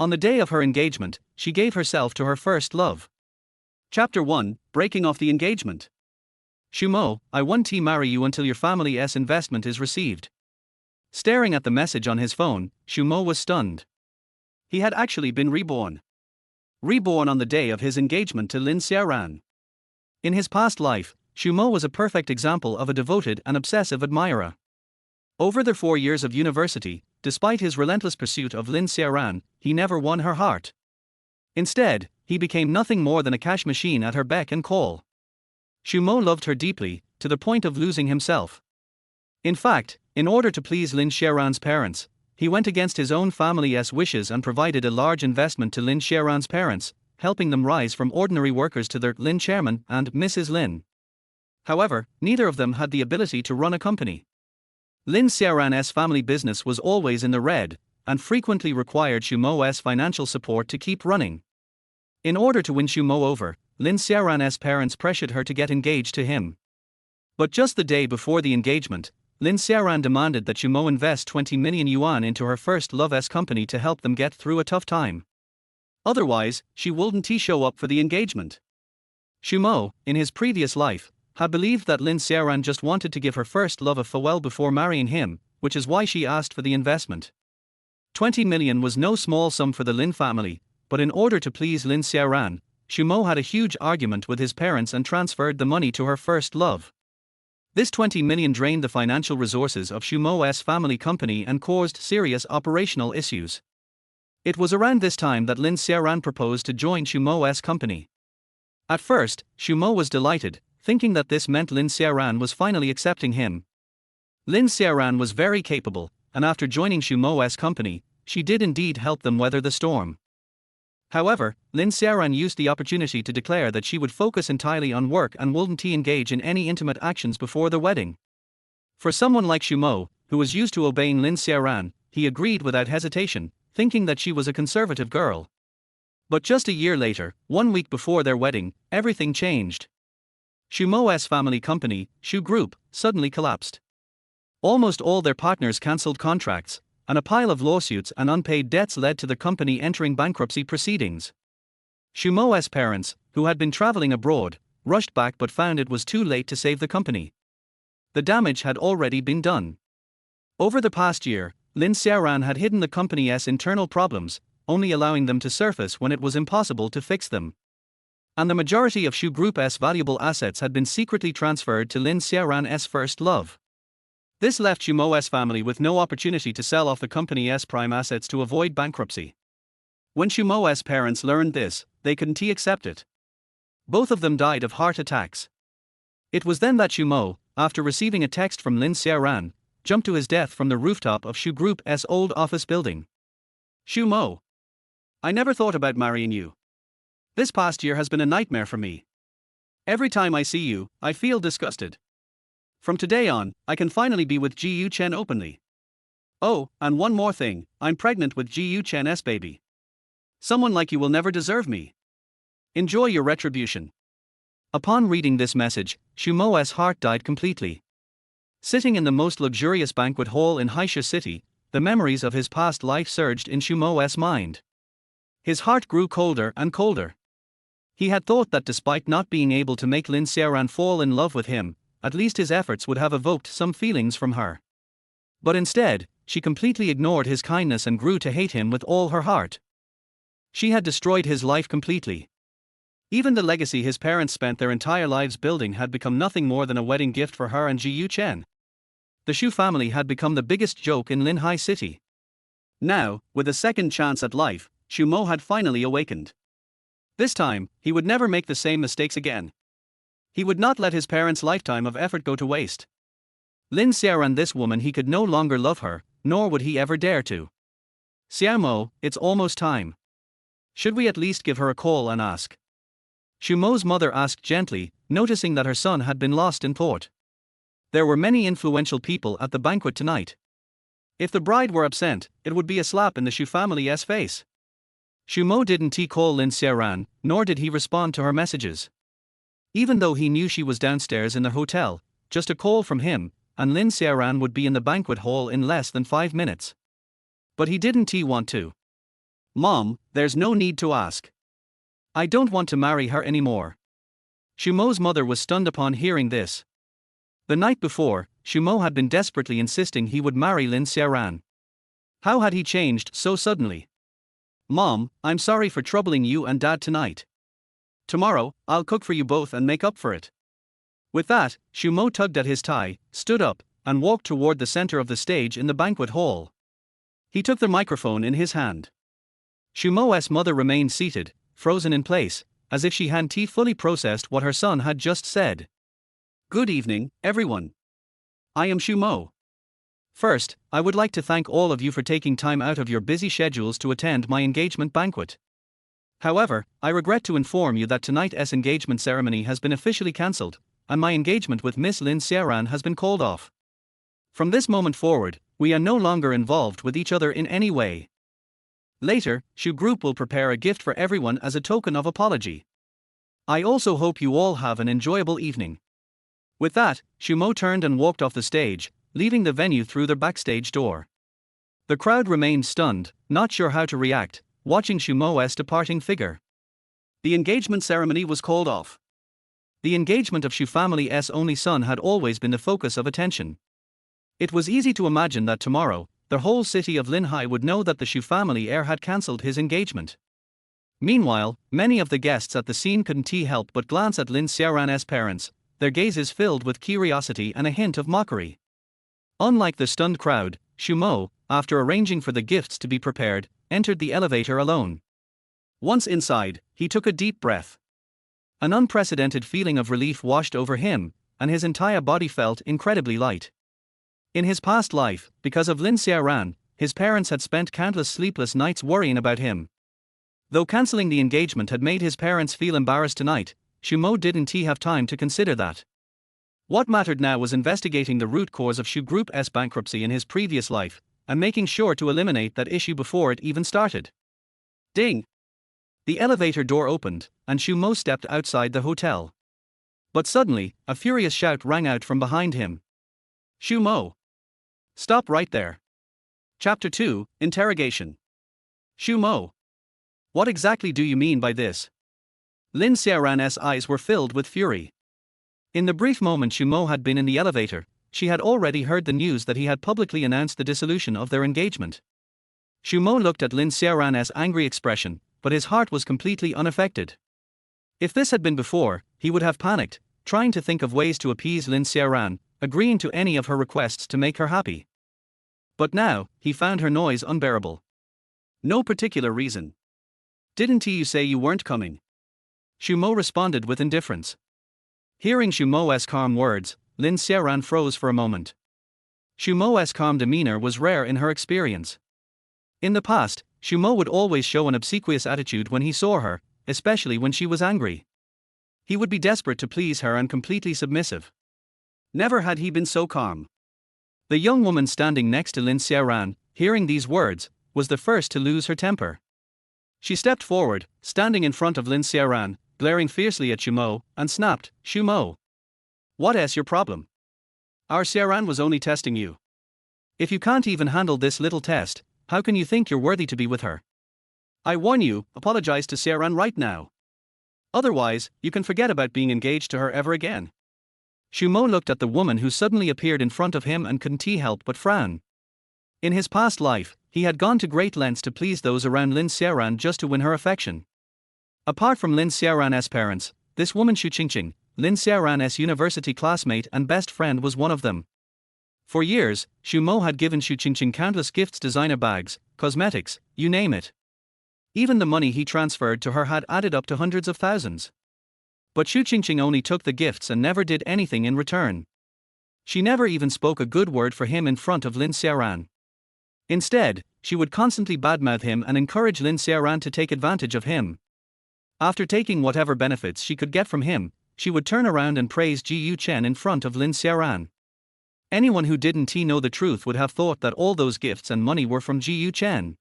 On the day of her engagement, she gave herself to her first love. Chapter 1, Breaking off the Engagement. Shumo, I won't marry you until your family's investment is received. Staring at the message on his phone, Shumo was stunned. He had actually been reborn. Reborn on the day of his engagement to Lin Xiaoran. In his past life, Shumo was a perfect example of a devoted and obsessive admirer. Over the 4 years of university, despite his relentless pursuit of Lin Xiaoran, he never won her heart. Instead, he became nothing more than a cash machine at her beck and call. Shumo loved her deeply, to the point of losing himself. In fact, in order to please Lin Xiaoran's parents, he went against his own family's wishes and provided a large investment to Lin Xiaoran's parents, helping them rise from ordinary workers to their Lin Chairman and Mrs. Lin. However, neither of them had the ability to run a company. Lin Xiaoran's family business was always in the red, and frequently required Shumo's financial support to keep running. In order to win Shumo over, Lin Xiaoran's parents pressured her to get engaged to him. But just the day before the engagement, Lin Xiaoran demanded that Shumo invest 20 million yuan into her first love's company to help them get through a tough time. Otherwise, she wouldn't show up for the engagement. Shumo, in his previous life, had believed that Lin Xiaoran just wanted to give her first love a farewell before marrying him, which is why she asked for the investment. 20 million was no small sum for the Lin family, but in order to please Lin Xiaoran, Shumo had a huge argument with his parents and transferred the money to her first love. This 20 million drained the financial resources of Shumo's family company and caused serious operational issues. It was around this time that Lin Xiaoran proposed to join Shumo's company. At first, Shumo was delighted, thinking that this meant Lin Xiaoran was finally accepting him. Lin Xiaoran was very capable, and after joining Shumo's company, she did indeed help them weather the storm. However, Lin Xiaoran used the opportunity to declare that she would focus entirely on work and wouldn't engage in any intimate actions before the wedding. For someone like Shumo, who was used to obeying Lin Xiaoran, he agreed without hesitation, thinking that she was a conservative girl. But just a year later, 1 week before their wedding, everything changed. Shumo's family company, Shu Group, suddenly collapsed. Almost all their partners cancelled contracts, and a pile of lawsuits and unpaid debts led to the company entering bankruptcy proceedings. Shumo's parents, who had been traveling abroad, rushed back but found it was too late to save the company. The damage had already been done. Over the past year, Lin Xiaoran had hidden the company's internal problems, only allowing them to surface when it was impossible to fix them. And the majority of Shu Group's valuable assets had been secretly transferred to Lin Xiaoran's first love. This left Shumo's family with no opportunity to sell off the company's prime assets to avoid bankruptcy. When Shumo's parents learned this, they couldn't accept it. Both of them died of heart attacks. It was then that Shumo, after receiving a text from Lin Xiaoran, jumped to his death from the rooftop of Shu Group's old office building. Shumo, I never thought about marrying you. This past year has been a nightmare for me. Every time I see you, I feel disgusted. From today on, I can finally be with Ji Yu Chen openly. Oh, and one more thing, I'm pregnant with Ji Yu Chen's baby. Someone like you will never deserve me. Enjoy your retribution. Upon reading this message, Shumo's heart died completely. Sitting in the most luxurious banquet hall in Haisha City, the memories of his past life surged in Shumo's mind. His heart grew colder and colder. He had thought that despite not being able to make Lin Xiaoran fall in love with him, at least his efforts would have evoked some feelings from her. But instead, she completely ignored his kindness and grew to hate him with all her heart. She had destroyed his life completely. Even the legacy his parents spent their entire lives building had become nothing more than a wedding gift for her and Ji Yu Chen. The Shu family had become the biggest joke in Linhai City. Now, with a second chance at life, Shumo had finally awakened. This time, he would never make the same mistakes again. He would not let his parents' lifetime of effort go to waste. Lin Xiaoran, this woman, he could no longer love her, nor would he ever dare to. Xiaomo, it's almost time. Should we at least give her a call and ask? Shumo's mother asked gently, noticing that her son had been lost in thought. There were many influential people at the banquet tonight. If the bride were absent, it would be a slap in the Shu family's face. Shumo didn't call Lin Xiaoran, nor did he respond to her messages. Even though he knew she was downstairs in the hotel, just a call from him, and Lin Xiaoran would be in the banquet hall in less than 5 minutes. But he didn't want to. Mom, there's no need to ask. I don't want to marry her anymore. Shumo's mother was stunned upon hearing this. The night before, Shumo had been desperately insisting he would marry Lin Xiaoran. How had he changed so suddenly? Mom, I'm sorry for troubling you and Dad tonight. Tomorrow, I'll cook for you both and make up for it. With that, Shumo tugged at his tie, stood up, and walked toward the center of the stage in the banquet hall. He took the microphone in his hand. Shumo's mother remained seated, frozen in place, as if she hadn't fully processed what her son had just said. Good evening, everyone. I am Shumo. First, I would like to thank all of you for taking time out of your busy schedules to attend my engagement banquet. However, I regret to inform you that tonight's engagement ceremony has been officially cancelled, and my engagement with Miss Lin Xiaoran has been called off. From this moment forward, we are no longer involved with each other in any way. Later, Shu Group will prepare a gift for everyone as a token of apology. I also hope you all have an enjoyable evening. With that, Shumo turned and walked off the stage, leaving the venue through the backstage door. The crowd remained stunned, not sure how to react, watching Shumo's departing figure. The engagement ceremony was called off. The engagement of Shu family's only son had always been the focus of attention. It was easy to imagine that tomorrow, the whole city of Linhai would know that the Shu family heir had cancelled his engagement. Meanwhile, many of the guests at the scene couldn't help but glance at Lin Xiaoran's parents, their gazes filled with curiosity and a hint of mockery. Unlike the stunned crowd, Shumo, after arranging for the gifts to be prepared, entered the elevator alone. Once inside, he took a deep breath. An unprecedented feeling of relief washed over him, and his entire body felt incredibly light. In his past life, because of Lin Xiaoran, his parents had spent countless sleepless nights worrying about him. Though cancelling the engagement had made his parents feel embarrassed tonight, Shumo didn't have time to consider that. What mattered now was investigating the root cause of Shu Group's bankruptcy in his previous life, and making sure to eliminate that issue before it even started. Ding! The elevator door opened, and Shumo stepped outside the hotel. But suddenly, a furious shout rang out from behind him. Shumo! Stop right there! Chapter 2, Interrogation. Shumo! What exactly do you mean by this? Lin Xiaoran's eyes were filled with fury. In the brief moment Shumo had been in the elevator, she had already heard the news that he had publicly announced the dissolution of their engagement. Shumo looked at Lin Xiaoran's angry expression, but his heart was completely unaffected. If this had been before, he would have panicked, trying to think of ways to appease Lin Xiaoran, agreeing to any of her requests to make her happy. But now, he found her noise unbearable. No particular reason. Didn't you say you weren't coming? Shumo responded with indifference. Hearing Shumo's calm words, Lin Xiaoran froze for a moment. Shumo's calm demeanor was rare in her experience. In the past, Shumo would always show an obsequious attitude when he saw her, especially when she was angry. He would be desperate to please her and completely submissive. Never had he been so calm. The young woman standing next to Lin Xiaoran, hearing these words, was the first to lose her temper. She stepped forward, standing in front of Lin Xiaoran, glaring fiercely at Shumo, and snapped, Shumo! What's your problem? Our Xiaoran was only testing you. If you can't even handle this little test, how can you think you're worthy to be with her? I warn you, apologize to Xiaoran right now. Otherwise, you can forget about being engaged to her ever again. Shumo looked at the woman who suddenly appeared in front of him and couldn't help but frown. In his past life, he had gone to great lengths to please those around Lin Xiaoran just to win her affection. Apart from Lin Xiaoran's parents, this woman Xu Qingqing, Lin Xiaoran's university classmate and best friend, was one of them. For years, Shumo had given Xu Qingqing countless gifts, designer bags, cosmetics, you name it. Even the money he transferred to her had added up to hundreds of thousands. But Xu Qingqing only took the gifts and never did anything in return. She never even spoke a good word for him in front of Lin Xiaoran. Instead, she would constantly badmouth him and encourage Lin Xiaoran to take advantage of him. After taking whatever benefits she could get from him, she would turn around and praise Ji Yu Chen in front of Lin Xiaoran. Anyone who didn't know the truth would have thought that all those gifts and money were from Ji Yu Chen.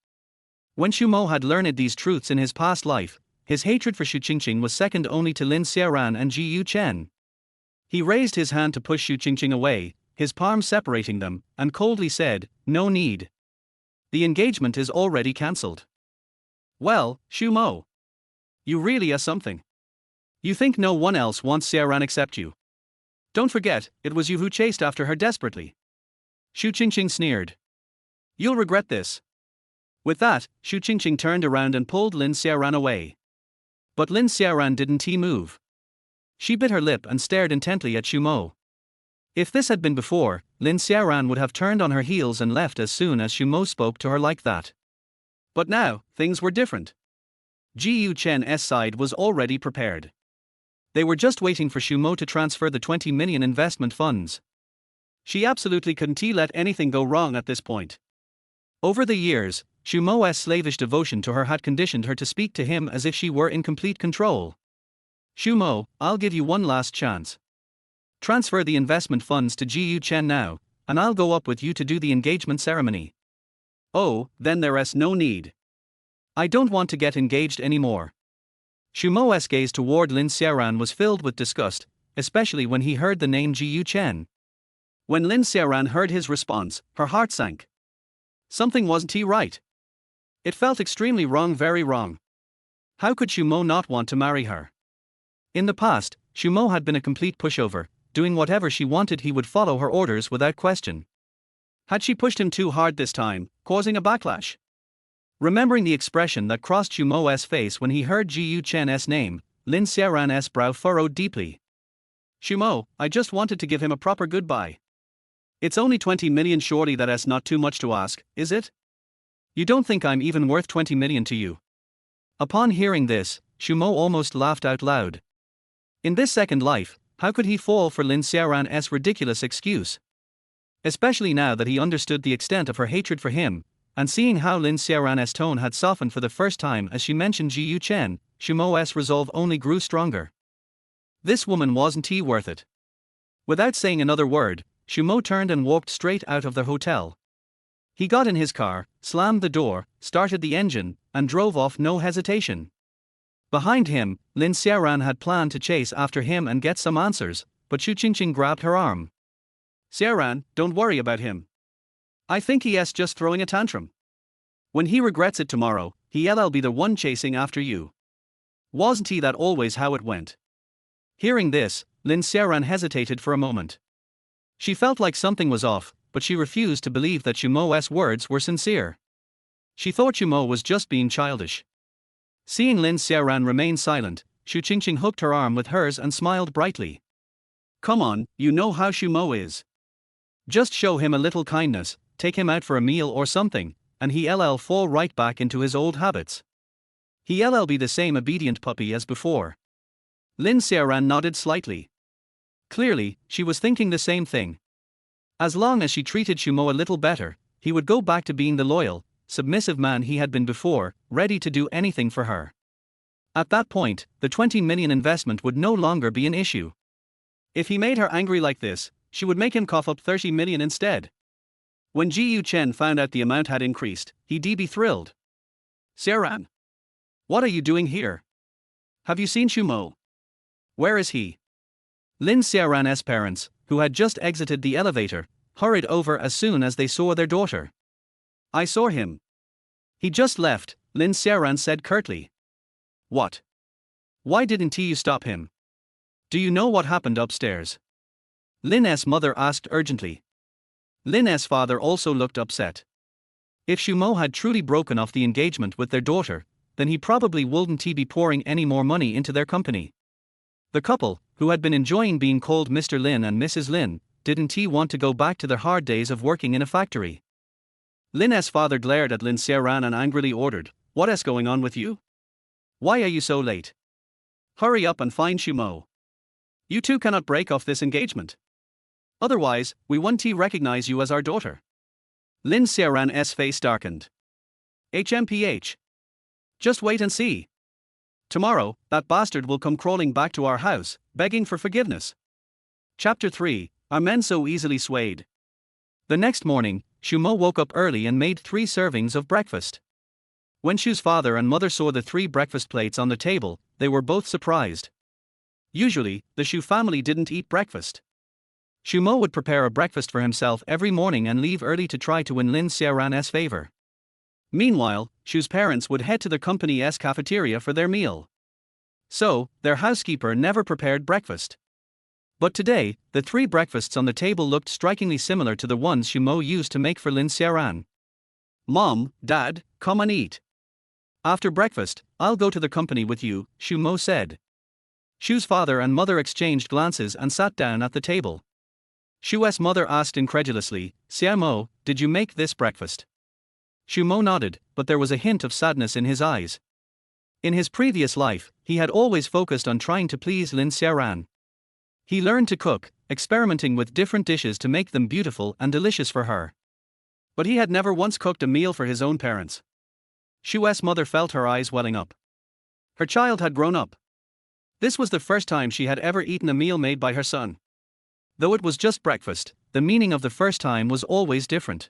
When Shumo had learned these truths in his past life, his hatred for Xu Qingqing was second only to Lin Xiaoran and Ji Yu Chen. He raised his hand to push Xu Qingqing away, his palms separating them, and coldly said, "No need. The engagement is already cancelled." Well, Shumo. You really are something. You think no one else wants Xiaoran except you. Don't forget, it was you who chased after her desperately. Shu Qingqing sneered. You'll regret this. With that, Shu Qingqing turned around and pulled Lin Xiaoran away. But Lin Xiaoran didn't move. She bit her lip and stared intently at Shumo. If this had been before, Lin Xiaoran would have turned on her heels and left as soon as Shumo spoke to her like that. But now, things were different. Ji Chen's side was already prepared. They were just waiting for Shumo to transfer the 20 million investment funds. She absolutely couldn't let anything go wrong at this point. Over the years, Shumo's slavish devotion to her had conditioned her to speak to him as if she were in complete control. Shumo, I'll give you one last chance. Transfer the investment funds to Ji Chen now, and I'll go up with you to do the engagement ceremony. Oh, then there's no need. I don't want to get engaged anymore. Shumo's gaze toward Lin Xiaoran was filled with disgust, especially when he heard the name Ji Chen. When Lin Xiaoran heard his response, her heart sank. Something wasn't right. It felt extremely wrong, very wrong. How could Shumo not want to marry her? In the past, Shumo had been a complete pushover, doing whatever she wanted he would follow her orders without question. Had she pushed him too hard this time, causing a backlash? Remembering the expression that crossed Shumo's face when he heard Ji Chen's name, Lin Xiaoran's brow furrowed deeply. Shumo, I just wanted to give him a proper goodbye. It's only 20 million, surely that's not too much to ask, is it? You don't think I'm even worth 20 million to you? Upon hearing this, Shumo almost laughed out loud. In this second life, how could he fall for Lin Xiaoran's ridiculous excuse? Especially now that he understood the extent of her hatred for him, and seeing how Lin Xiaoran's tone had softened for the first time as she mentioned Ji Chen, Shumo's resolve only grew stronger. This woman wasn't worth it. Without saying another word, Shumo turned and walked straight out of the hotel. He got in his car, slammed the door, started the engine, and drove off no hesitation. Behind him, Lin Xiaoran had planned to chase after him and get some answers, but Shu Qingqing grabbed her arm. Xiaoran, don't worry about him. I think he's just throwing a tantrum. When he regrets it tomorrow, he'll be the one chasing after you. Wasn't that always how it went? Hearing this, Lin Xiaoran hesitated for a moment. She felt like something was off, but she refused to believe that Shumo's words were sincere. She thought Shumo was just being childish. Seeing Lin Xiaoran remain silent, Shu Qingqing hooked her arm with hers and smiled brightly. Come on, you know how Shumo is. Just show him a little kindness, take him out for a meal or something, and he'll fall right back into his old habits. He'll be the same obedient puppy as before. Lin Xiaoran nodded slightly. Clearly, she was thinking the same thing. As long as she treated Shumo a little better, he would go back to being the loyal, submissive man he had been before, ready to do anything for her. At that point, the 20 million investment would no longer be an issue. If he made her angry like this, she would make him cough up 30 million instead. When Ji Chen found out the amount had increased, he'd be thrilled. Xiaoran, what are you doing here? Have you seen Shumo? Where is he? Lin Xiaoran's parents, who had just exited the elevator, hurried over as soon as they saw their daughter. I saw him. He just left, Lin Xiaoran said curtly. What? Why didn't you stop him? Do you know what happened upstairs? Lin's mother asked urgently. Lin's father also looked upset. If Shumo had truly broken off the engagement with their daughter, then he probably wouldn't be pouring any more money into their company. The couple, who had been enjoying being called Mr. Lin and Mrs. Lin, didn't want to go back to their hard days of working in a factory. Lin's father glared at Lin Xiaoran and angrily ordered, "What's going on with you? Why are you so late? Hurry up and find Shumo. You two cannot break off this engagement. Otherwise, we won't recognize you as our daughter." Lin Xiaoran's face darkened. HMPH. Just wait and see. Tomorrow, that bastard will come crawling back to our house, begging for forgiveness. Chapter 3, Are Men So Easily Swayed? The next morning, Shumo woke up early and made 3 servings of breakfast. When Shu's father and mother saw the 3 breakfast plates on the table, they were both surprised. Usually, the Shu family didn't eat breakfast. Shumo would prepare a breakfast for himself every morning and leave early to try to win Lin Xiaoran's favor. Meanwhile, Shu's parents would head to the company's cafeteria for their meal. So, their housekeeper never prepared breakfast. But today, the three breakfasts on the table looked strikingly similar to the ones Shu used to make for Lin Xiaoran. "Mom, Dad, come and eat. After breakfast, I'll go to the company with you," Shu said. Shu's father and mother exchanged glances and sat down at the table. Shu's mother asked incredulously, "Xiaomo, did you make this breakfast?" Shu nodded, but there was a hint of sadness in his eyes. In his previous life, he had always focused on trying to please Lin Xiaoran. He learned to cook, experimenting with different dishes to make them beautiful and delicious for her. But he had never once cooked a meal for his own parents. Shu's mother felt her eyes welling up. Her child had grown up. This was the first time she had ever eaten a meal made by her son. Though it was just breakfast, the meaning of the first time was always different.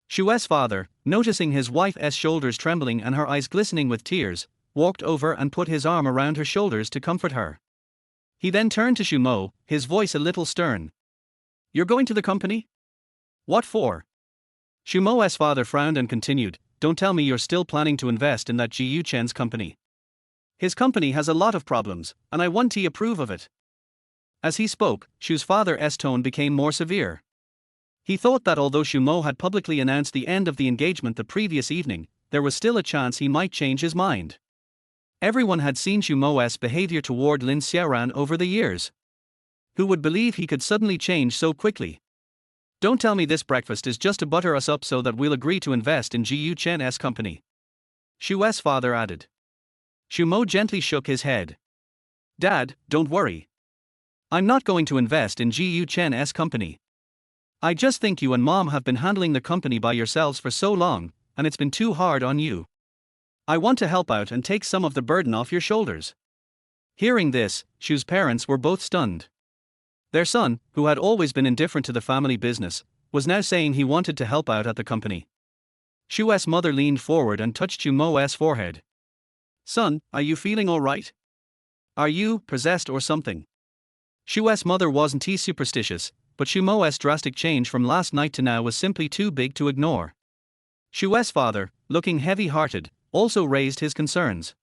Shu's father, noticing his wife's shoulders trembling and her eyes glistening with tears, walked over and put his arm around her shoulders to comfort her. He then turned to Shu, his voice a little stern. "You're going to the company? What for?" Shu's father frowned and continued, "Don't tell me you're still planning to invest in that Jiyu Chen's company. His company has a lot of problems, and I want to approve of it." As he spoke, Shu's father's tone became more severe. He thought that although Shu had publicly announced the end of the engagement the previous evening, there was still a chance he might change his mind. Everyone had seen Shu's behavior toward Lin Xiaoran over the years. Who would believe he could suddenly change so quickly? "Don't tell me this breakfast is just to butter us up so that we'll agree to invest in Jiyu Chen's company," Shu's father added. Shu gently shook his head. "Dad, don't worry. I'm not going to invest in Jiyu Chen's company. I just think you and Mom have been handling the company by yourselves for so long, and it's been too hard on you. I want to help out and take some of the burden off your shoulders." Hearing this, Shu's parents were both stunned. Their son, who had always been indifferent to the family business, was now saying he wanted to help out at the company. Shu's mother leaned forward and touched Shu's forehead. "Son, are you feeling all right? Are you possessed or something?" Shu's mother wasn't too superstitious, but Shu's drastic change from last night to now was simply too big to ignore. Shu's father, looking heavy-hearted, also raised his concerns.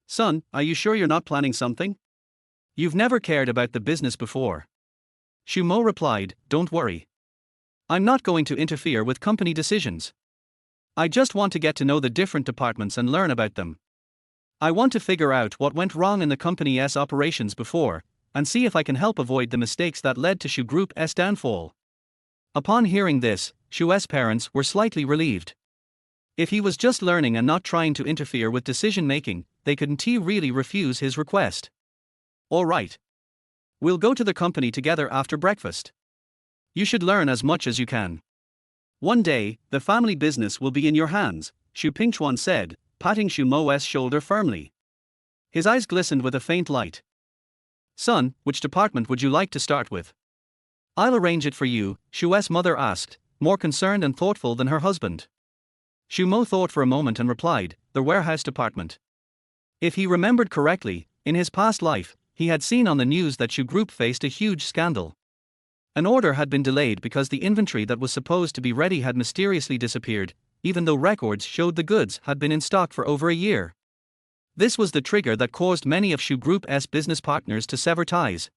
"Son, are you sure you're not planning something? You've never cared about the business before." Shu replied, "Don't worry. I'm not going to interfere with company decisions. I just want to get to know the different departments and learn about them. I want to figure out what went wrong in the company's operations before, and see if I can help avoid the mistakes that led to Shu Group's downfall." Upon hearing this, Shu's parents were slightly relieved. If he was just learning and not trying to interfere with decision-making, they couldn't really refuse his request. "All right. We'll go to the company together after breakfast. You should learn as much as you can. One day, the family business will be in your hands," Shu Pingchuan said, patting Shu's shoulder firmly. His eyes glistened with a faint light. "Son, which department would you like to start with?" "I'll arrange it for you," Shu's mother asked, more concerned and thoughtful than her husband. Shu thought for a moment and replied, "The warehouse department." If he remembered correctly, in his past life, he had seen on the news that Shu Group faced a huge scandal. An order had been delayed because the inventory that was supposed to be ready had mysteriously disappeared, even though records showed the goods had been in stock for over a year. This was the trigger that caused many of Shu Group's business partners to sever ties.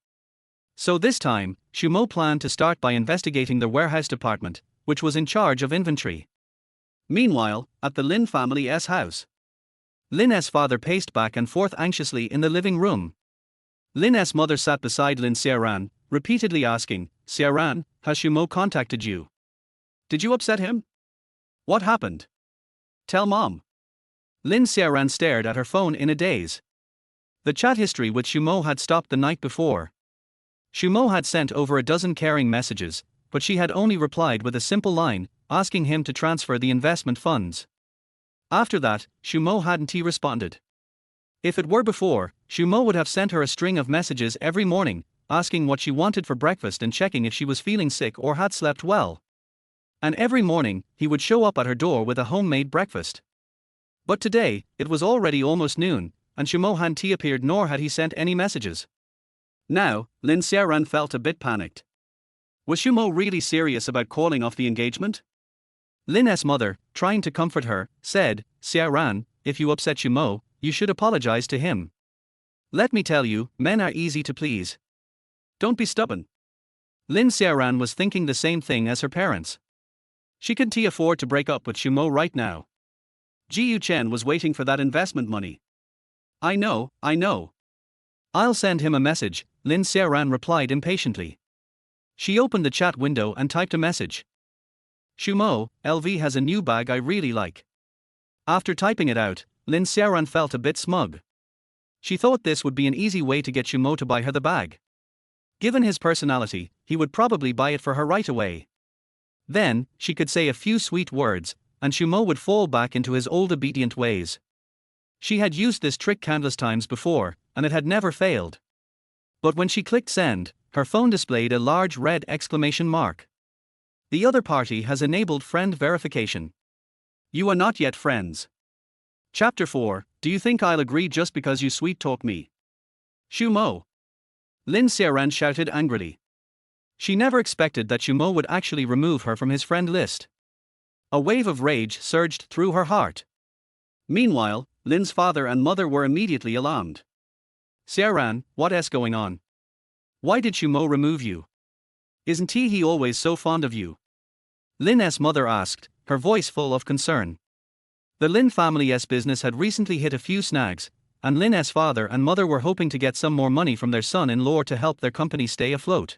So this time, Shu planned to start by investigating the warehouse department, which was in charge of inventory. Meanwhile, at the Lin family's house, Lin's father paced back and forth anxiously in the living room. Lin's mother sat beside Lin Xiaoran, repeatedly asking, "Xiaoran, has Shu contacted you? Did you upset him? What happened? Tell Mom." Lin Xiaoran stared at her phone in a daze. The chat history with Shu had stopped the night before. Shu had sent over a dozen caring messages, but she had only replied with a simple line, asking him to transfer the investment funds. After that, Shu hadn't responded. If it were before, Shu would have sent her a string of messages every morning, asking what she wanted for breakfast and checking if she was feeling sick or had slept well. And every morning, he would show up at her door with a homemade breakfast. But today, it was already almost noon, and Shu hadn't appeared nor had he sent any messages. Now, Lin Xiaoran felt a bit panicked. Was Shu really serious about calling off the engagement? Lin's mother, trying to comfort her, said, Xiaoran, if you upset Shumo, you should apologize to him. Let me tell you, men are easy to please. Don't be stubborn. Lin Xiaoran was thinking the same thing as her parents. She couldn't afford to break up with Shumo right now. Ji Chen was waiting for that investment money. I know. I'll send him a message, Lin Xiaoran replied impatiently. She opened the chat window and typed a message. Shumo, LV has a new bag I really like. After typing it out, Lin Xiaoran felt a bit smug. She thought this would be an easy way to get Shumo to buy her the bag. Given his personality, he would probably buy it for her right away. Then, she could say a few sweet words, and Shumo would fall back into his old obedient ways. She had used this trick countless times before, and it had never failed. But when she clicked send, her phone displayed a large red exclamation mark. The other party has enabled friend verification. You are not yet friends. Chapter 4, Do you think I'll agree just because you sweet-talk me? Shumo. Lin Xiaoran shouted angrily. She never expected that Shumo would actually remove her from his friend list. A wave of rage surged through her heart. Meanwhile, Lin's father and mother were immediately alarmed. Xiaoran, what's going on? Why did Shumo remove you? Isn't he always so fond of you? Lin's mother asked, her voice full of concern. The Lin family's business had recently hit a few snags, and Lin's father and mother were hoping to get some more money from their son-in-law to help their company stay afloat.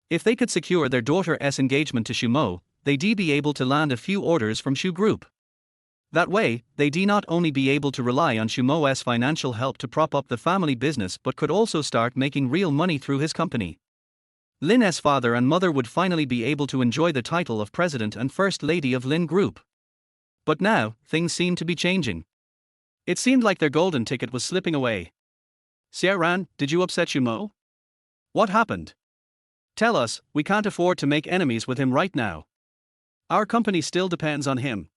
If they could secure their daughter's engagement to Shumo, they'd be able to land a few orders from Shu Group. That way, they'd not only be able to rely on Shumo's financial help to prop up the family business but could also start making real money through his company. Lin's father and mother would finally be able to enjoy the title of President and First Lady of Lin Group. But now, things seemed to be changing. It seemed like their golden ticket was slipping away. Xiaoran, did you upset Shumo? What happened? Tell us, we can't afford to make enemies with him right now. Our company still depends on him.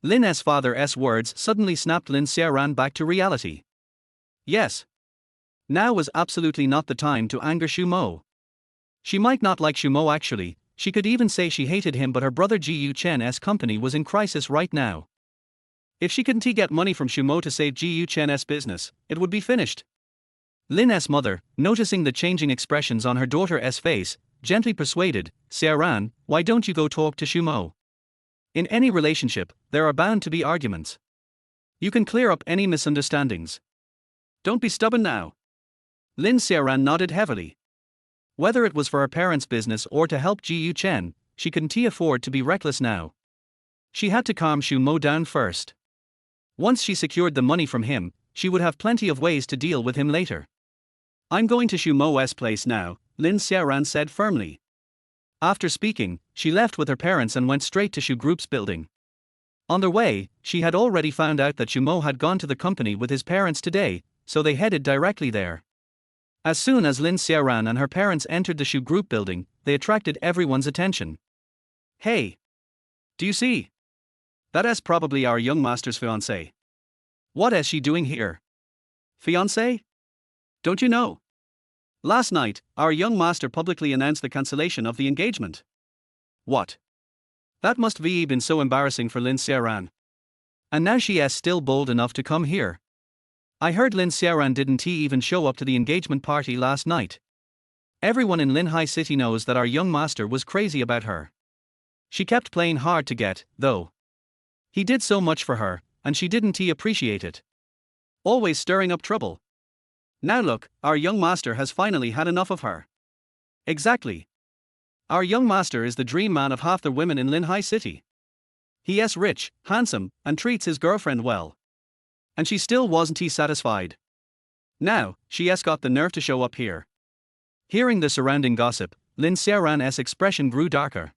Lin's father's words suddenly snapped Lin Xiaoran back to reality. Yes. Now was absolutely not the time to anger Shumo. She might not like Shumo actually, she could even say she hated him, but her brother Ji Chen's company was in crisis right now. If she couldn't get money from Shumo to save Ji Chen's business, it would be finished. Lin's mother, noticing the changing expressions on her daughter's face, gently persuaded, Xiaoran, why don't you go talk to Shumo? In any relationship, there are bound to be arguments. You can clear up any misunderstandings. Don't be stubborn now. Lin Xiaoran nodded heavily. Whether it was for her parents' business or to help Ji Chen, she couldn't afford to be reckless now. She had to calm Shumo down first. Once she secured the money from him, she would have plenty of ways to deal with him later. I'm going to Shumo's place now, Lin Xiaoran said firmly. After speaking, she left with her parents and went straight to Shu Group's building. On their way, she had already found out that Shumo had gone to the company with his parents today, so they headed directly there. As soon as Lin Xiaoran and her parents entered the Shu Group building, they attracted everyone's attention. Hey! Do you see? That's probably our young master's fiancée. What is she doing here? Fiancée? Don't you know? Last night, our young master publicly announced the cancellation of the engagement. What? That must be been so embarrassing for Lin Xiaoran. And now she is still bold enough to come here. I heard Lin Xiaoran didn't even show up to the engagement party last night. Everyone in Linhai City knows that our young master was crazy about her. She kept playing hard to get, though. He did so much for her, and she didn't appreciate it. Always stirring up trouble. Now look, our young master has finally had enough of her. Exactly. Our young master is the dream man of half the women in Linhai City. He is rich, handsome, and treats his girlfriend well. And she still wasn't satisfied. Now, she has got the nerve to show up here. Hearing the surrounding gossip, Lin Xiaoran's expression grew darker.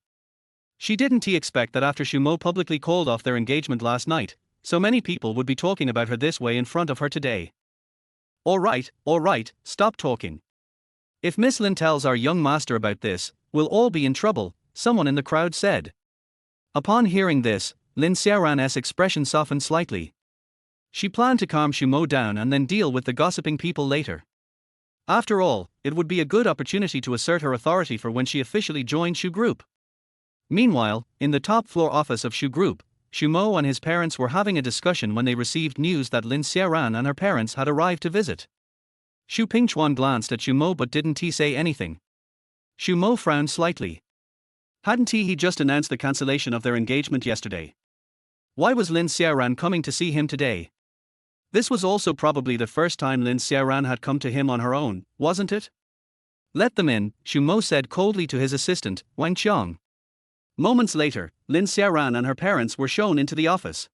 She didn't expect that after Shumo publicly called off their engagement last night, so many people would be talking about her this way in front of her today. All right, stop talking. If Miss Lin tells our young master about this, we'll all be in trouble, someone in the crowd said. Upon hearing this, Lin Xiaoran's expression softened slightly. She planned to calm Shumo down and then deal with the gossiping people later. After all, it would be a good opportunity to assert her authority for when she officially joined Shu Group. Meanwhile, in the top floor office of Shu Group, Xu Mo and his parents were having a discussion when they received news that Lin Xiaoran and her parents had arrived to visit. Xu Pingchuan glanced at Xu Mo but didn't he say anything. Xu Mo frowned slightly. Hadn't he just announced the cancellation of their engagement yesterday? Why was Lin Xiaoran coming to see him today? This was also probably the first time Lin Xiaoran had come to him on her own, wasn't it? Let them in, Xu Mo said coldly to his assistant, Wang Qiang. Moments later, Lin Xiaoran and her parents were shown into the office.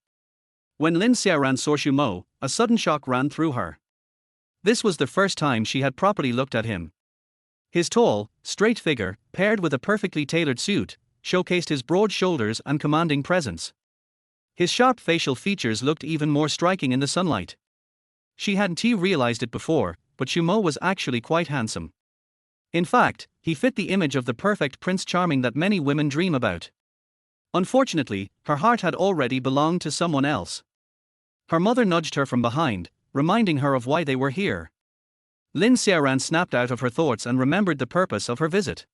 When Lin Xiaoran saw Xu Mo, a sudden shock ran through her. This was the first time she had properly looked at him. His tall, straight figure, paired with a perfectly tailored suit, showcased his broad shoulders and commanding presence. His sharp facial features looked even more striking in the sunlight. She hadn't realized it before, but Xu Mo was actually quite handsome. In fact, he fit the image of the perfect Prince Charming that many women dream about. Unfortunately, her heart had already belonged to someone else. Her mother nudged her from behind, reminding her of why they were here. Lin Xiaoran snapped out of her thoughts and remembered the purpose of her visit.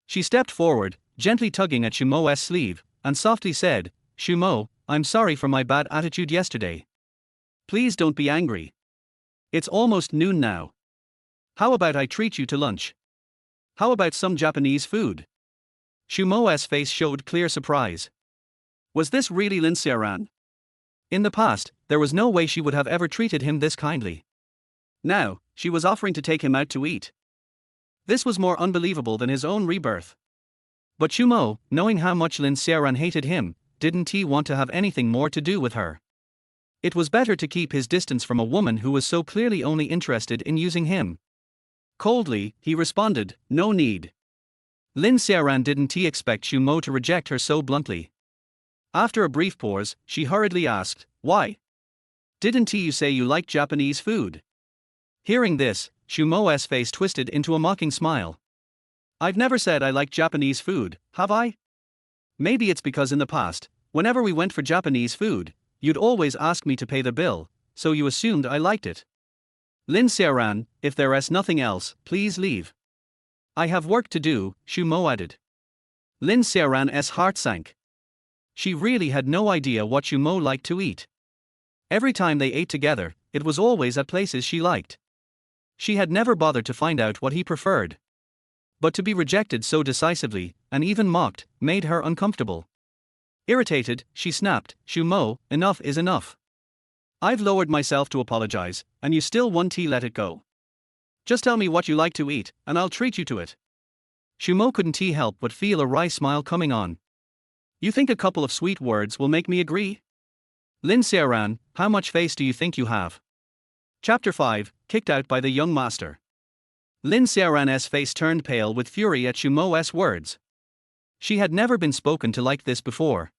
She stepped forward, gently tugging at Xu Mo's sleeve, and softly said, Xu Mo, I'm sorry for my bad attitude yesterday. Please don't be angry. It's almost noon now. How about I treat you to lunch? How about some Japanese food? Xu Mo's face showed clear surprise. Was this really Lin Xiaoran? In the past, there was no way she would have ever treated him this kindly. Now, she was offering to take him out to eat. This was more unbelievable than his own rebirth. But Xu Mo, knowing how much Lin Xiaoran hated him, didn't he want to have anything more to do with her? It was better to keep his distance from a woman who was so clearly only interested in using him. Coldly, he responded, no need. Lin Xiaoran didn't expect Xu Mo to reject her so bluntly. After a brief pause, she hurriedly asked, why? Didn't you say you liked Japanese food? Hearing this, Xu Mo's face twisted into a mocking smile. I've never said I like Japanese food, have I? Maybe it's because in the past, whenever we went for Japanese food, you'd always ask me to pay the bill, so you assumed I liked it. Lin Xiaoran, if there is nothing else, please leave. I have work to do, Xu Mo added. Lin Xiaoran's heart sank. She really had no idea what Xu Mo liked to eat. Every time they ate together, it was always at places she liked. She had never bothered to find out what he preferred. But to be rejected so decisively, and even mocked, made her uncomfortable. Irritated, she snapped, Xu Mo, enough is enough. I've lowered myself to apologize, and you still want to let it go. Just tell me what you like to eat, and I'll treat you to it. Xu Mo couldn't help but feel a wry smile coming on. You think a couple of sweet words will make me agree? Lin Xiaoran, how much face do you think you have? Chapter 5, Kicked Out by the Young Master. Lin Xiaoran's face turned pale with fury at Xu Mo's words. She had never been spoken to like this before.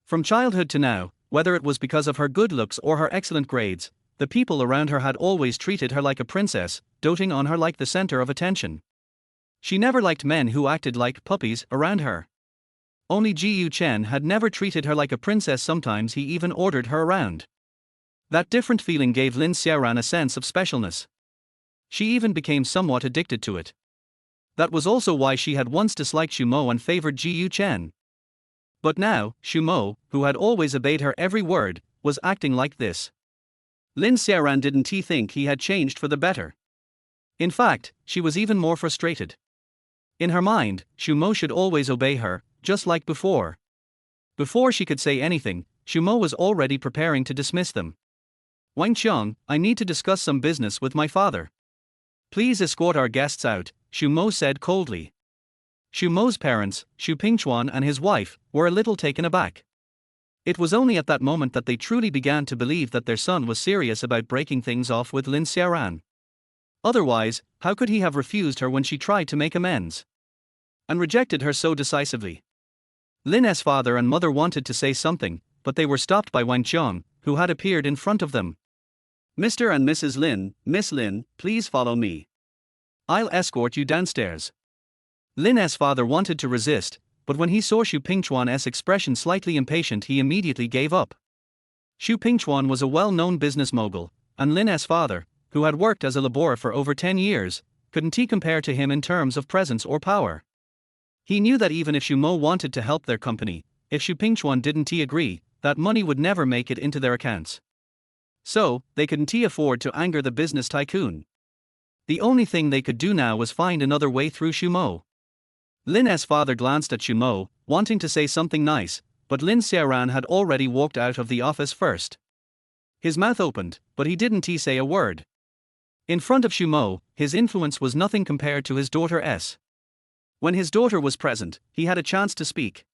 From childhood to now, whether it was because of her good looks or her excellent grades, the people around her had always treated her like a princess, doting on her like the center of attention. She never liked men who acted like puppies around her. Only Ji Chen had never treated her like a princess, sometimes he even ordered her around. That different feeling gave Lin Xiaoran a sense of specialness. She even became somewhat addicted to it. That was also why she had once disliked Xu Mo and favored Ji Chen. But now, Xu Mo, who had always obeyed her every word, was acting like this. Lin Xiaoran didn't think he had changed for the better. In fact, she was even more frustrated. In her mind, Xu Mo should always obey her, just like before. Before she could say anything, Xu Mo was already preparing to dismiss them. Wang Qiang, I need to discuss some business with my father. Please escort our guests out, Xu Mo said coldly. Xu Mo's parents, Xu Pingchuan and his wife, were a little taken aback. It was only at that moment that they truly began to believe that their son was serious about breaking things off with Lin Xiaoran. Otherwise, how could he have refused her when she tried to make amends? And rejected her so decisively? Lin's father and mother wanted to say something, but they were stopped by Wang Qiang, who had appeared in front of them. Mr. and Mrs. Lin, Miss Lin, please follow me. I'll escort you downstairs. Lin's father wanted to resist, but when he saw Xu Pingchuan's expression slightly impatient, he immediately gave up. Xu Pingchuan was a well-known business mogul, and Lin's father, who had worked as a laborer for over 10 years, couldn't compare to him in terms of presence or power. He knew that even if Xu Mo wanted to help their company, if Xu Pingchuan didn't agree, that money would never make it into their accounts. So, they couldn't afford to anger the business tycoon. The only thing they could do now was find another way through Mo. Lin's father glanced at Mo, wanting to say something nice, but Lin Xiaoran had already walked out of the office first. His mouth opened, but he didn't say a word. In front of Mo, his influence was nothing compared to his daughter S. When his daughter was present, he had a chance to speak.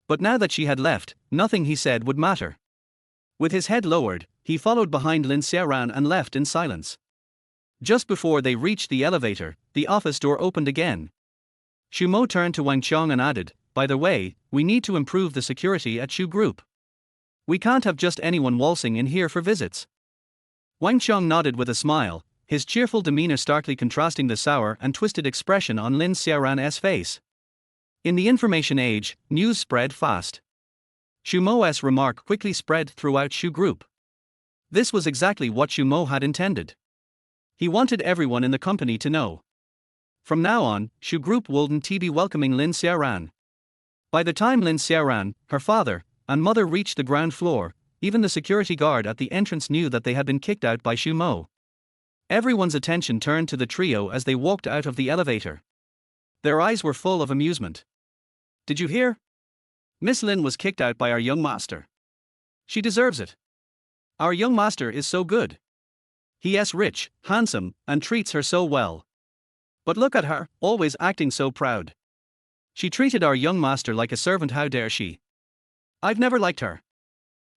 But now that she had left, nothing he said would matter. With his head lowered, he followed behind Lin Xiaoran and left in silence. Just before they reached the elevator, the office door opened again. Mo turned to Wang Qiang and added, "By the way, we need to improve the security at Shu Group. We can't have just anyone waltzing in here for visits." Wang Qiang nodded with a smile, his cheerful demeanor starkly contrasting the sour and twisted expression on Lin Xiaoran's face. In the information age, news spread fast. Mo's remark quickly spread throughout Shu Group. This was exactly what Mo had intended. He wanted everyone in the company to know. From now on, Shu Group wouldn't be welcoming Lin Xiaoran. By the time Lin Xiaoran, her father, and mother reached the ground floor, even the security guard at the entrance knew that they had been kicked out by Mo. Everyone's attention turned to the trio as they walked out of the elevator. Their eyes were full of amusement. "Did you hear? Miss Lin was kicked out by our young master. She deserves it. Our young master is so good. He is rich, handsome, and treats her so well. But look at her, always acting so proud. She treated our young master like a servant, how dare she? I've never liked her.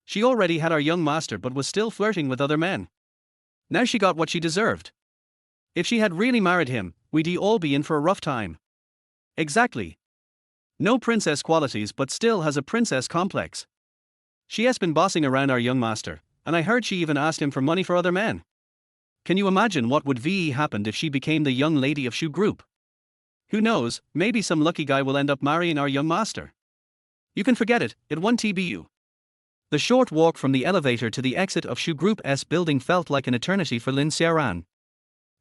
She already had our young master but was still flirting with other men. Now she got what she deserved. If she had really married him, we'd all be in for a rough time." "Exactly. No princess qualities but still has a princess complex. She has been bossing around our young master, and I heard she even asked him for money for other men. Can you imagine what would happen if she became the young lady of Shu Group? Who knows, maybe some lucky guy will end up marrying our young master. You can forget it, it won't be you." The short walk from the elevator to the exit of Shu Group's building felt like an eternity for Lin Xiaoran.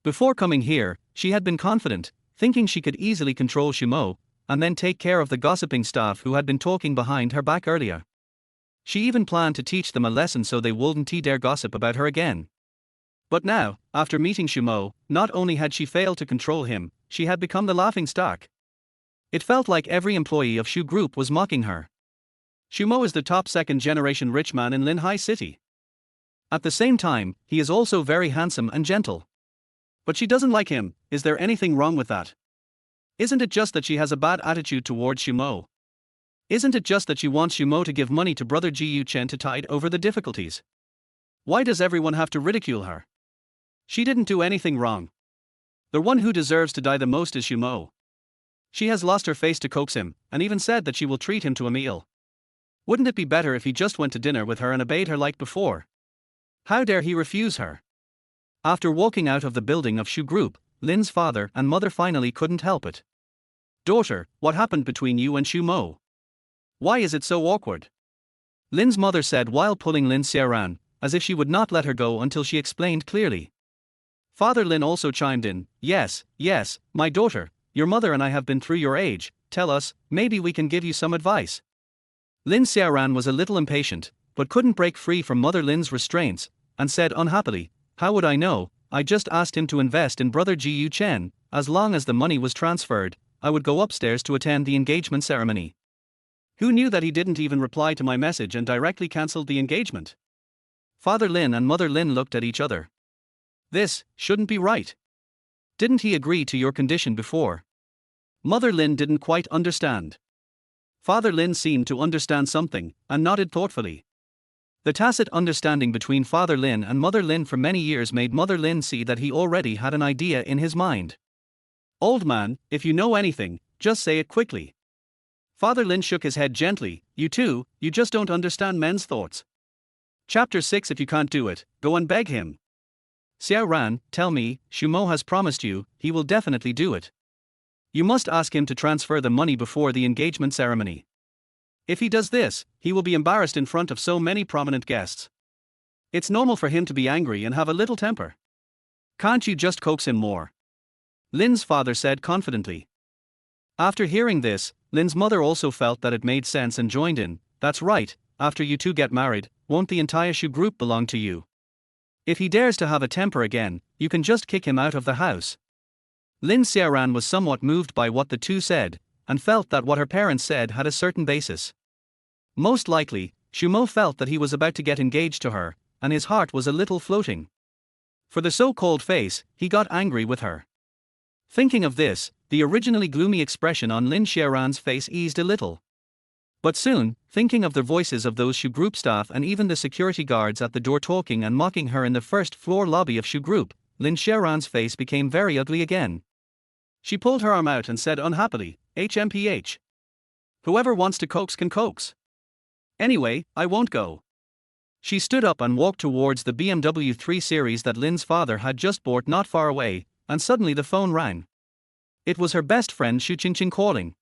Before coming here, she had been confident, thinking she could easily control Mo, and then take care of the gossiping staff who had been talking behind her back earlier. She even planned to teach them a lesson so they wouldn't dare gossip about her again. But now, after meeting Mo, not only had she failed to control him, she had become the laughingstock. It felt like every employee of Shu Group was mocking her. Mo is the top second-generation rich man in Lin Hai City. At the same time, he is also very handsome and gentle. But she doesn't like him. Is there anything wrong with that? Isn't it just that she has a bad attitude towards Mo? Isn't it just that she wants Mo to give money to brother Ji Chen to tide over the difficulties? Why does everyone have to ridicule her? She didn't do anything wrong. The one who deserves to die the most is Mo. She has lost her face to coax him, and even said that she will treat him to a meal. Wouldn't it be better if he just went to dinner with her and obeyed her like before? How dare he refuse her? After walking out of the building of Shu Group, Lin's father and mother finally couldn't help it. "Daughter, what happened between you and Mo? Why is it so awkward?" Lin's mother said while pulling Lin Xiaoran, as if she would not let her go until she explained clearly. Father Lin also chimed in, yes, my daughter, your mother and I have been through your age, tell us, maybe we can give you some advice." Lin Xiaoran was a little impatient, but couldn't break free from Mother Lin's restraints, and said unhappily, "How would I know? I just asked him to invest in brother Ji Chen. As long as the money was transferred, I would go upstairs to attend the engagement ceremony. Who knew that he didn't even reply to my message and directly cancelled the engagement?" Father Lin and Mother Lin looked at each other. This shouldn't be right. Didn't he agree to your condition before? Mother Lin didn't quite understand. Father Lin seemed to understand something, and nodded thoughtfully. The tacit understanding between Father Lin and Mother Lin for many years made Mother Lin see that he already had an idea in his mind. "Old man, if you know anything, just say it quickly." Father Lin shook his head gently. You just don't understand men's thoughts. Chapter 6. If you can't do it, go and beg him. Xiaoran, tell me, Mo has promised you, he will definitely do it. You must ask him to transfer the money before the engagement ceremony. If he does this, he will be embarrassed in front of so many prominent guests. It's normal for him to be angry and have a little temper. Can't you just coax him more? Lin's father said confidently. After hearing this, Lin's mother also felt that it made sense and joined in. That's right, after you two get married, won't the entire Shu group belong to you? If he dares to have a temper again, you can just kick him out of the house. Lin Xiaoran was somewhat moved by what the two said, and felt that what her parents said had a certain basis. Most likely, Shu Mo felt that he was about to get engaged to her, and his heart was a little floating. For the so-called face, he got angry with her. Thinking of this, the originally gloomy expression on Lin Xiaoran's face eased a little. But soon, thinking of the voices of those Shu Group staff and even the security guards at the door talking and mocking her in the first-floor lobby of Shu Group, Lin Xiaoran's face became very ugly again. She pulled her arm out and said unhappily, HMPH. Whoever wants to coax can coax. Anyway, I won't go. She stood up and walked towards the BMW 3 Series that Lin's father had just bought not far away, and suddenly the phone rang. It was her best friend Xu Qingqing calling.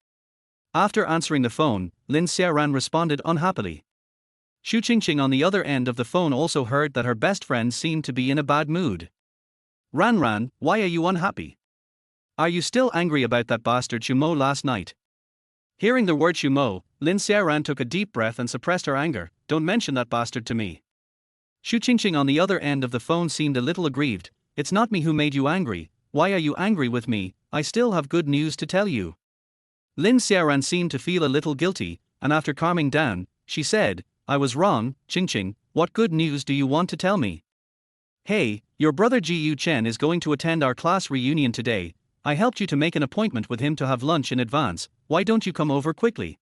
After answering the phone, Lin Xiaoran responded unhappily. Xu Qingqing on the other end of the phone also heard that her best friend seemed to be in a bad mood. Ran, why are you unhappy? Are you still angry about that bastard Shu Mo last night? Hearing the word Shu Mo, Lin Xiaoran took a deep breath and suppressed her anger. Don't mention that bastard to me. Xu Qingqing on the other end of the phone seemed a little aggrieved. It's not me who made you angry. Why are you angry with me? I still have good news to tell you. Lin Xiaoran seemed to feel a little guilty, and after calming down, she said, I was wrong, Qingqing, what good news do you want to tell me? Hey, your brother Ji Chen is going to attend our class reunion today. I helped you to make an appointment with him to have lunch in advance, why don't you come over quickly?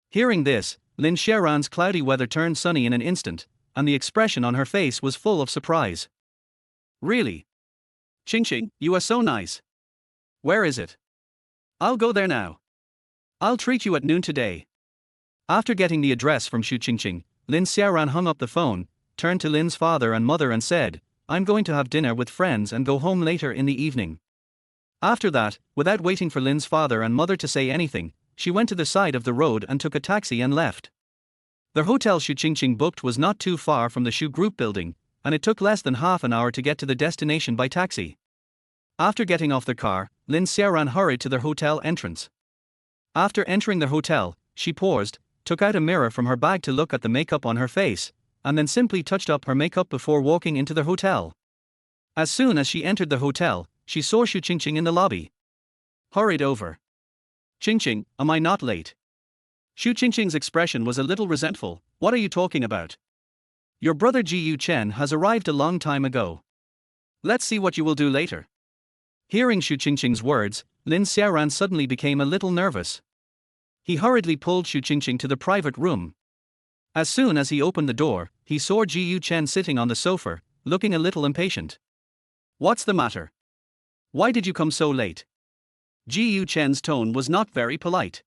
Hearing this, Lin Xiaoran's cloudy weather turned sunny in an instant, and the expression on her face was full of surprise. Really? Qingqing, you are so nice. Where is it? I'll go there now. I'll treat you at noon today. After getting the address from Xu Qingqing, Lin Xiaoran hung up the phone, turned to Lin's father and mother and said, I'm going to have dinner with friends and go home later in the evening. After that, without waiting for Lin's father and mother to say anything, she went to the side of the road and took a taxi and left. The hotel Xu Qingqing booked was not too far from the Shu Group building, and it took less than half an hour to get to the destination by taxi. After getting off the car, Lin Xiaoran hurried to their hotel entrance. After entering the hotel, she paused, took out a mirror from her bag to look at the makeup on her face, and then simply touched up her makeup before walking into the hotel. As soon as she entered the hotel, she saw Xu Qingqing in the lobby. Hurried over. Qingqing, am I not late? Xu Qingqing's expression was a little resentful. What are you talking about? Your brother Ji Chen has arrived a long time ago. Let's see what you will do later. Hearing Xu Qingqing's words, Lin Xiaoran suddenly became a little nervous. He hurriedly pulled Xu Qingqing to the private room. As soon as he opened the door, he saw Ji Chen sitting on the sofa, looking a little impatient. What's the matter? Why did you come so late? Ji Chen's tone was not very polite.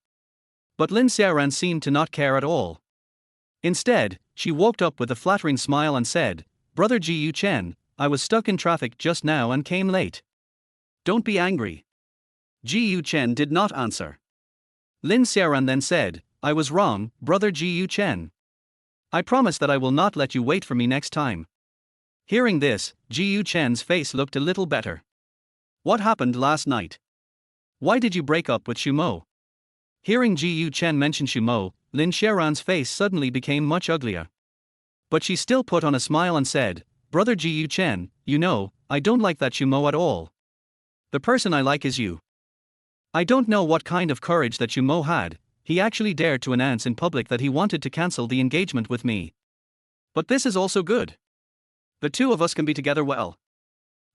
But Lin Xiaoran seemed to not care at all. Instead, she walked up with a flattering smile and said, Brother Ji Chen, I was stuck in traffic just now and came late. Don't be angry. Ji Chen did not answer. Lin Xiaoran then said, I was wrong, Brother Ji Chen. I promise that I will not let you wait for me next time. Hearing this, Ji Chen's face looked a little better. What happened last night? Why did you break up with Shu Mo? Hearing Ji Chen mention Shu Mo, Lin Xiaoran's face suddenly became much uglier. But she still put on a smile and said, Brother Ji Chen, you know, I don't like that Shu Mo at all. The person I like is you. I don't know what kind of courage that Shu Mo had, he actually dared to announce in public that he wanted to cancel the engagement with me. But this is also good. The two of us can be together well.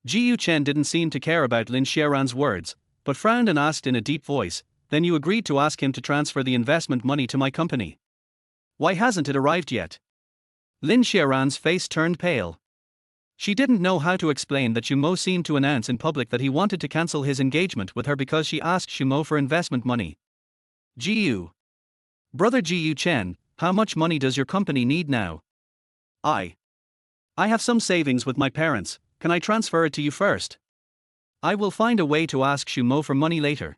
Ji Chen didn't seem to care about Lin Xiaoran's words, but frowned and asked in a deep voice, then you agreed to ask him to transfer the investment money to my company. Why hasn't it arrived yet? Lin Xiaoran's face turned pale. She didn't know how to explain that Shu Mo seemed to announce in public that he wanted to cancel his engagement with her because she asked Shu Mo for investment money. Brother Ji Chen, how much money does your company need now? I have some savings with my parents, can I transfer it to you first? I will find a way to ask Shu Mo for money later.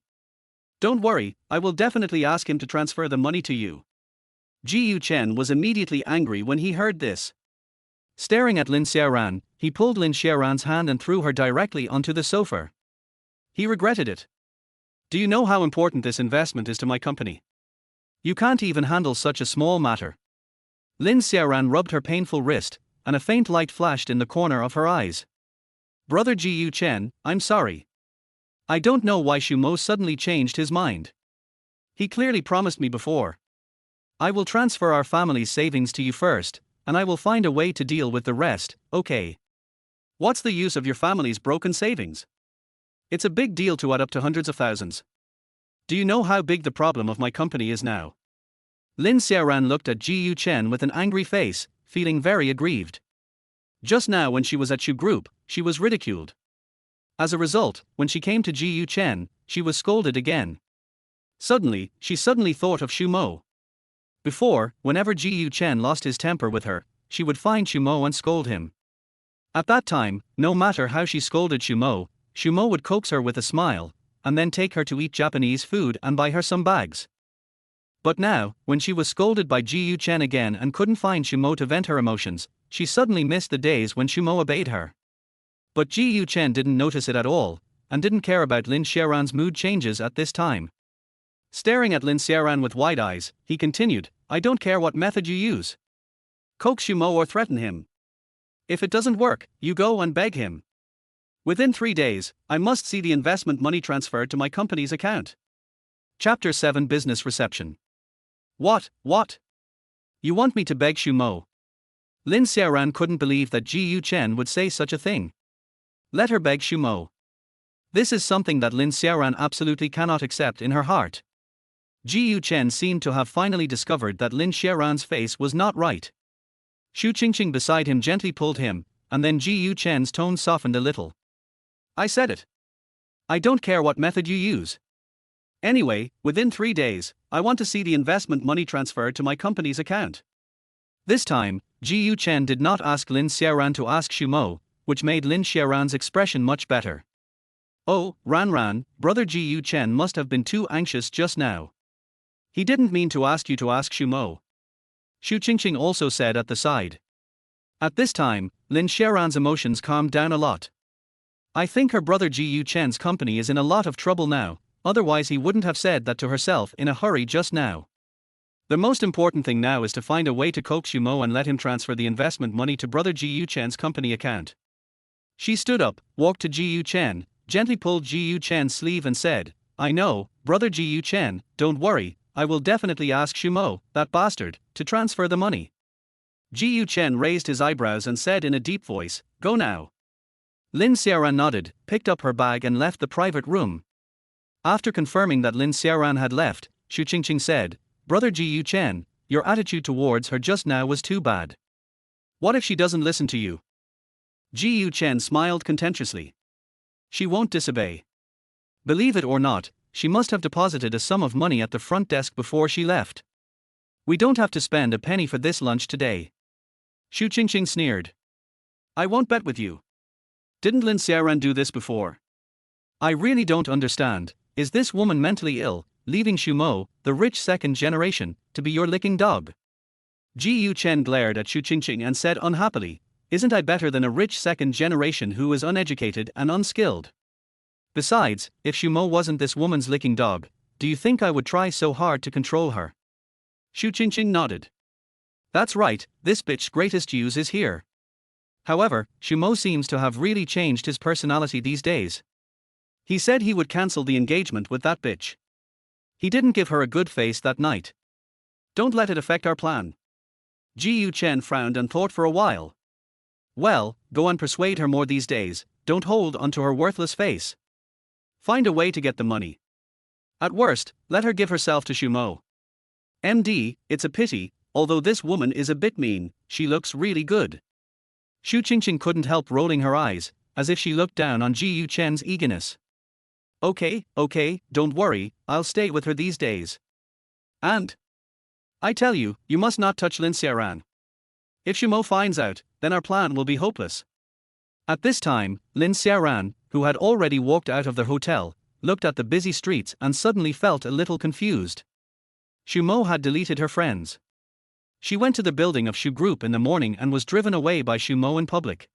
Don't worry, I will definitely ask him to transfer the money to you. Ji Chen was immediately angry when he heard this. Staring at Lin Xiaoran, he pulled Lin Xiaoran's hand and threw her directly onto the sofa. He regretted it. Do you know how important this investment is to my company? You can't even handle such a small matter. Lin Xiaoran rubbed her painful wrist, and a faint light flashed in the corner of her eyes. Brother Ji Yu Chen, I'm sorry. I don't know why Xu Mo suddenly changed his mind. He clearly promised me before. I will transfer our family's savings to you first, and I will find a way to deal with the rest, okay? What's the use of your family's broken savings? It's a big deal to add up to hundreds of thousands. Do you know how big the problem of my company is now? Lin Xiaoran looked at Ji Yu Chen with an angry face, feeling very aggrieved. Just now when she was at Xu Group, she was ridiculed. As a result, when she came to Ji Yu Chen, she was scolded again. Suddenly, she thought of Xu Mo. Before, whenever Ji Yu Chen lost his temper with her, she would find Xu Mo and scold him. At that time, no matter how she scolded Xu Mo would coax her with a smile, and then take her to eat Japanese food and buy her some bags. But now, when she was scolded by Ji Yu Chen again and couldn't find Xu Mo to vent her emotions, she suddenly missed the days when Xu Mo obeyed her. But Ji Yu Chen didn't notice it at all, and didn't care about Lin Xiaoran's mood changes at this time. Staring at Lin Xiaoran with wide eyes, he continued, I don't care what method you use. Coax Xu Mo or threaten him. If it doesn't work, you go and beg him. Within 3 days, I must see the investment money transferred to my company's account. Chapter 7 Business Reception. What? You want me to beg Xu Mo? Lin Xiaoran couldn't believe that Ji Yu Chen would say such a thing. Let her beg Xu Mo. This is something that Lin Xiaoran absolutely cannot accept in her heart. Ji Yu Chen seemed to have finally discovered that Lin Xiaoran's face was not right. Xu Qingqing beside him gently pulled him, and then Ji Yu Chen's tone softened a little. I said it. I don't care what method you use. Anyway, within 3 days, I want to see the investment money transferred to my company's account. This time, Ji Yu Chen did not ask Lin Xiaoran to ask Xu Mo, which made Lin Xiaoran's expression much better. Oh, Ran, brother Ji Yu Chen must have been too anxious just now. He didn't mean to ask you to ask Xu Mo. Xu Qingqing also said at the side. At this time, Lin Xiaoran's emotions calmed down a lot. I think her brother Ji Yu Chen's company is in a lot of trouble now, otherwise he wouldn't have said that to herself in a hurry just now. The most important thing now is to find a way to coax Xu Mo and let him transfer the investment money to brother Ji Yu Chen's company account. She stood up, walked to Ji Yu Chen, gently pulled Ji Yu Chen's sleeve and said, I know, brother Ji Yu Chen, don't worry, I will definitely ask Xu Mo, that bastard, to transfer the money. Ji Yu Chen raised his eyebrows and said in a deep voice, Go now. Lin Xiaoran nodded, picked up her bag and left the private room. After confirming that Lin Xiaoran had left, Xu Qingqing said, Brother Ji Yu Chen, your attitude towards her just now was too bad. What if she doesn't listen to you? Ji Yu Chen smiled contemptuously. She won't disobey. Believe it or not, she must have deposited a sum of money at the front desk before she left. We don't have to spend a penny for this lunch today. Xu Qingqing sneered. I won't bet with you. Didn't Lin Xiaoran do this before? I really don't understand, is this woman mentally ill, leaving Xu Mo, the rich second generation, to be your licking dog? Ji Yu Chen glared at Xu Qingqing and said unhappily, Isn't I better than a rich second generation who is uneducated and unskilled? Besides, if Xu Mo wasn't this woman's licking dog, do you think I would try so hard to control her? Xu Qingqing nodded. That's right, this bitch's greatest use is here. However, Xu Mo seems to have really changed his personality these days. He said he would cancel the engagement with that bitch. He didn't give her a good face that night. Don't let it affect our plan. Ji Yu Chen frowned and thought for a while. Well, go and persuade her more these days, don't hold onto her worthless face. Find a way to get the money. At worst, let her give herself to Xu Mo. MD, it's a pity, although this woman is a bit mean, she looks really good. Xu Qingqing couldn't help rolling her eyes, as if she looked down on Ji Yu Chen's eagerness. Okay, don't worry, I'll stay with her these days. And? I tell you, you must not touch Lin Xiaoran. If Xu Mo finds out, then our plan will be hopeless. At this time, Lin Xiaoran, who had already walked out of the hotel, looked at the busy streets and suddenly felt a little confused. Xu Mo had deleted her friends. She went to the building of Xu Group in the morning and was driven away by Xu Mo in public.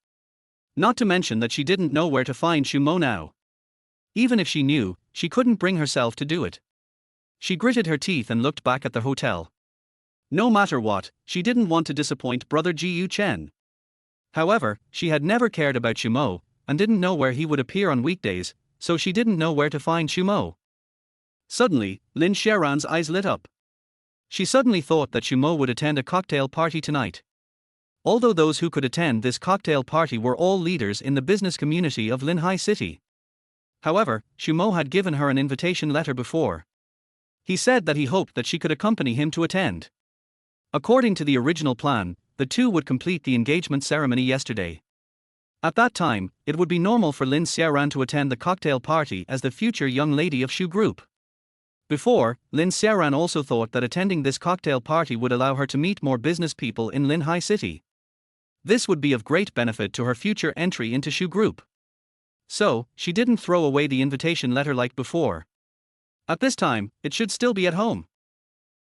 Not to mention that she didn't know where to find Xu Mo now. Even if she knew, she couldn't bring herself to do it. She gritted her teeth and looked back at the hotel. No matter what, she didn't want to disappoint brother Ji Chen. However, she had never cared about Shumo, and didn't know where he would appear on weekdays, so she didn't know where to find Shumo. Suddenly, Lin Xiaoran's eyes lit up. She suddenly thought that Shumo would attend a cocktail party tonight. Although those who could attend this cocktail party were all leaders in the business community of Linhai City. However, Shumo had given her an invitation letter before. He said that he hoped that she could accompany him to attend. According to the original plan, the two would complete the engagement ceremony yesterday. At that time, it would be normal for Lin Xiaoran to attend the cocktail party as the future young lady of Shu Group. Before, Lin Xiaoran also thought that attending this cocktail party would allow her to meet more business people in Linhai City. This would be of great benefit to her future entry into Shu Group. So, she didn't throw away the invitation letter like before. At this time, it should still be at home.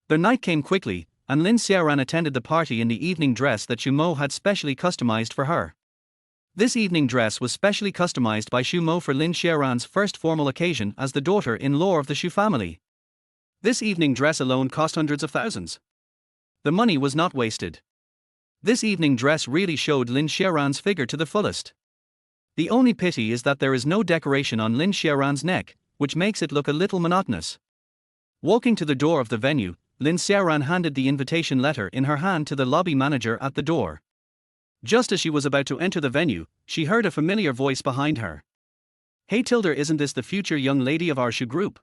The night came quickly, and Lin Xiaoran attended the party in the evening dress that Shumo had specially customized for her. This evening dress was specially customized by Shumo for Lin Xiaoran's first formal occasion as the daughter-in-law of the Shu family. This evening dress alone cost hundreds of thousands. The money was not wasted. This evening dress really showed Lin Xiaoran's figure to the fullest. The only pity is that there is no decoration on Lin Xiaoran's neck, which makes it look a little monotonous. Walking to the door of the venue, Lin Xiaoran handed the invitation letter in her hand to the lobby manager at the door. Just as she was about to enter the venue, she heard a familiar voice behind her. "Hey Tilder, isn't this the future young lady of our Shu Group?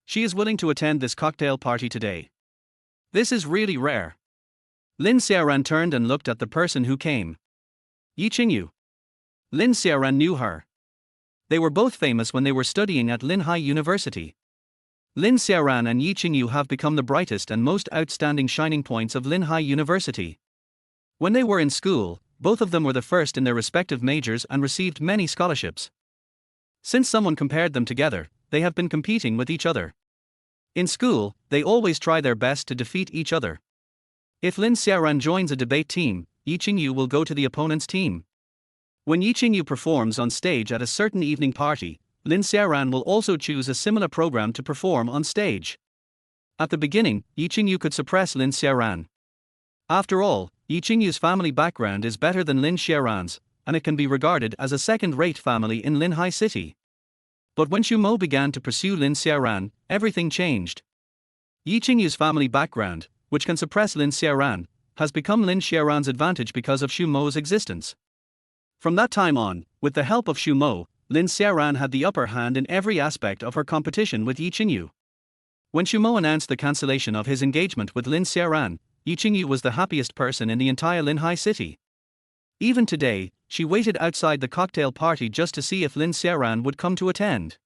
She is willing to attend this cocktail party today. This is really rare." Lin Xiaoran turned and looked at the person who came. Yi Qingyu. Lin Xiaoran knew her. They were both famous when they were studying at Linhai University. Lin Xiaoran and Yi Qingyu have become the brightest and most outstanding shining points of Linhai University. When they were in school, both of them were the first in their respective majors and received many scholarships. Since someone compared them together, they have been competing with each other. In school, they always try their best to defeat each other. If Lin Xiaoran joins a debate team, Yi Qingyu will go to the opponent's team. When Yi Qingyu performs on stage at a certain evening party, Lin Xiaoran will also choose a similar program to perform on stage. At the beginning, Yi Qingyu could suppress Lin Xiaoran. After all, Yi Qingyu's family background is better than Lin Xiaoran's, and it can be regarded as a second-rate family in Linhai City. But when Shumo began to pursue Lin Xiaoran, everything changed. Yi Qingyu's family background, which can suppress Lin Xiaoran, has become Lin Xiaoran's advantage because of Shumo's existence. From that time on, with the help of Shumo, Lin Xiaoran had the upper hand in every aspect of her competition with Yi Qingyu. When Shumo announced the cancellation of his engagement with Lin Xiaoran, Yi Qingyu was the happiest person in the entire Linhai City. Even today, she waited outside the cocktail party just to see if Lin Xiaoran would come to attend.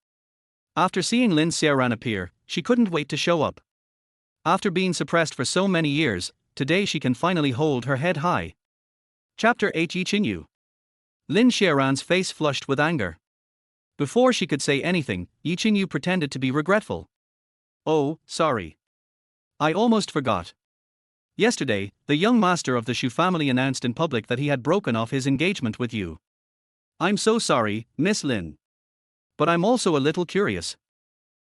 After seeing Lin Xiaoran appear, she couldn't wait to show up. After being suppressed for so many years, today she can finally hold her head high. Chapter 8. Yi Qingyu. Lin Xiaoran's face flushed with anger. Before she could say anything, Yi Qingyu pretended to be regretful. "Oh, sorry. I almost forgot. Yesterday, the young master of the Shu family announced in public that he had broken off his engagement with you. I'm so sorry, Miss Lin. But I'm also a little curious.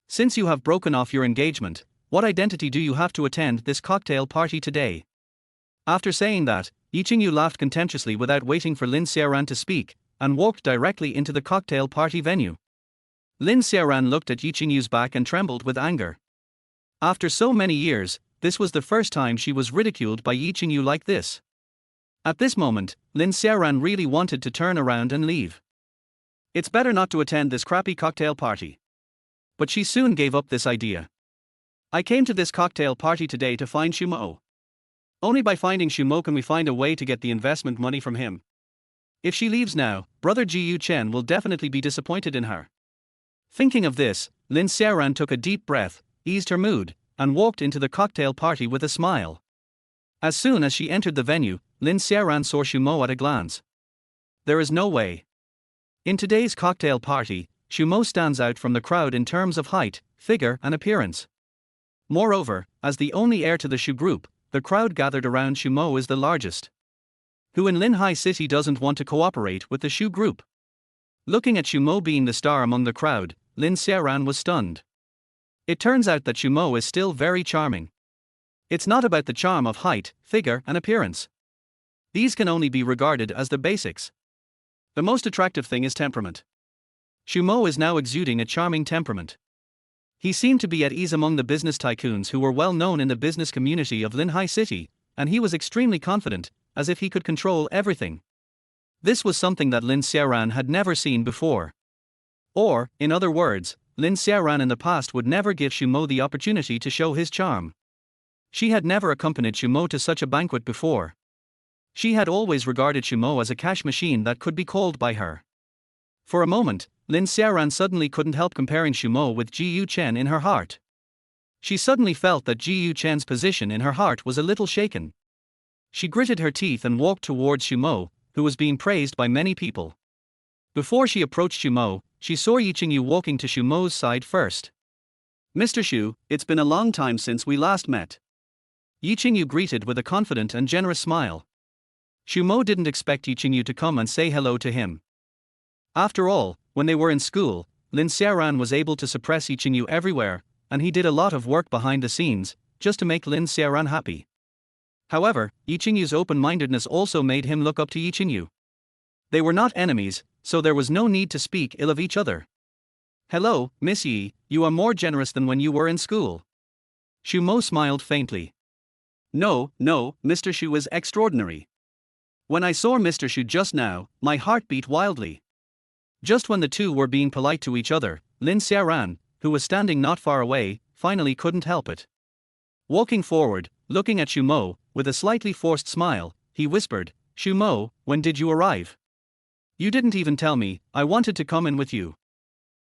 Since you have broken off your engagement, what identity do you have to attend this cocktail party today?" After saying that, Yi Qingyu laughed contemptuously without waiting for Lin Xiaoran to speak, and walked directly into the cocktail party venue. Lin Xiaoran looked at Yi Qingyu's back and trembled with anger. After so many years, this was the first time she was ridiculed by Yi Qingyu like this. At this moment, Lin Xiaoran really wanted to turn around and leave. It's better not to attend this crappy cocktail party. But she soon gave up this idea. I came to this cocktail party today to find Shumo. Only by finding Shumo can we find a way to get the investment money from him. If she leaves now, brother Ji Chen will definitely be disappointed in her. Thinking of this, Lin Xiaoran took a deep breath, eased her mood, and walked into the cocktail party with a smile. As soon as she entered the venue, Lin Xiaoran saw Shumo at a glance. There is no way. In today's cocktail party, Shumo stands out from the crowd in terms of height, figure, and appearance. Moreover, as the only heir to the Shu group, the crowd gathered around Shumo is the largest. Who in Linhai City doesn't want to cooperate with the Shu group? Looking at Shumo being the star among the crowd, Lin Xiaoran was stunned. It turns out that Shumo is still very charming. It's not about the charm of height, figure, and appearance. These can only be regarded as the basics. The most attractive thing is temperament. Xu Mo is now exuding a charming temperament. He seemed to be at ease among the business tycoons who were well known in the business community of Linhai City, and he was extremely confident, as if he could control everything. This was something that Lin Xiaoran had never seen before. Or, in other words, Lin Xiaoran in the past would never give Xu Mo the opportunity to show his charm. She had never accompanied Xu Mo to such a banquet before. She had always regarded Xu Mo as a cash machine that could be called by her. For a moment, Lin Xiaoran suddenly couldn't help comparing Xu Mo with Ji Yu Chen in her heart. She suddenly felt that Ji Yu Chen's position in her heart was a little shaken. She gritted her teeth and walked towards Xu Mo, who was being praised by many people. Before she approached Xu Mo, she saw Yi Qingyu walking to Xu Mo's side first. "Mr. Xu, it's been a long time since we last met." Yi Qingyu greeted with a confident and generous smile. Xu Mo didn't expect Yi Qingyu to come and say hello to him. After all, when they were in school, Lin Xiaoran was able to suppress Yi Qingyu everywhere, and he did a lot of work behind the scenes, just to make Lin Xiaoran happy. However, Yi Qingyu's open-mindedness also made him look up to Yi Qingyu. They were not enemies, so there was no need to speak ill of each other. "Hello, Miss Yi, you are more generous than when you were in school." Xu Mo smiled faintly. No, Mr. Xu is extraordinary. When I saw Mr. Xu just now, my heart beat wildly." Just when the two were being polite to each other, Lin Xiaoran, who was standing not far away, finally couldn't help it. Walking forward, looking at Xu Mo, with a slightly forced smile, he whispered, "Xu Mo, when did you arrive? You didn't even tell me. I wanted to come in with you."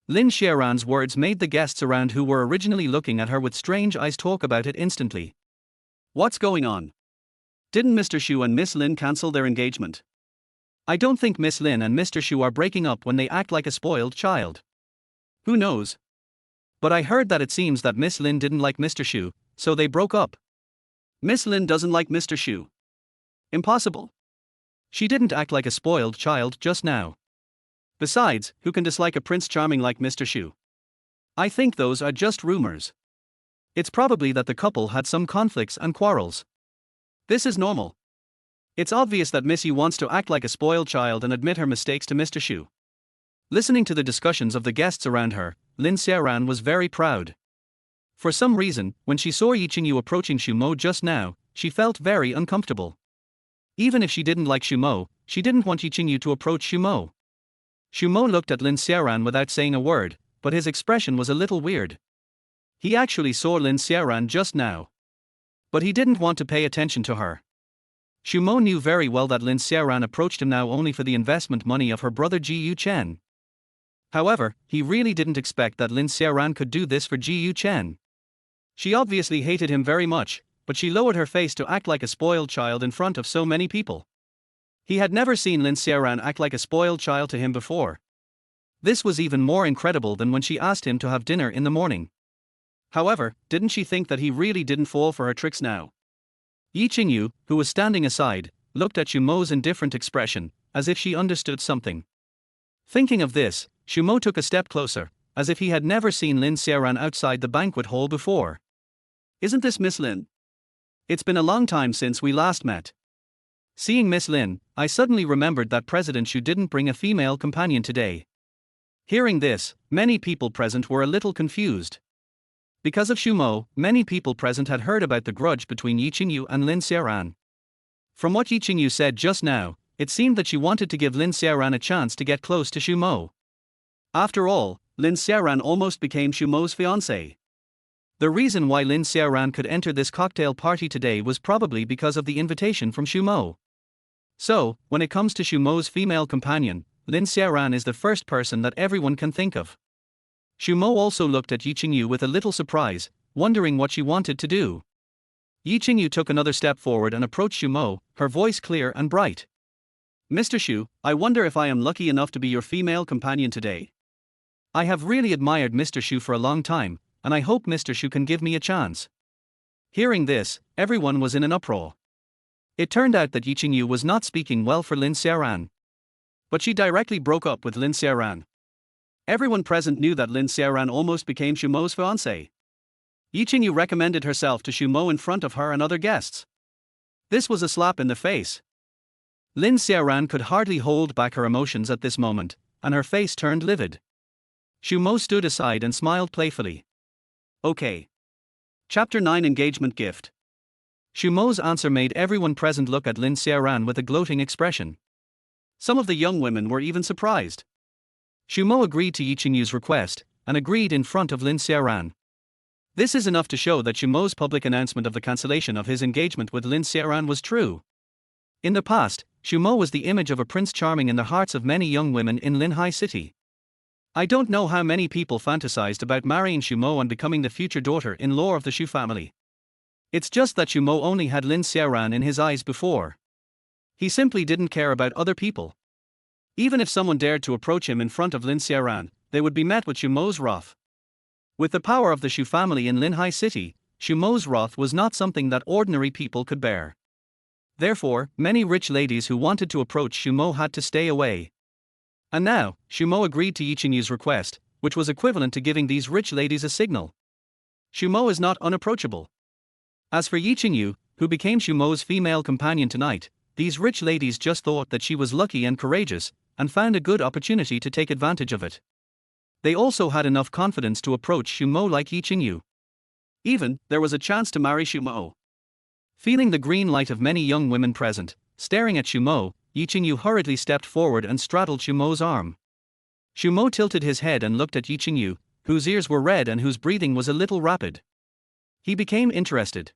Lin Xiaoran's words made the guests around who were originally looking at her with strange eyes talk about it instantly. What's going on? Didn't Mr. Xu and Miss Lin cancel their engagement? I don't think Miss Lin and Mr. Xu are breaking up when they act like a spoiled child. Who knows? But I heard that it seems that Miss Lin didn't like Mr. Xu, so they broke up. Miss Lin doesn't like Mr. Xu. Impossible. She didn't act like a spoiled child just now. Besides, who can dislike a Prince Charming like Mr. Xu? I think those are just rumors. It's probably that the couple had some conflicts and quarrels. This is normal. It's obvious that Missy wants to act like a spoiled child and admit her mistakes to Mr. Xu. Listening to the discussions of the guests around her, Lin Xiaoran was very proud. For some reason, when she saw Yi Qingyu approaching Xu Mo just now, she felt very uncomfortable. Even if she didn't like Xu Mo, she didn't want Yi Qingyu to approach Xu Mo. Xu Mo looked at Lin Xiaoran without saying a word, but his expression was a little weird. He actually saw Lin Xiaoran just now. But he didn't want to pay attention to her. Xu Mo knew very well that Lin Xiaoran approached him now only for the investment money of her brother Ji Yu Chen. However, he really didn't expect that Lin Xiaoran could do this for Ji Yu Chen. She obviously hated him very much, but she lowered her face to act like a spoiled child in front of so many people. He had never seen Lin Xiaoran act like a spoiled child to him before. This was even more incredible than when she asked him to have dinner in the morning. However, didn't she think that he really didn't fall for her tricks now? Yi Qingyu, who was standing aside, looked at Xu Mo's indifferent expression, as if she understood something. Thinking of this, Xu Mo took a step closer, as if he had never seen Lin Xiaoran outside the banquet hall before. Isn't this Miss Lin? It's been a long time since we last met. Seeing Miss Lin, I suddenly remembered that President Xu didn't bring a female companion today. Hearing this, many people present were a little confused. Because of Xu Mo, many people present had heard about the grudge between Yi Qingyu and Lin Xiaoran. From what Yi Qingyu said just now, it seemed that she wanted to give Lin Xiaoran a chance to get close to Xu Mo. After all, Lin Xiaoran almost became Xu Mo's fiancée. The reason why Lin Xiaoran could enter this cocktail party today was probably because of the invitation from Xu Mo. So, when it comes to Xu Mo's female companion, Lin Xiaoran is the first person that everyone can think of. Xu Mo also looked at Yi Qingyu with a little surprise, wondering what she wanted to do. Yi Qingyu took another step forward and approached Xu Mo, her voice clear and bright. Mr. Xu, I wonder if I am lucky enough to be your female companion today. I have really admired Mr. Xu for a long time, and I hope Mr. Xu can give me a chance. Hearing this, everyone was in an uproar. It turned out that Yi Qingyu was not speaking well for Lin Xiaoran. But she directly broke up with Lin Xiaoran. Everyone present knew that Lin Xiaoran almost became Xu Mo's fiancée. Yi Qingyu recommended herself to Xu Mo in front of her and other guests. This was a slap in the face. Lin Xiaoran could hardly hold back her emotions at this moment, and her face turned livid. Xu Mo stood aside and smiled playfully. Okay. Chapter 9 Engagement Gift. Xu Mo's answer made everyone present look at Lin Xiaoran with a gloating expression. Some of the young women were even surprised. Xu Mo agreed to Yi Qingyu's request, and agreed in front of Lin Xiaoran. This is enough to show that Xu Mo's public announcement of the cancellation of his engagement with Lin Xiaoran was true. In the past, Xu Mo was the image of a prince charming in the hearts of many young women in Linhai City. I don't know how many people fantasized about marrying Xu Mo and becoming the future daughter-in-law of the Xu family. It's just that Xu Mo only had Lin Xiaoran in his eyes before. He simply didn't care about other people. Even if someone dared to approach him in front of Lin Xiaoran, they would be met with Xu Mo's wrath. With the power of the Xu family in Linhai City, Xu Mo's wrath was not something that ordinary people could bear. Therefore, many rich ladies who wanted to approach Xu Mo had to stay away. And now, Xu Mo agreed to Yi Qingyu's request, which was equivalent to giving these rich ladies a signal. Xu Mo is not unapproachable. As for Yi Qingyu, who became Xu Mo's female companion tonight, these rich ladies just thought that she was lucky and courageous, and found a good opportunity to take advantage of it. They also had enough confidence to approach Xu Mo like Yi Qingyu. Even, there was a chance to marry Xu Mo. Feeling the green light of many young women present, staring at Xu Mo, Yi Qingyu hurriedly stepped forward and straddled Xu Mo's arm. Xu Mo tilted his head and looked at Yi Qingyu, whose ears were red and whose breathing was a little rapid. He became interested.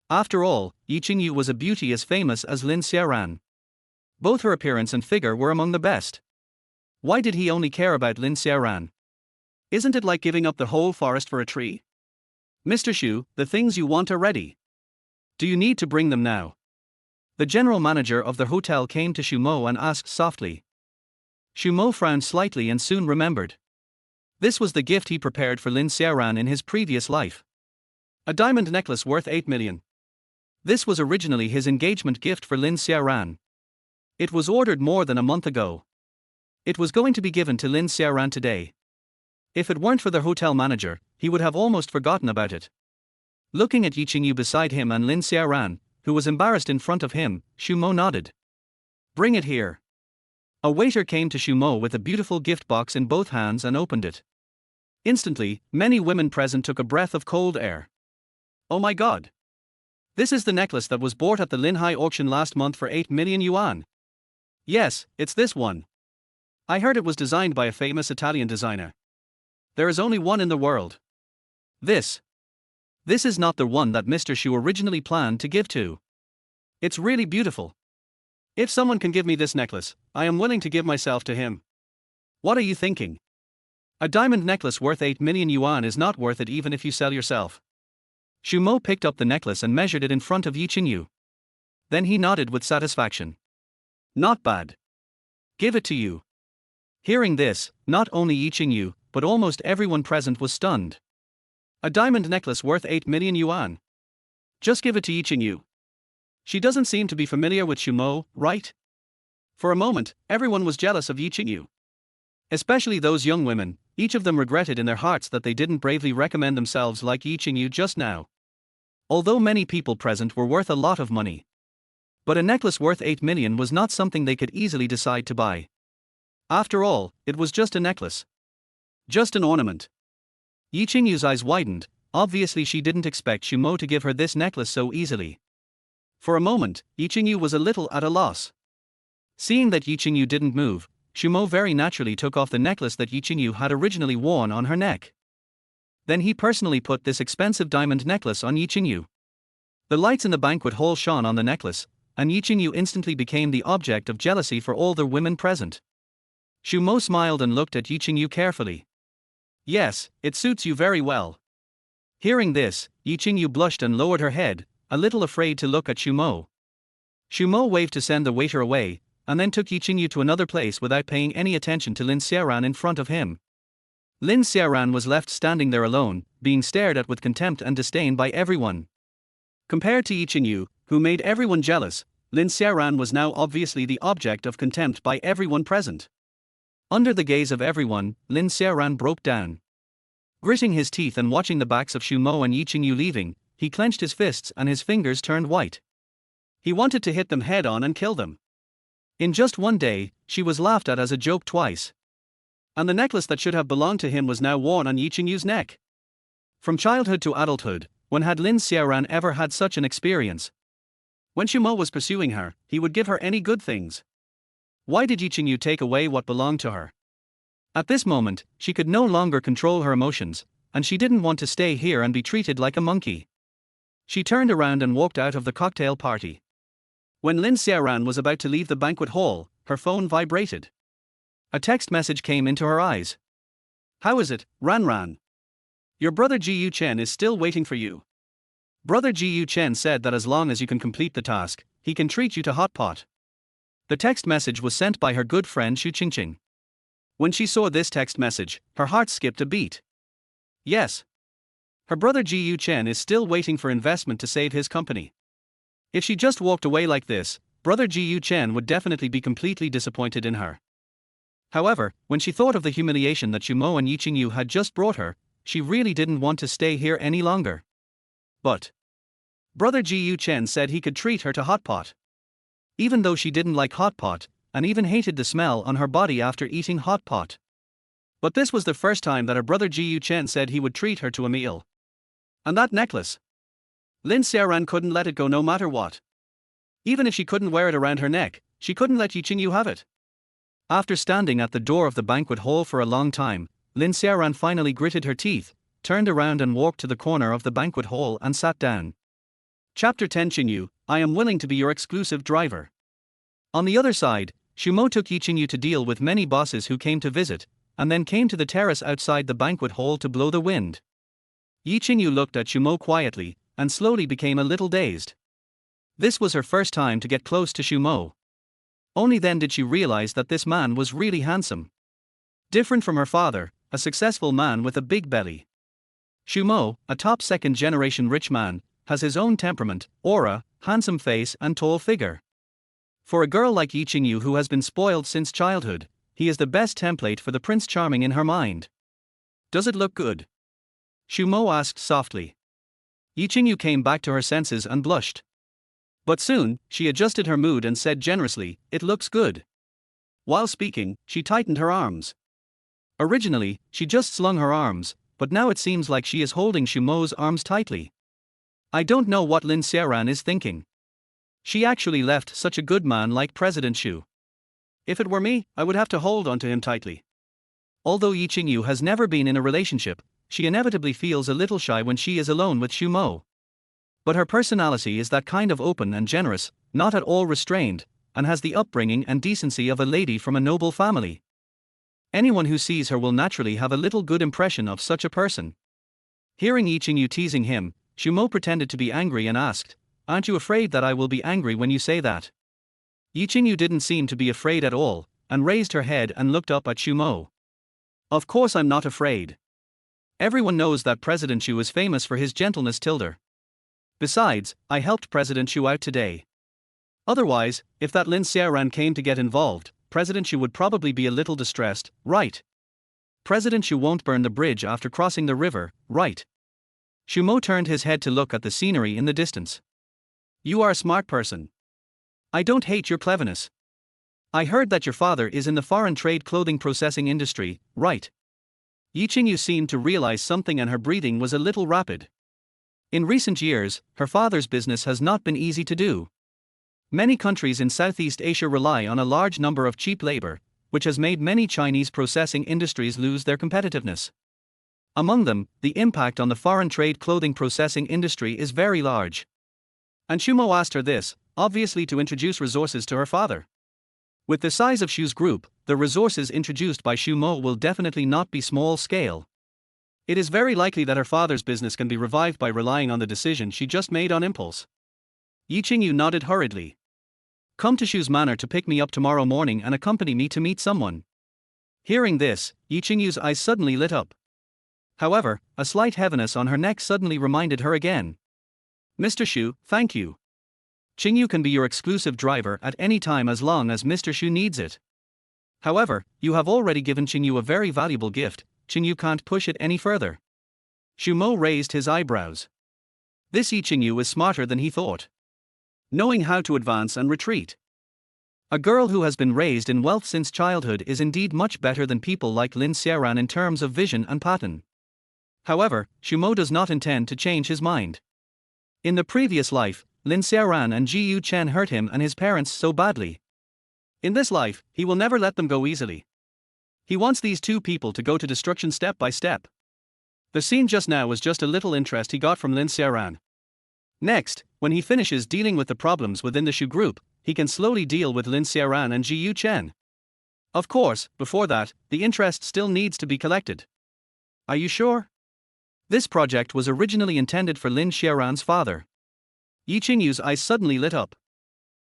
After all, Yi Qingyu was a beauty as famous as Lin Xiaoran. Both her appearance and figure were among the best. Why did he only care about Lin Xiaoran? Isn't it like giving up the whole forest for a tree? Mr. Xu, the things you want are ready. Do you need to bring them now? The general manager of the hotel came to Xu Mo and asked softly. Xu Mo frowned slightly and soon remembered. This was the gift he prepared for Lin Xiaoran in his previous life. A diamond necklace worth 8 million. This was originally his engagement gift for Lin Xiaoran. It was ordered more than a month ago. It was going to be given to Lin Xiaoran today. If it weren't for the hotel manager, he would have almost forgotten about it. Looking at Yi Qingyu beside him and Lin Xiaoran, who was embarrassed in front of him, Xu Mo nodded. Bring it here. A waiter came to Xu Mo with a beautiful gift box in both hands and opened it. Instantly, many women present took a breath of cold air. Oh my god! This is the necklace that was bought at the Linhai auction last month for 8 million yuan. Yes, it's this one. I heard it was designed by a famous Italian designer. There is only one in the world. This is not the one that Mr. Xu originally planned to give to. It's really beautiful. If someone can give me this necklace, I am willing to give myself to him. What are you thinking? A diamond necklace worth 8 million yuan is not worth it even if you sell yourself. Xu Mo picked up the necklace and measured it in front of Yi Qingyu. Then he nodded with satisfaction. Not bad. Give it to you. Hearing this, not only Yi Qingyu, but almost everyone present was stunned. A diamond necklace worth 8 million yuan. Just give it to Yi Qingyu. She doesn't seem to be familiar with Xu Mo, right? For a moment, everyone was jealous of Yi Qingyu. Especially those young women, each of them regretted in their hearts that they didn't bravely recommend themselves like Yi Qingyu just now. Although many people present were worth a lot of money. But a necklace worth 8 million was not something they could easily decide to buy. After all, it was just a necklace. Just an ornament. Yi Qingyu's eyes widened, obviously she didn't expect Xu Mo to give her this necklace so easily. For a moment, Yi Qingyu was a little at a loss. Seeing that Yi Qingyu didn't move, Xu Mo very naturally took off the necklace that Yi Qingyu had originally worn on her neck. Then he personally put this expensive diamond necklace on Yi Qingyu. The lights in the banquet hall shone on the necklace, and Yi Qingyu instantly became the object of jealousy for all the women present. Xu Mo smiled and looked at Yi Qingyu carefully. Yes, it suits you very well. Hearing this, Yi Qingyu blushed and lowered her head, a little afraid to look at Xu Mo. Xu Mo waved to send the waiter away, and then took Yi Qingyu to another place without paying any attention to Lin Xiaoran in front of him. Lin Xiaoran was left standing there alone, being stared at with contempt and disdain by everyone. Compared to Yi Qingyu, who made everyone jealous, Lin Xiaoran was now obviously the object of contempt by everyone present. Under the gaze of everyone, Lin Xiaoran broke down. Gritting his teeth and watching the backs of Xu Mo and Yi Qingyu leaving, he clenched his fists and his fingers turned white. He wanted to hit them head on and kill them. In just one day, she was laughed at as a joke twice. And the necklace that should have belonged to him was now worn on Yi Qingyu's neck. From childhood to adulthood, when had Lin Xiaoran ever had such an experience? When Xu Mo was pursuing her, he would give her any good things. Why did Yi Qingyu take away what belonged to her? At this moment, she could no longer control her emotions, and she didn't want to stay here and be treated like a monkey. She turned around and walked out of the cocktail party. When Lin Xiaoran was about to leave the banquet hall, her phone vibrated. A text message came into her eyes. "How is it, Ran Ran? Your brother Ji Yu Chen is still waiting for you. Brother Ji Yu Chen said that as long as you can complete the task, he can treat you to hot pot." The text message was sent by her good friend Xu Qingqing. When she saw this text message, her heart skipped a beat. Yes. Her brother Ji Yu Chen is still waiting for investment to save his company. If she just walked away like this, brother Ji Yu Chen would definitely be completely disappointed in her. However, when she thought of the humiliation that Xu Mo and Yi Qingyu had just brought her, she really didn't want to stay here any longer. But brother Ji Yu Chen said he could treat her to hot pot. Even though she didn't like hot pot, and even hated the smell on her body after eating hot pot. But this was the first time that her brother Ji Yu Chen said he would treat her to a meal. And that necklace. Lin Xiaoran couldn't let it go no matter what. Even if she couldn't wear it around her neck, she couldn't let Yi Qingyu have it. After standing at the door of the banquet hall for a long time, Lin Xiaoran finally gritted her teeth, turned around and walked to the corner of the banquet hall and sat down. Chapter 10 Qingyu, I am willing to be your exclusive driver. On the other side, Xu Mo took Yi Qingyu to deal with many bosses who came to visit, and then came to the terrace outside the banquet hall to blow the wind. Yi Qingyu looked at Xu Mo quietly, and slowly became a little dazed. This was her first time to get close to Xu Mo. Only then did she realize that this man was really handsome. Different from her father, a successful man with a big belly. Xu Mo, a top second-generation rich man, has his own temperament, aura, handsome face and tall figure. For a girl like Yi Qingyu who has been spoiled since childhood, he is the best template for the Prince Charming in her mind. Does it look good? Xu Mo asked softly. Yi Qingyu came back to her senses and blushed. But soon, she adjusted her mood and said generously, "It looks good." While speaking, she tightened her arms. Originally, she just slung her arms, but now it seems like she is holding Xu Mo's arms tightly. I don't know what Lin Xiaoran is thinking. She actually left such a good man like President Xu. If it were me, I would have to hold onto him tightly. Although Yi Qingyu has never been in a relationship, she inevitably feels a little shy when she is alone with Xu Mo. But her personality is that kind of open and generous, not at all restrained, and has the upbringing and decency of a lady from a noble family. Anyone who sees her will naturally have a little good impression of such a person. Hearing Yi Qingyu teasing him, Xu Mo pretended to be angry and asked, "Aren't you afraid that I will be angry when you say that?" Yi Qingyu didn't seem to be afraid at all, and raised her head and looked up at Xu Mo. "Of course I'm not afraid. Everyone knows that President Xu is famous for his gentleness tilde. Besides, I helped President Xu out today. Otherwise, if that Lin Xiaoran came to get involved, President Xu would probably be a little distressed, right? President Xu won't burn the bridge after crossing the river, right?" Xu Mo turned his head to look at the scenery in the distance. "You are a smart person. I don't hate your cleverness. I heard that your father is in the foreign trade clothing processing industry, right?" Yi Qingyu seemed to realize something and her breathing was a little rapid. In recent years, her father's business has not been easy to do. Many countries in Southeast Asia rely on a large number of cheap labor, which has made many Chinese processing industries lose their competitiveness. Among them, the impact on the foreign trade clothing processing industry is very large. And Xu Mo asked her this, obviously to introduce resources to her father. With the size of Xu's group, the resources introduced by Xu Mo will definitely not be small scale. It is very likely that her father's business can be revived by relying on the decision she just made on impulse. Yi Qingyu nodded hurriedly. "Come to Xu's manor to pick me up tomorrow morning and accompany me to meet someone." Hearing this, Yi Qingyu's eyes suddenly lit up. However, a slight heaviness on her neck suddenly reminded her again. "Mr. Xu, thank you. Qingyu can be your exclusive driver at any time as long as Mr. Xu needs it. However, you have already given Qingyu a very valuable gift, Qingyu can't push it any further." Xu Mo raised his eyebrows. This Yi Qingyu is smarter than he thought. Knowing how to advance and retreat. A girl who has been raised in wealth since childhood is indeed much better than people like Lin Xiaoran in terms of vision and pattern. However, Xu Mo does not intend to change his mind. In the previous life, Lin Xiaoran and Ji Yu Chen hurt him and his parents so badly. In this life, he will never let them go easily. He wants these two people to go to destruction step by step. The scene just now was just a little interest he got from Lin Xiaoran. Next, when he finishes dealing with the problems within the Shu group, he can slowly deal with Lin Xiaoran and Ji Yu Chen. Of course, before that, the interest still needs to be collected. Are you sure? This project was originally intended for Lin Xiaoran's father. Yi Qingyu's eyes suddenly lit up.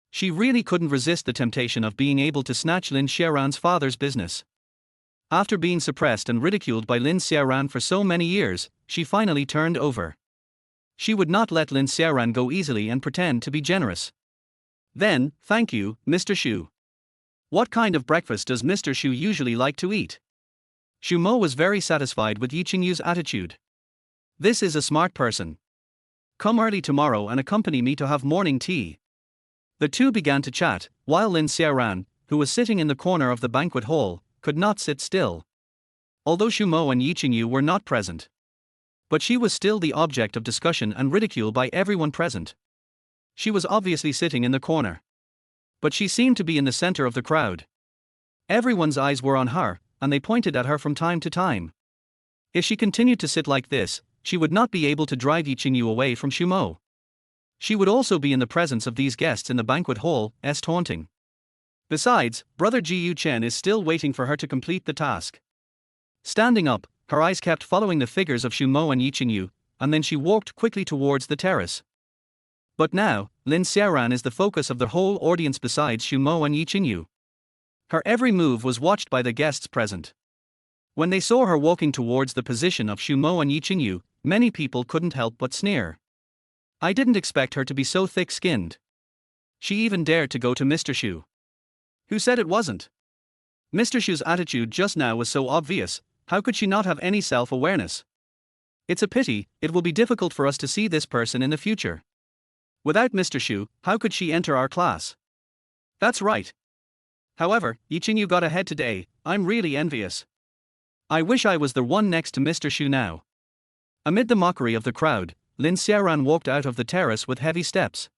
She really couldn't resist the temptation of being able to snatch Lin Xiaoran's father's business. After being suppressed and ridiculed by Lin Xiaoran for so many years, she finally turned over. She would not let Lin Xiaoran go easily and pretend to be generous. Then, thank you, Mr. Xu. What kind of breakfast does Mr. Xu usually like to eat? Xu Mo was very satisfied with Yi Qingyu's attitude. This is a smart person. Come early tomorrow and accompany me to have morning tea. The two began to chat, while Lin Xiaoran, who was sitting in the corner of the banquet hall, could not sit still. Although Xu Mo and Yi Qingyu were not present. But she was still the object of discussion and ridicule by everyone present. She was obviously sitting in the corner. But she seemed to be in the center of the crowd. Everyone's eyes were on her, and they pointed at her from time to time. If she continued to sit like this, she would not be able to drive Yi Qingyu away from Xu Mo. She would also be in the presence of these guests in the banquet hall, taunting. Besides, brother Ji Yu Chen is still waiting for her to complete the task. Standing up, her eyes kept following the figures of Xu Mo and Yi Qingyu, and then she walked quickly towards the terrace. But now, Lin Xiaoran is the focus of the whole audience besides Xu Mo and Yi Qingyu. Her every move was watched by the guests present. When they saw her walking towards the position of Xu Mo and Yi Qingyu, many people couldn't help but sneer. I didn't expect her to be so thick-skinned. She even dared to go to Mr. Xu. Who said it wasn't? Mr. Xu's attitude just now was so obvious, how could she not have any self-awareness? It's a pity, it will be difficult for us to see this person in the future. Without Mr. Xu, how could she enter our class? That's right. However, Yi Qingyu got ahead today, I'm really envious. I wish I was the one next to Mr. Xu now. Amid the mockery of the crowd, Lin Xiaoran walked out of the terrace with heavy steps.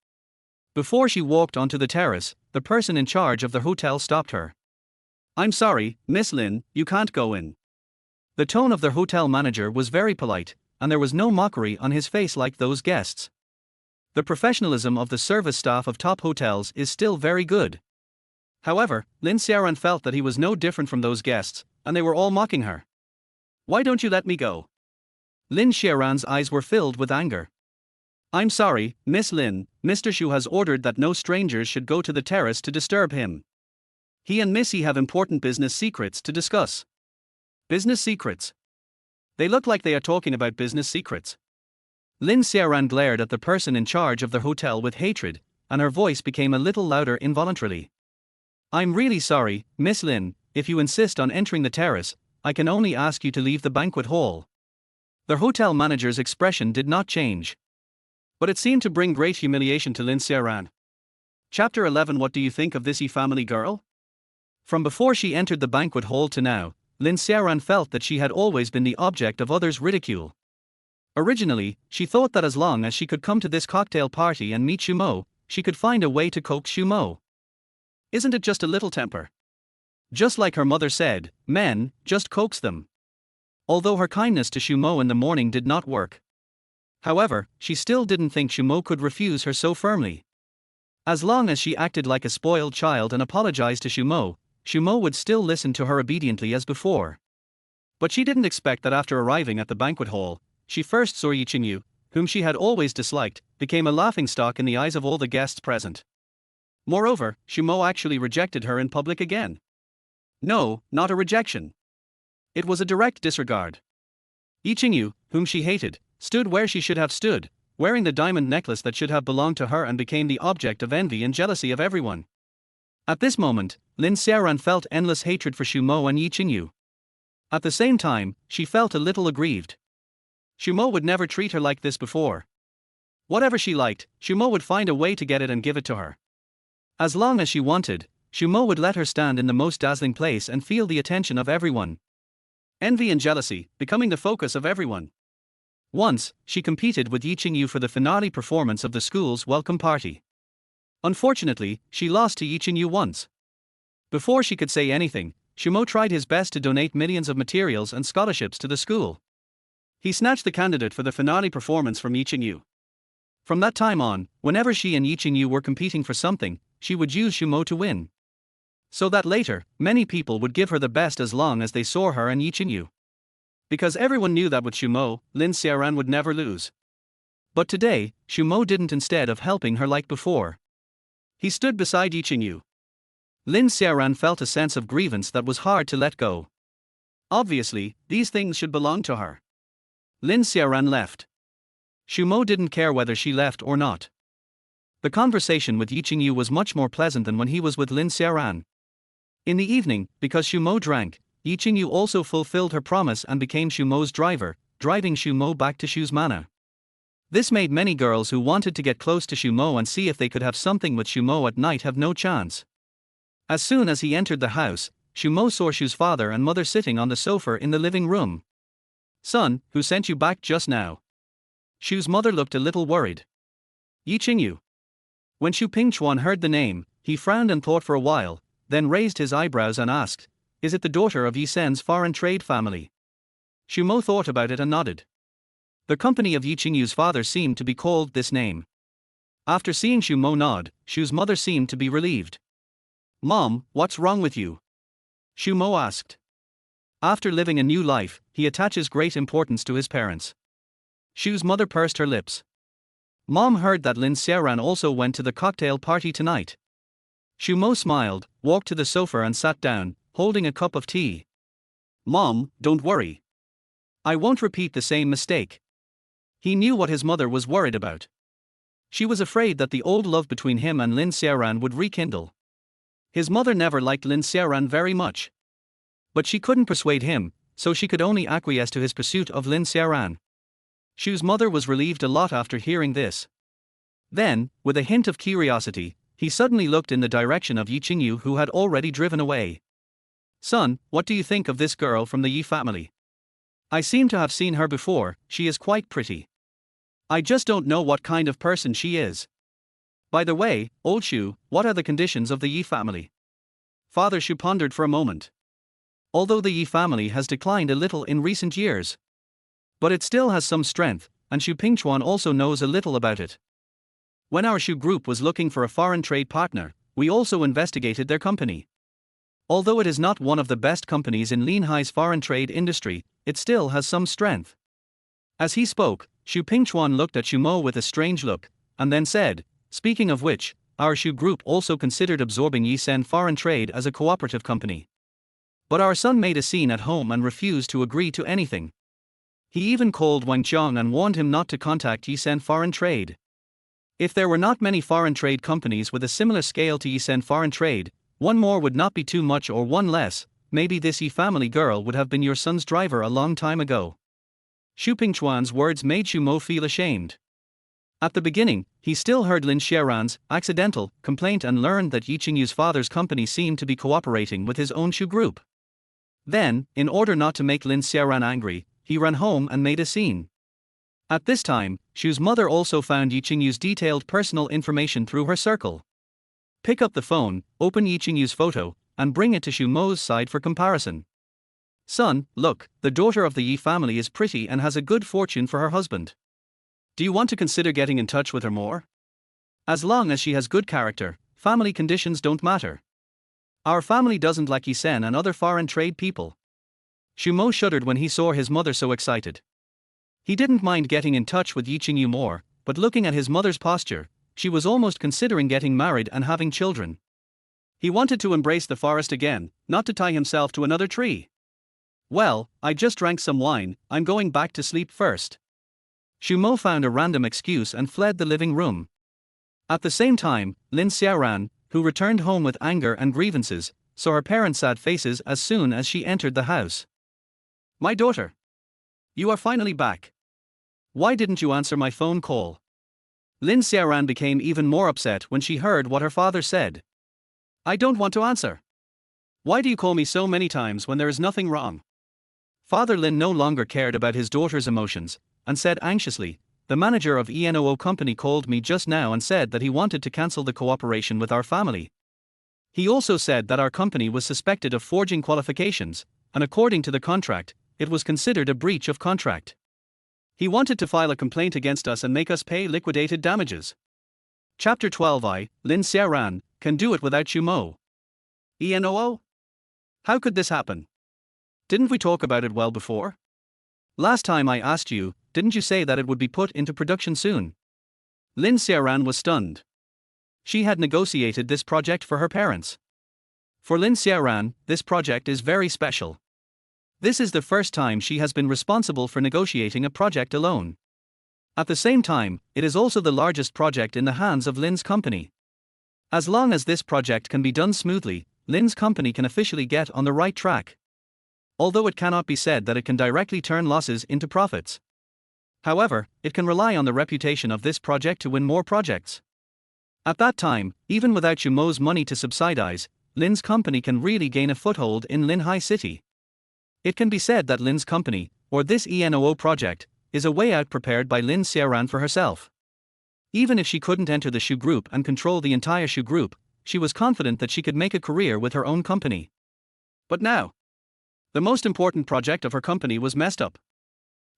Before she walked onto the terrace, the person in charge of the hotel stopped her. I'm sorry, Miss Lin, you can't go in. The tone of the hotel manager was very polite, and there was no mockery on his face like those guests. The professionalism of the service staff of top hotels is still very good. However, Lin Xiaoran felt that he was no different from those guests, and they were all mocking her. Why don't you let me go? Lin Xiaoran's eyes were filled with anger. I'm sorry, Miss Lin, Mr. Xu has ordered that no strangers should go to the terrace to disturb him. He and Missy have important business secrets to discuss. Business secrets? They look like they are talking about business secrets. Lin Xiaoran glared at the person in charge of the hotel with hatred, and her voice became a little louder involuntarily. I'm really sorry, Miss Lin, if you insist on entering the terrace, I can only ask you to leave the banquet hall. The hotel manager's expression did not change. But it seemed to bring great humiliation to Lin Xiaoran. Chapter 11. What do you think of this Yi family girl? From before she entered the banquet hall to now, Lin Xiaoran felt that she had always been the object of others' ridicule. Originally, she thought that as long as she could come to this cocktail party and meet Xu Mo, she could find a way to coax Xu Mo. Isn't it just a little temper? Just like her mother said, men, just coax them. Although her kindness to Xu Mo in the morning did not work. However, she still didn't think Xu Mo could refuse her so firmly. As long as she acted like a spoiled child and apologized to Xu Mo would still listen to her obediently as before. But she didn't expect that after arriving at the banquet hall, she first saw Yi Qingyu, whom she had always disliked, became a laughingstock in the eyes of all the guests present. Moreover, Xu Mo actually rejected her in public again. No, not a rejection. It was a direct disregard. Yi Qingyu, whom she hated, stood where she should have stood, wearing the diamond necklace that should have belonged to her and became the object of envy and jealousy of everyone. At this moment, Lin Xiaoran felt endless hatred for Xu Mo and Yi Qingyu. At the same time, she felt a little aggrieved. Shumo would never treat her like this before. Whatever she liked, Shumo would find a way to get it and give it to her. As long as she wanted, Shumo would let her stand in the most dazzling place and feel the attention of everyone. Envy and jealousy, becoming the focus of everyone. Once, she competed with Yi Qingyu for the finale performance of the school's welcome party. Unfortunately, she lost to Yi Qingyu once. Before she could say anything, Shumo tried his best to donate millions of materials and scholarships to the school. He snatched the candidate for the finale performance from Yi Qingyu. From that time on, whenever she and Yi Qingyu were competing for something, she would use Shumo to win. So that later, many people would give her the best as long as they saw her and Yi Qingyu. Because everyone knew that with Shumo, Lin Xiaoran would never lose. But today, Shumo didn't, instead of helping her like before. He stood beside Yi Qingyu. Lin Xiaoran felt a sense of grievance that was hard to let go. Obviously, these things should belong to her. Lin Xiaoran left. Shumo didn't care whether she left or not. The conversation with Yi Qingyu was much more pleasant than when he was with Lin Xiaoran. In the evening, because Shumo drank, Yi Qingyu also fulfilled her promise and became Shumo's driver, driving Shumo back to Shu's manor. This made many girls who wanted to get close to Shumo and see if they could have something with Shumo at night have no chance. As soon as he entered the house, Shumo saw Shu's father and mother sitting on the sofa in the living room. "Son, who sent you back just now?" Shu's mother looked a little worried. "Yi Qingyu." When Shu Pingchuan heard the name, he frowned and thought for a while, then raised his eyebrows and asked, "Is it the daughter of Yi Sen's foreign trade family?" Shumo thought about it and nodded. The company of Yi Qingyu's father seemed to be called this name. After seeing Shumo nod, Shu's mother seemed to be relieved. "Mom, what's wrong with you?" Shumo asked. After living a new life, he attaches great importance to his parents. Shu's mother pursed her lips. "Mom heard that Lin Xiaoran also went to the cocktail party tonight." Shumo smiled, walked to the sofa and sat down, holding a cup of tea. "Mom, don't worry. I won't repeat the same mistake." He knew what his mother was worried about. She was afraid that the old love between him and Lin Xiaoran would rekindle. His mother never liked Lin Xiaoran very much. But she couldn't persuade him, so she could only acquiesce to his pursuit of Lin Xiaoran. Shu's mother was relieved a lot after hearing this. Then, with a hint of curiosity, he suddenly looked in the direction of Yi Qingyu, who had already driven away. "Son, what do you think of this girl from the Yi family? I seem to have seen her before. She is quite pretty. I just don't know what kind of person she is. By the way, old Shu, what are the conditions of the Yi family?" Father Shu pondered for a moment. Although the Yi family has declined a little in recent years, but it still has some strength, and Shu Pingchuan also knows a little about it. When our Shu group was looking for a foreign trade partner, we also investigated their company. Although it is not one of the best companies in Linhai's foreign trade industry, it still has some strength. As he spoke, Shu Pingchuan looked at Shumo with a strange look, and then said, "Speaking of which, our Shu group also considered absorbing Yi Sen Foreign Trade as a cooperative company. But our son made a scene at home and refused to agree to anything. He even called Wang Jiang and warned him not to contact Yi Sen Foreign Trade. If there were not many foreign trade companies with a similar scale to Yi Sen Foreign Trade, one more would not be too much or one less. Maybe this Yi family girl would have been your son's driver a long time ago." Shu Pingchuan's words made Shumo feel ashamed. At the beginning, he still heard Lin Xiaoran's accidental complaint and learned that Yi Qingyu's father's company seemed to be cooperating with his own Shu group. Then, in order not to make Lin Xiaoran angry, he ran home and made a scene. At this time, Shu's mother also found Yi Qingyu's detailed personal information through her circle. Pick up the phone, open Yi Qingyu's photo, and bring it to Shumo's side for comparison. "Son, look, the daughter of the Yi family is pretty and has a good fortune for her husband. Do you want to consider getting in touch with her more? As long as she has good character, family conditions don't matter. Our family doesn't like Yi Sen and other foreign trade people." Shumo shuddered when he saw his mother so excited. He didn't mind getting in touch with Yi Qingyu more, but looking at his mother's posture, she was almost considering getting married and having children. He wanted to embrace the forest again, not to tie himself to another tree. "Well, I just drank some wine, I'm going back to sleep first." Shumo found a random excuse and fled the living room. At the same time, Lin Xiaoran, who returned home with anger and grievances, saw her parents' sad faces as soon as she entered the house. "My daughter. You are finally back. Why didn't you answer my phone call? Lin Xiaoran became even more upset when she heard what her father said. I don't want to answer. Why do you call me so many times when there is nothing wrong? Father Lin no longer cared about his daughter's emotions, and said anxiously, the manager of ENOO company called me just now and said that he wanted to cancel the cooperation with our family. He also said that our company was suspected of forging qualifications, and according to the contract, it was considered a breach of contract. He wanted to file a complaint against us and make us pay liquidated damages. Chapter 12. Lin Xiaoran, can do it without Shumo. ENOO? How could this happen? Didn't we talk about it well before? Last time I asked you, didn't you say that it would be put into production soon? Lin Xiaoran was stunned. She had negotiated this project for her parents. For Lin Xiaoran, this project is very special. This is the first time she has been responsible for negotiating a project alone. At the same time, it is also the largest project in the hands of Lin's company. As long as this project can be done smoothly, Lin's company can officially get on the right track. Although it cannot be said that it can directly turn losses into profits. However, it can rely on the reputation of this project to win more projects. At that time, even without Shumo's money to subsidize, Lin's company can really gain a foothold in Linhai City. It can be said that Lin's company, or this ENOO project, is a way out prepared by Lin Xiaoran for herself. Even if she couldn't enter the Shu Group and control the entire Shu Group, she was confident that she could make a career with her own company. But now, the most important project of her company was messed up.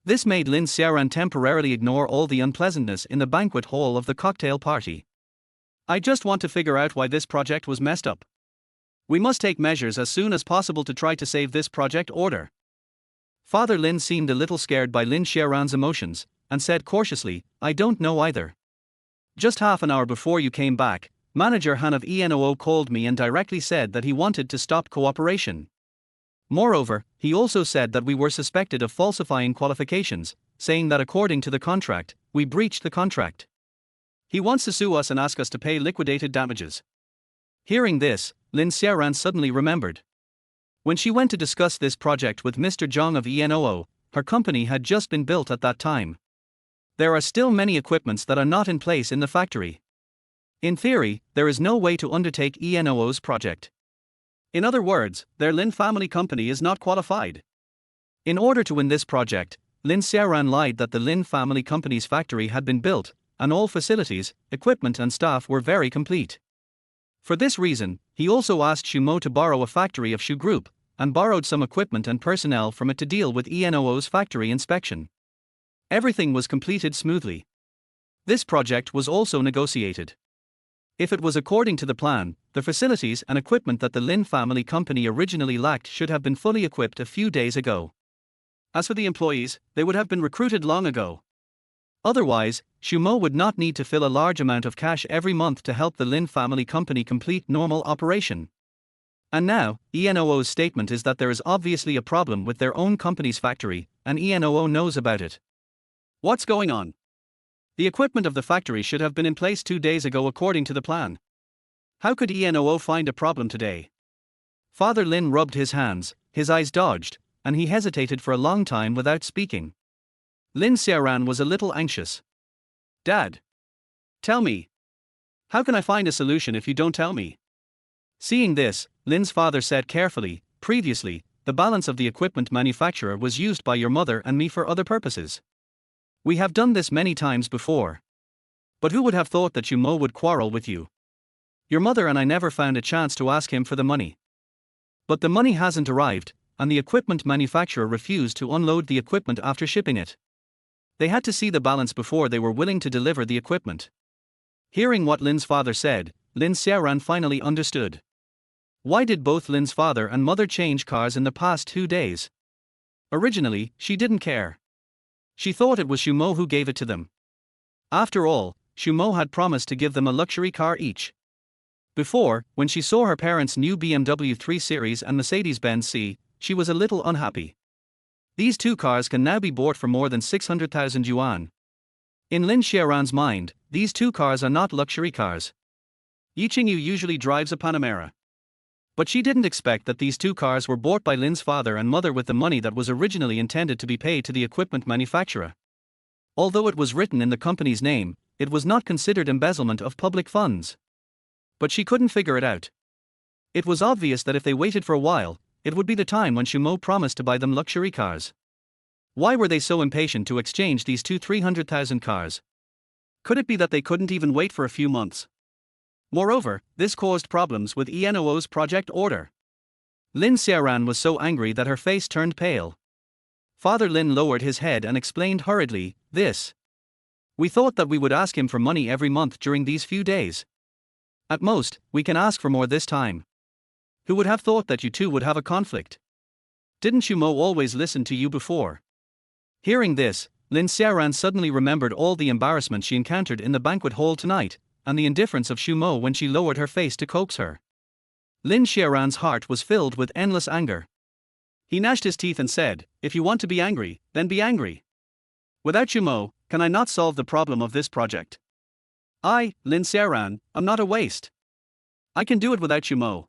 This made Lin Xiaoran temporarily ignore all the unpleasantness in the banquet hall of the cocktail party. I just want to figure out why this project was messed up. We must take measures as soon as possible to try to save this project order. Father Lin seemed a little scared by Lin Xiaoran's emotions, and said cautiously, I don't know either. Just half an hour before you came back, Manager Han of ENOO called me and directly said that he wanted to stop cooperation. Moreover, he also said that we were suspected of falsifying qualifications, saying that according to the contract, we breached the contract. He wants to sue us and ask us to pay liquidated damages. Hearing this, Lin Xiaoran suddenly remembered. When she went to discuss this project with Mr. Zhang of ENOO, her company had just been built at that time. There are still many equipments that are not in place in the factory. In theory, there is no way to undertake ENOO's project. In other words, their Lin family company is not qualified. In order to win this project, Lin Xiaoran lied that the Lin family company's factory had been built, and all facilities, equipment and staff were very complete. For this reason, he also asked Shumo to borrow a factory of Shu Group, and borrowed some equipment and personnel from it to deal with ENOO's factory inspection. Everything was completed smoothly. This project was also negotiated. If it was according to the plan, the facilities and equipment that the Lin family company originally lacked should have been fully equipped a few days ago. As for the employees, they would have been recruited long ago. Otherwise, Shumo would not need to fill a large amount of cash every month to help the Lin family company complete normal operation. And now, ENOO's statement is that there is obviously a problem with their own company's factory, and ENOO knows about it. What's going on? The equipment of the factory should have been in place 2 days ago according to the plan. How could ENOO find a problem today? Father Lin rubbed his hands, his eyes dodged, and he hesitated for a long time without speaking. Lin Xiaoran was a little anxious. Dad, tell me. How can I find a solution if you don't tell me? Seeing this, Lin's father said carefully, previously, the balance of the equipment manufacturer was used by your mother and me for other purposes. We have done this many times before. But who would have thought that Shumo would quarrel with you? Your mother and I never found a chance to ask him for the money. But the money hasn't arrived, and the equipment manufacturer refused to unload the equipment after shipping it. They had to see the balance before they were willing to deliver the equipment. Hearing what Lin's father said, Lin Xiaoran finally understood. Why did both Lin's father and mother change cars in the past 2 days? Originally, she didn't care. She thought it was Shumo who gave it to them. After all, Shumo had promised to give them a luxury car each. Before, when she saw her parents' new BMW 3 Series and Mercedes-Benz C, she was a little unhappy. These 2 cars can now be bought for more than 600,000 yuan. In Lin Xiaoran's mind, these 2 cars are not luxury cars. Yiqingyu usually drives a Panamera. But she didn't expect that these 2 cars were bought by Lin's father and mother with the money that was originally intended to be paid to the equipment manufacturer. Although it was written in the company's name, it was not considered embezzlement of public funds. But she couldn't figure it out. It was obvious that if they waited for a while, it would be the time when Shumo promised to buy them luxury cars. Why were they so impatient to exchange these two 300,000 cars? Could it be that they couldn't even wait for a few months? Moreover, this caused problems with ENOO's project order. Lin Xiaoran was so angry that her face turned pale. Father Lin lowered his head and explained hurriedly, "This. We thought that we would ask him for money every month during these few days. At most, we can ask for more this time. Who would have thought that you two would have a conflict? Didn't Shumo always listen to you before?" Hearing this, Lin Xiaoran suddenly remembered all the embarrassment she encountered in the banquet hall tonight, and the indifference of Shumo when she lowered her face to coax her. Lin Xiaoran's heart was filled with endless anger. He gnashed his teeth and said, "If you want to be angry, then be angry. Without Shumo, can I not solve the problem of this project? I, Lin Xiaoran, am not a waste. I can do it without Shumo.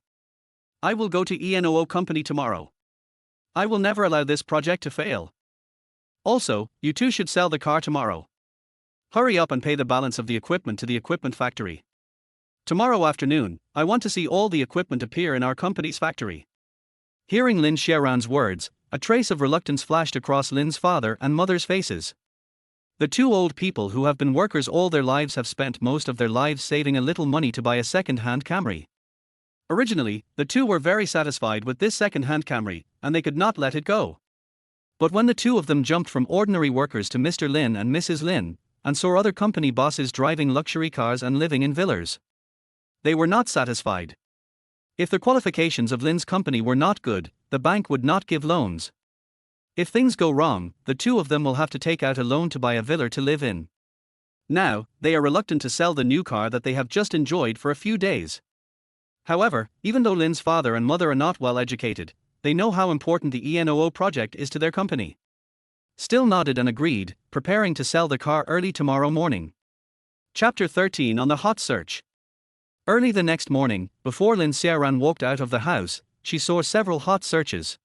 I will go to ENOO company tomorrow. I will never allow this project to fail. Also, you two should sell the car tomorrow. Hurry up and pay the balance of the equipment to the equipment factory. Tomorrow afternoon, I want to see all the equipment appear in our company's factory." Hearing Lin Xiaoran's words, a trace of reluctance flashed across Lin's father and mother's faces. The two old people who have been workers all their lives have spent most of their lives saving a little money to buy a second-hand Camry. Originally, the two were very satisfied with this second-hand Camry, and they could not let it go. But when the two of them jumped from ordinary workers to Mr. Lin and Mrs. Lin, and saw other company bosses driving luxury cars and living in villas, they were not satisfied. If the qualifications of Lin's company were not good, the bank would not give loans. If things go wrong, the two of them will have to take out a loan to buy a villa to live in. Now, they are reluctant to sell the new car that they have just enjoyed for a few days. However, even though Lin's father and mother are not well educated, they know how important the ENOO project is to their company. Still nodded and agreed, preparing to sell the car early tomorrow morning. Chapter 13 on the hot search. Early the next morning, before Lin Xiaoran walked out of the house, she saw several hot searches.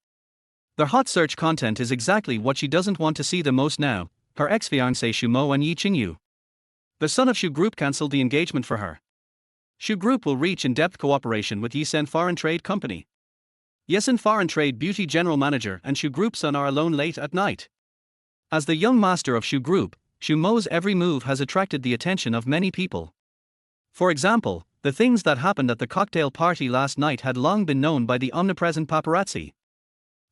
The hot search content is exactly what she doesn't want to see the most now: her ex-fiancé Shumo and Yi Qingyu. The son of Shu Group cancelled the engagement for her. Shu Group will reach in-depth cooperation with Yisen Foreign Trade Company. Yisen Foreign Trade Beauty General Manager and Shu Group's son are alone late at night. As the young master of Shu Group, Shumo's every move has attracted the attention of many people. For example, the things that happened at the cocktail party last night had long been known by the omnipresent paparazzi.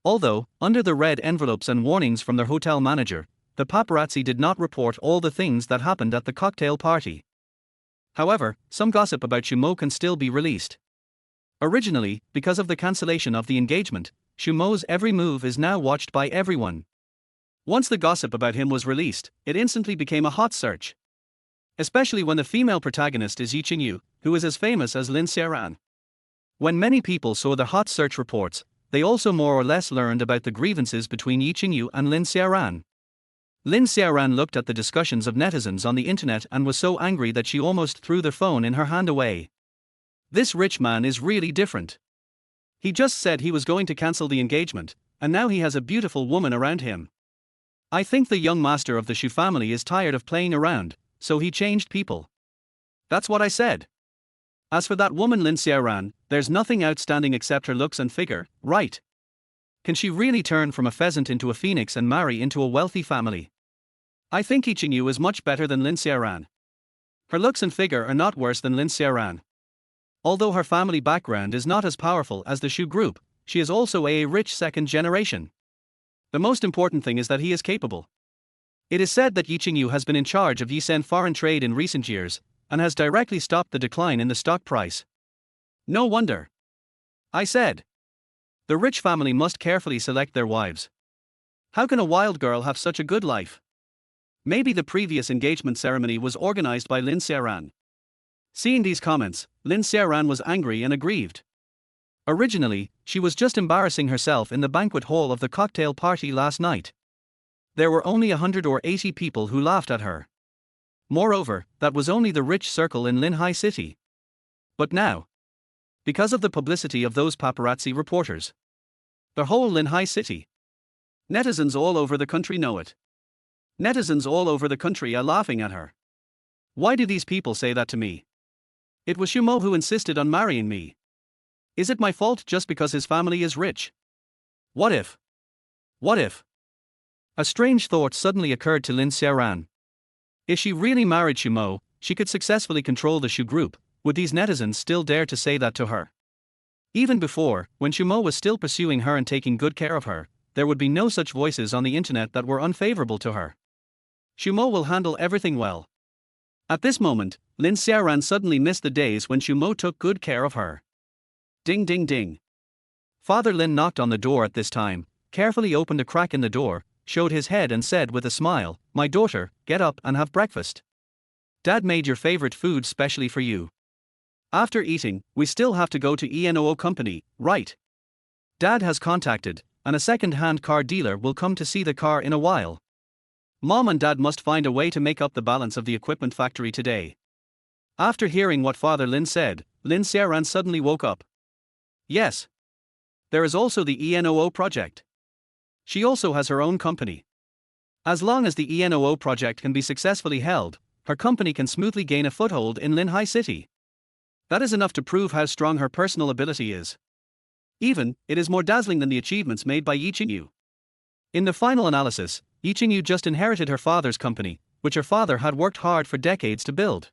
Although, under the red envelopes and warnings from their hotel manager, the paparazzi did not report all the things that happened at the cocktail party. However, some gossip about Shumo can still be released. Originally, because of the cancellation of the engagement, Shumo's every move is now watched by everyone. Once the gossip about him was released, it instantly became a hot search. Especially when the female protagonist is Yi Qingyu, who is as famous as Lin Xiaoran. When many people saw the hot search reports, they also more or less learned about the grievances between Yi Qingyu and Lin Xiaoran. Lin Xiaoran looked at the discussions of netizens on the internet and was so angry that she almost threw the phone in her hand away. This rich man is really different. He just said he was going to cancel the engagement, and now he has a beautiful woman around him. I think the young master of the Shu family is tired of playing around, so he changed people. That's what I said. As for that woman Lin Xiaoran, there's nothing outstanding except her looks and figure, right? Can she really turn from a pheasant into a phoenix and marry into a wealthy family? I think Yi Qingyu is much better than Lin Xiaoran. Her looks and figure are not worse than Lin Xiaoran. Although her family background is not as powerful as the Shu Group, she is also a rich second generation. The most important thing is that he is capable. It is said that Yi Qingyu has been in charge of Yisen Foreign Trade in recent years, and has directly stopped the decline in the stock price. No wonder. I said. The rich family must carefully select their wives. How can a wild girl have such a good life? Maybe the previous engagement ceremony was organized by Lin Xiaoran. Seeing these comments, Lin Xiaoran was angry and aggrieved. Originally, she was just embarrassing herself in the banquet hall of the cocktail party last night. There were only 100 or 80 people who laughed at her. Moreover, that was only the rich circle in Linhai City. But now, because of the publicity of those paparazzi reporters, the whole Linhai City, netizens all over the country know it. Netizens all over the country are laughing at her. Why do these people say that to me? It was Shumo who insisted on marrying me. Is it my fault just because his family is rich? What if? What if? A strange thought suddenly occurred to Lin Xiaoran. If she really married Shumo, she could successfully control the Shu group. Would these netizens still dare to say that to her? Even before, when Shumo was still pursuing her and taking good care of her, there would be no such voices on the internet that were unfavorable to her. Shumo will handle everything well. At this moment, Lin Xiaoran suddenly missed the days when Shumo took good care of her. Ding ding ding. Father Lin knocked on the door at this time, carefully opened a crack in the door, showed his head and said with a smile, "My daughter, get up and have breakfast. Dad made your favorite food specially for you. After eating, we still have to go to ENOO company, right? Dad has contacted, and a second-hand car dealer will come to see the car in a while. Mom and Dad must find a way to make up the balance of the equipment factory today." After hearing what Father Lin said, Lin Xiaoran suddenly woke up. Yes. There is also the ENOO project. She also has her own company. As long as the ENOO project can be successfully held, her company can smoothly gain a foothold in Linhai City. That is enough to prove how strong her personal ability is. Even, it is more dazzling than the achievements made by Yi Qingyu. In the final analysis, Yi Qingyu just inherited her father's company, which her father had worked hard for decades to build.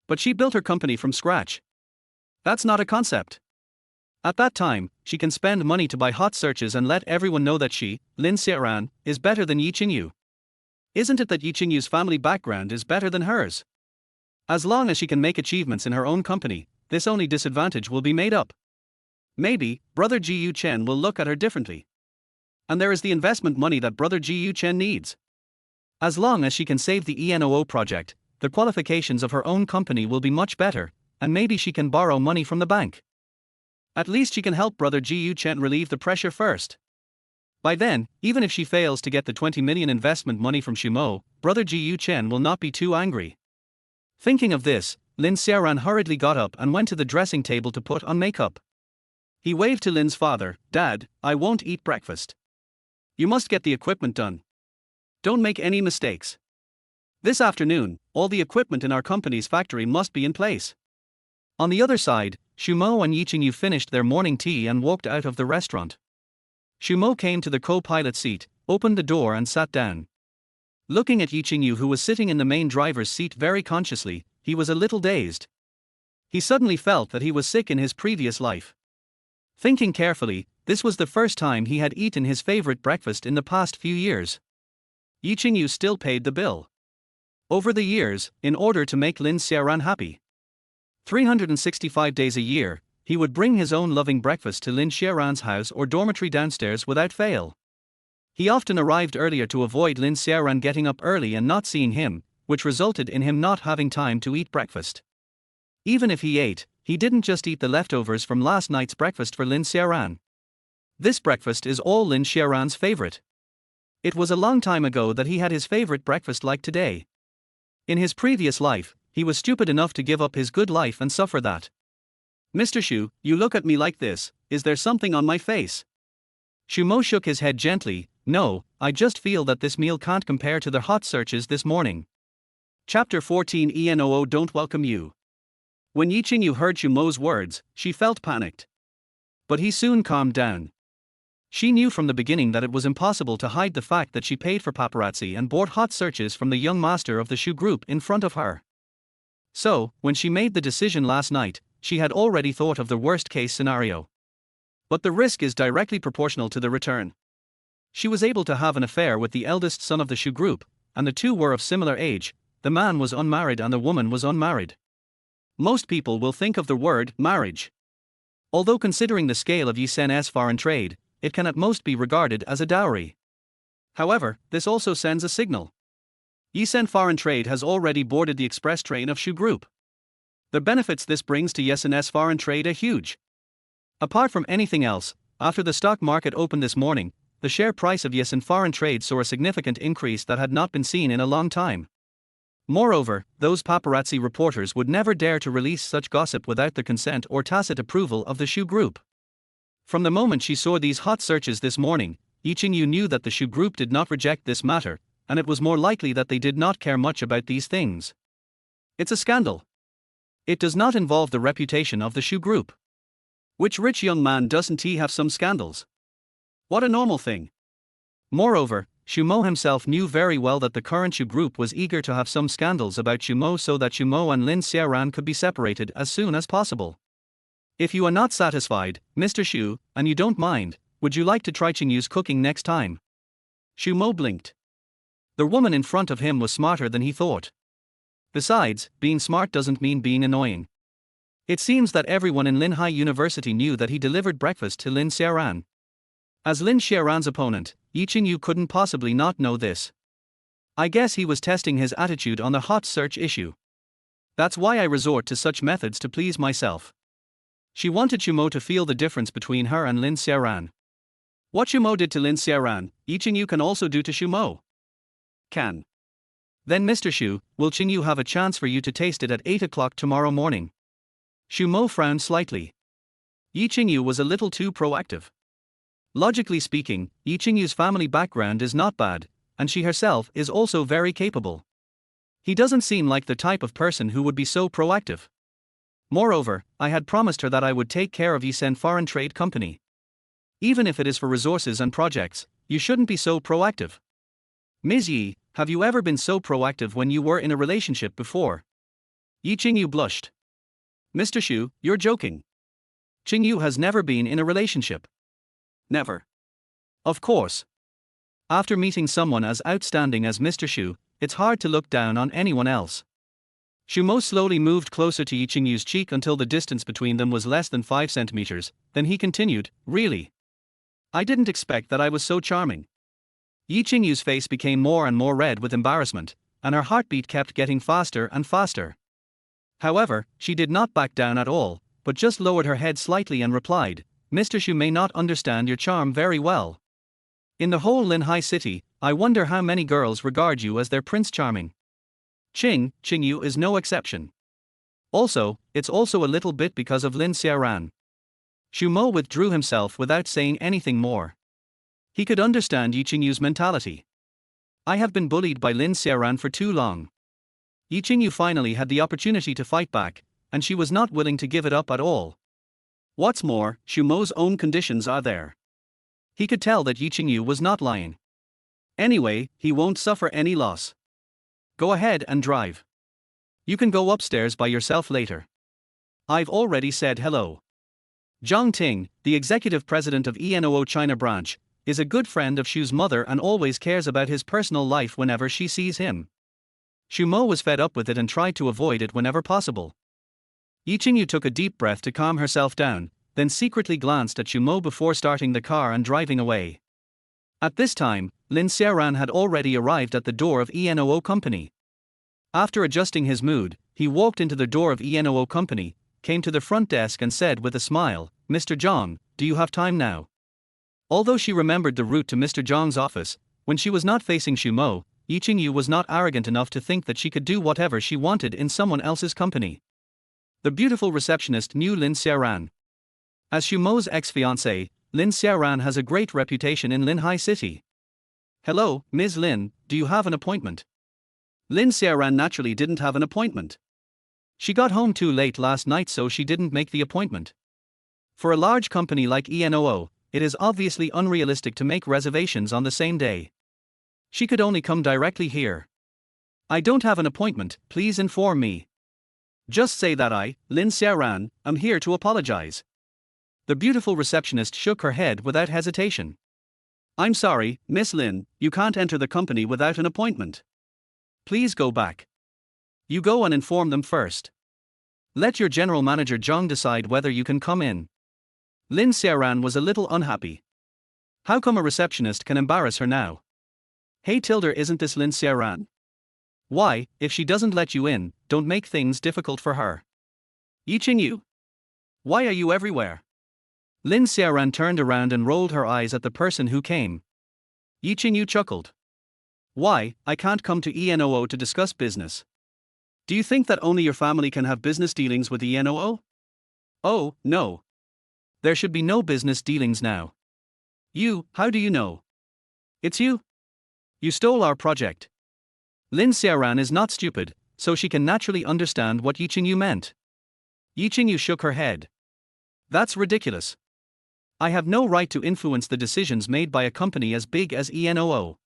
But she built her company from scratch. That's not a concept. At that time, she can spend money to buy hot searches and let everyone know that she, Lin Xiaoran, is better than Yi Qingyu. Isn't it that Yi Qingyu's family background is better than hers? As long as she can make achievements in her own company, this only disadvantage will be made up. Maybe, brother Ji Yu Chen will look at her differently. And there is the investment money that brother Ji Yu Chen needs. As long as she can save the ENOO project, the qualifications of her own company will be much better, and maybe she can borrow money from the bank. At least she can help brother Ji Yu Chen relieve the pressure first. By then, even if she fails to get the 20 million investment money from Shumo, brother Ji Yu Chen will not be too angry. Thinking of this, Lin Xiaoran hurriedly got up and went to the dressing table to put on makeup. He waved to Lin's father, "Dad, I won't eat breakfast. You must get the equipment done. Don't make any mistakes. This afternoon, all the equipment in our company's factory must be in place." On the other side, Shumo and Yi Qingyu finished their morning tea and walked out of the restaurant. Shumo came to the co-pilot seat, opened the door and sat down. Looking at Yi Qingyu, who was sitting in the main driver's seat very consciously, he was a little dazed. He suddenly felt that he was sick in his previous life. Thinking carefully, this was the first time he had eaten his favorite breakfast in the past few years. Yi Qingyu still paid the bill. Over the years, in order to make Lin Xiaoran happy. 365 days a year, he would bring his own loving breakfast to Lin Xiaoran's house or dormitory downstairs without fail. He often arrived earlier to avoid Lin Xiaoran getting up early and not seeing him, which resulted in him not having time to eat breakfast. Even if he ate, he didn't just eat the leftovers from last night's breakfast for Lin Xiaoran. This breakfast is all Lin Xiaoran's favorite. It was a long time ago that he had his favorite breakfast like today. In his previous life, he was stupid enough to give up his good life and suffer that. "Mr. Shu, you look at me like this, is there something on my face?" Shumo shook his head gently. "No, I just feel that this meal can't compare to the hot searches this morning." Chapter 14 ENOO don't welcome you. When Yi Qingyu heard Shumo's words, she felt panicked. But he soon calmed down. She knew from the beginning that it was impossible to hide the fact that she paid for paparazzi and bought hot searches from the young master of the Shu group in front of her. So, when she made the decision last night, she had already thought of the worst-case scenario. But the risk is directly proportional to the return. She was able to have an affair with the eldest son of the Shu group, and the two were of similar age. The man was unmarried and the woman was unmarried. Most people will think of the word marriage. Although considering the scale of Yi Sen's foreign trade, it can at most be regarded as a dowry. However, this also sends a signal. Yi Sen foreign trade has already boarded the express train of Shu group. The benefits this brings to Yi Sen's foreign trade are huge. Apart from anything else, after the stock market opened this morning, the share price of Yi Sen foreign trade saw a significant increase that had not been seen in a long time. Moreover, those paparazzi reporters would never dare to release such gossip without the consent or tacit approval of the Shu group. From the moment she saw these hot searches this morning, Yi Qingyu knew that the Shu group did not reject this matter, and it was more likely that they did not care much about these things. It's a scandal. It does not involve the reputation of the Shu Group. Which rich young man doesn't he have some scandals? What a normal thing. Moreover, Xu Mo himself knew very well that the current Shu Group was eager to have some scandals about Xu Mo so that Xu Mo and Lin Xiaoran could be separated as soon as possible. If you are not satisfied, Mr. Xu, and you don't mind, would you like to try Qingyu's cooking next time? Xu Mo blinked. The woman in front of him was smarter than he thought. Besides, being smart doesn't mean being annoying. It seems that everyone in Linhai University knew that he delivered breakfast to Lin Xiaoran. As Lin Xiaoran's opponent, Yi Qingyu couldn't possibly not know this. I guess he was testing his attitude on the hot search issue. That's why I resort to such methods to please myself. She wanted Xu Mo to feel the difference between her and Lin Xiaoran. What Xu Mo did to Lin Xiaoran, Yi Qingyu can also do to Xu Mo. Can. Then Mr. Xu, will Qingyu have a chance for you to taste it at 8 o'clock tomorrow morning? Xu Mo frowned slightly. Yi Qingyu was a little too proactive. Logically speaking, Yi Qingyu's family background is not bad, and she herself is also very capable. He doesn't seem like the type of person who would be so proactive. Moreover, I had promised her that I would take care of Yisen Foreign Trade Company. Even if it is for resources and projects, you shouldn't be so proactive. Ms. Yi, have you ever been so proactive when you were in a relationship before? Yi Qingyu blushed. Mr. Xu, you're joking. Qingyu has never been in a relationship. Never. Of course. After meeting someone as outstanding as Mr. Xu, it's hard to look down on anyone else. Xu Mo slowly moved closer to Yi Qingyu's cheek until the distance between them was less than 5 centimeters, then he continued, really? I didn't expect that I was so charming. Yi Qingyu's face became more and more red with embarrassment, and her heartbeat kept getting faster and faster. However, she did not back down at all, but just lowered her head slightly and replied, Mr. Xu may not understand your charm very well. In the whole Linhai city, I wonder how many girls regard you as their Prince Charming. Qingyu is no exception. Also, it's also a little bit because of Lin Xiaoran. Xu Mo withdrew himself without saying anything more. He could understand Yi Qingyu's mentality. I have been bullied by Lin Xiaoran for too long. Yi Qingyu finally had the opportunity to fight back, and she was not willing to give it up at all. What's more, Xu Mo's own conditions are there. He could tell that Yi Qingyu was not lying. Anyway, he won't suffer any loss. Go ahead and drive. You can go upstairs by yourself later. I've already said hello. Zhang Ting, the executive president of ENOO China branch, is a good friend of Xu's mother and always cares about his personal life whenever she sees him. Xu Mo was fed up with it and tried to avoid it whenever possible. Yi Qingyu took a deep breath to calm herself down, then secretly glanced at Xu Mo before starting the car and driving away. At this time, Lin Xiaoran had already arrived at the door of ENOO Company. After adjusting his mood, he walked into the door of ENOO Company, came to the front desk and said with a smile, Mr. Zhang, do you have time now? Although she remembered the route to Mr. Zhang's office, when she was not facing Xu Mo, Yi Qingyu was not arrogant enough to think that she could do whatever she wanted in someone else's company. The beautiful receptionist knew Lin Xiaoran. As Xu Mo's ex-fiancée, Lin Xiaoran has a great reputation in Linhai City. Hello, Ms. Lin, do you have an appointment? Lin Xiaoran naturally didn't have an appointment. She got home too late last night so she didn't make the appointment. For a large company like ENOO, it is obviously unrealistic to make reservations on the same day. She could only come directly here. I don't have an appointment, please inform me. Just say that I, Lin Xiaoran, am here to apologize. The beautiful receptionist shook her head without hesitation. I'm sorry, Miss Lin, you can't enter the company without an appointment. Please go back. You go and inform them first. Let your general manager Zhang decide whether you can come in. Lin Xiaoran was a little unhappy. How come a receptionist can embarrass her now? Hey Tilder, isn't this Lin Xiaoran? Why, if she doesn't let you in, don't make things difficult for her. Yi Qingyu? Why are you everywhere? Lin Xiaoran turned around and rolled her eyes at the person who came. Yi Qingyu chuckled. Why, I can't come to ENOO to discuss business. Do you think that only your family can have business dealings with ENOO? Oh, no. There should be no business dealings now. You, how do you know? It's you? You stole our project. Lin Xiaoran is not stupid, so she can naturally understand what Yiqingyu meant. Yiqingyu shook her head. That's ridiculous. I have no right to influence the decisions made by a company as big as ENOO.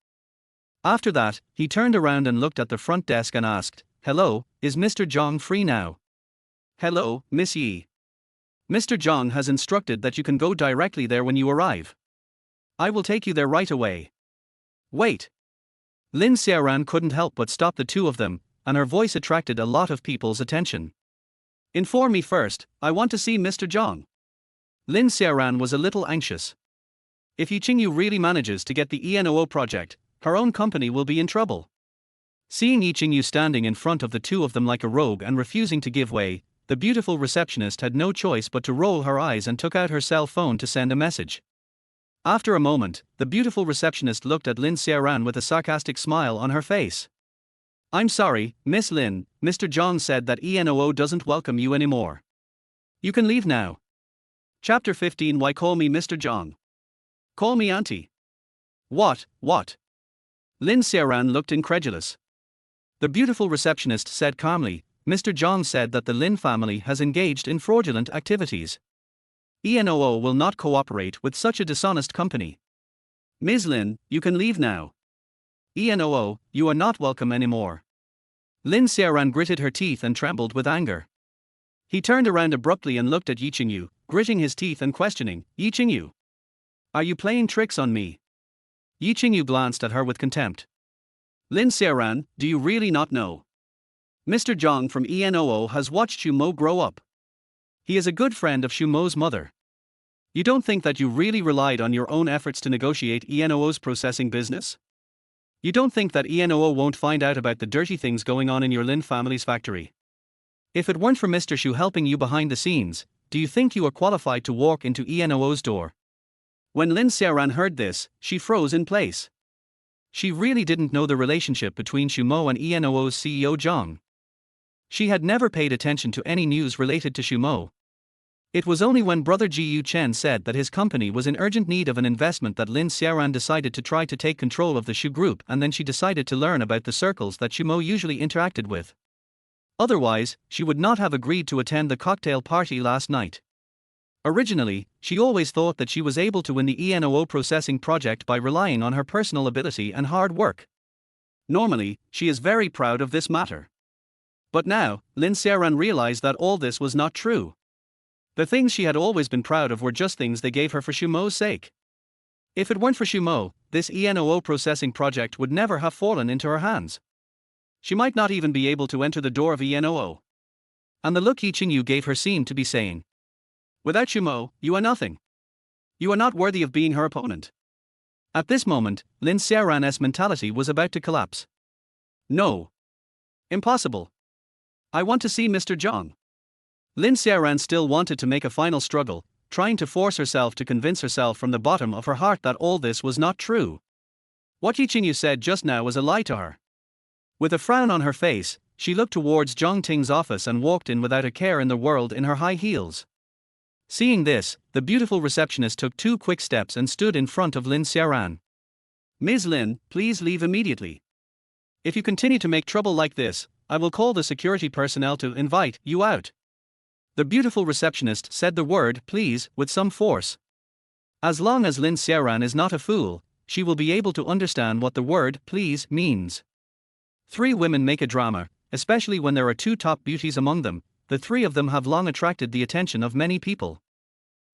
After that, he turned around and looked at the front desk and asked, "Hello, is Mr. Zhang free now?" "Hello, Miss Yi. Mr. Zhang has instructed that you can go directly there when you arrive. I will take you there right away." "Wait." Lin Xiaoran couldn't help but stop the two of them, and her voice attracted a lot of people's attention. "Inform me first, I want to see Mr. Zhang." Lin Xiaoran was a little anxious. If Yiqingyu really manages to get the ENOO project, her own company will be in trouble. Seeing Yiqingyu standing in front of the two of them like a rogue and refusing to give way, the beautiful receptionist had no choice but to roll her eyes and took out her cell phone to send a message. After a moment, the beautiful receptionist looked at Lin Xiaoran with a sarcastic smile on her face. "I'm sorry, Miss Lin, Mr. Zhang said that ENOO doesn't welcome you anymore. You can leave now." Chapter 15. Why call me Mr. Zhang? Call me Auntie. What? Lin Xiaoran looked incredulous. The beautiful receptionist said calmly, "Mr. Zhang said that the Lin family has engaged in fraudulent activities. ENOO will not cooperate with such a dishonest company. Ms. Lin, you can leave now. ENOO, you are not welcome anymore." Lin Xiaoran gritted her teeth and trembled with anger. He turned around abruptly and looked at Yiqingyu, gritting his teeth and questioning, "Yiqingyu, are you playing tricks on me?" Yiqingyu glanced at her with contempt. "Lin Xiaoran, do you really not know? Mr. Zhang from ENOO has watched Shumo grow up. He is a good friend of Shumo's mother. You don't think that you really relied on your own efforts to negotiate ENOO's processing business? You don't think that ENOO won't find out about the dirty things going on in your Lin family's factory? If it weren't for Mr. Shu helping you behind the scenes, do you think you are qualified to walk into ENOO's door?" When Lin Xiaoran heard this, she froze in place. She really didn't know the relationship between Shumo and ENOO's CEO Zhang. She had never paid attention to any news related to Shumo. It was only when brother Ji Chen said that his company was in urgent need of an investment that Lin Xiaoran decided to try to take control of the Shu group, and then she decided to learn about the circles that Shumo usually interacted with. Otherwise, she would not have agreed to attend the cocktail party last night. Originally, she always thought that she was able to win the ENOO processing project by relying on her personal ability and hard work. Normally, she is very proud of this matter. But now, Lin Xiaoran realized that all this was not true. The things she had always been proud of were just things they gave her for Shumo's sake. If it weren't for Shumo, this ENOO processing project would never have fallen into her hands. She might not even be able to enter the door of ENOO. And the look Yiqingyu gave her seemed to be saying, "Without Shumo, you are nothing. You are not worthy of being her opponent." At this moment, Lin Xiaoran's mentality was about to collapse. "No. Impossible. I want to see Mr. Zhang." Lin Xiaoran still wanted to make a final struggle, trying to force herself to convince herself from the bottom of her heart that all this was not true. What Yiqingyu said just now was a lie to her. With a frown on her face, she looked towards Zhang Ting's office and walked in without a care in the world in her high heels. Seeing this, the beautiful receptionist took 2 quick steps and stood in front of Lin Xiaoran. "Ms. Lin, please leave immediately. If you continue to make trouble like this, I will call the security personnel to invite you out." The beautiful receptionist said the word "please" with some force. As long as Lin Xiaoran is not a fool, she will be able to understand what the word "please" means. 3 women make a drama, especially when there are 2 top beauties among them. The 3 of them have long attracted the attention of many people.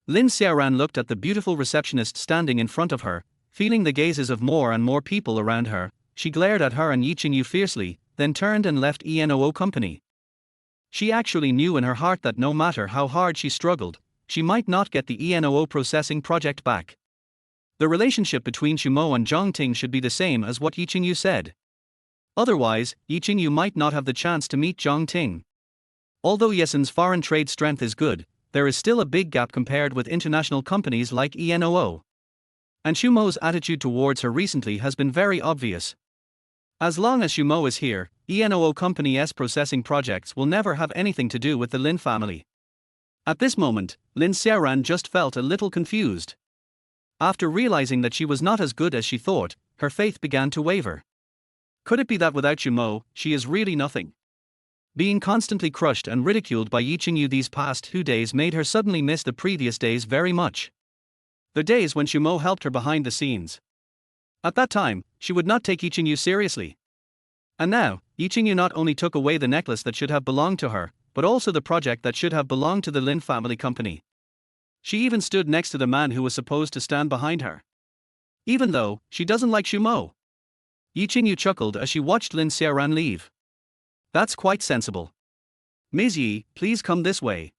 Lin Xiaoran looked at the beautiful receptionist standing in front of her, feeling the gazes of more and more people around her. She glared at her and Yiqingyu fiercely, then turned and left ENOO company. She actually knew in her heart that no matter how hard she struggled, she might not get the ENOO processing project back. The relationship between Shumo and Zhang Ting should be the same as what Yiqingyu said. Otherwise, Yiqingyu might not have the chance to meet Zhang Ting. Although Yesen's foreign trade strength is good, there is still a big gap compared with international companies like ENOO. And Shumo's attitude towards her recently has been very obvious. As long as Shumo is here, ENOO company's processing projects will never have anything to do with the Lin family. At this moment, Lin Xiaoran just felt a little confused. After realizing that she was not as good as she thought, her faith began to waver. Could it be that without Mo, she is really nothing? Being constantly crushed and ridiculed by Yi Qingyu these past 2 days made her suddenly miss the previous days very much. The days when Mo helped her behind the scenes. At that time, she would not take Yi Qingyu seriously. And now, Yi Qingyu not only took away the necklace that should have belonged to her, but also the project that should have belonged to the Lin family company. She even stood next to the man who was supposed to stand behind her. Even though she doesn't like Mo. Yi Qingyu chuckled as she watched Lin Xiaoran leave. That's quite sensible. Ms. Yi, please come this way.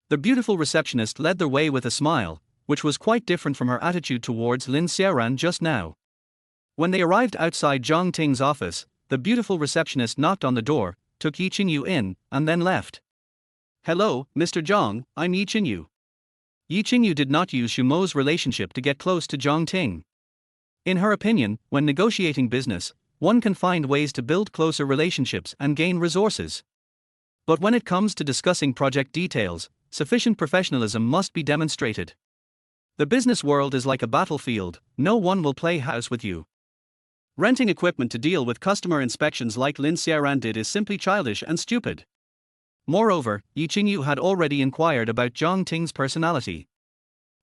The beautiful receptionist led the way with a smile, which was quite different from her attitude towards Lin Xiaoran just now. When they arrived outside Zhang Ting's office, the beautiful receptionist knocked on the door, took Yi Qingyu in, and then left. Hello, Mr. Zhang, I'm Yi Qingyu. Yi Qingyu did not use Mo's relationship to get close to Zhang Ting. In her opinion, when negotiating business, one can find ways to build closer relationships and gain resources. But when it comes to discussing project details, sufficient professionalism must be demonstrated. The business world is like a battlefield, no one will play house with you. Renting equipment to deal with customer inspections like Lin Xiaoran did is simply childish and stupid. Moreover, Yi Qingyu had already inquired about Zhang Ting's personality.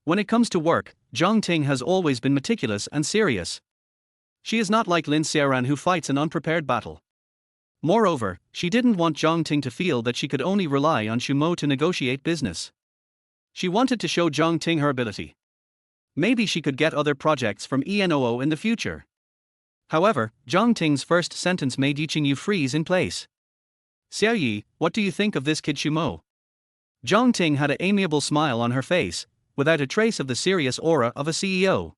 When it comes to work, Zhang Ting has always been meticulous and serious. She is not like Lin Xiaoran who fights an unprepared battle. Moreover, she didn't want Zhang Ting to feel that she could only rely on Mo to negotiate business. She wanted to show Zhang Ting her ability. Maybe she could get other projects from ENOO in the future. However, Zhang Ting's first sentence made Yi Qingyu freeze in place. Xiao Yi, what do you think of this kid Mo? Zhang Ting had an amiable smile on her face, without a trace of the serious aura of a CEO.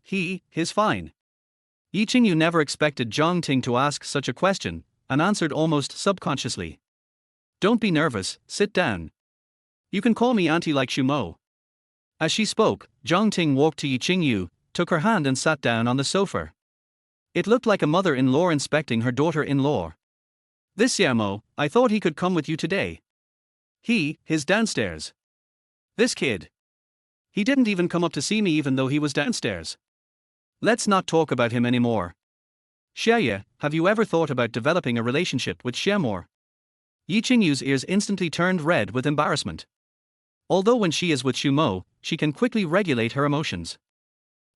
He's fine. Yi Qingyu never expected Zhang Ting to ask such a question, and answered almost subconsciously. Don't be nervous, sit down. You can call me auntie like Mo. As she spoke, Zhang Ting walked to Yi Qingyu, took her hand and sat down on the sofa. It looked like a mother-in-law inspecting her daughter-in-law. This Xiaomo, I thought he could come with you today. He's downstairs. This kid. He didn't even come up to see me even though he was downstairs. Let's not talk about him anymore. Xie, have you ever thought about developing a relationship with Xiemor? Yi Qingyu's ears instantly turned red with embarrassment. Although when she is with Mo, she can quickly regulate her emotions.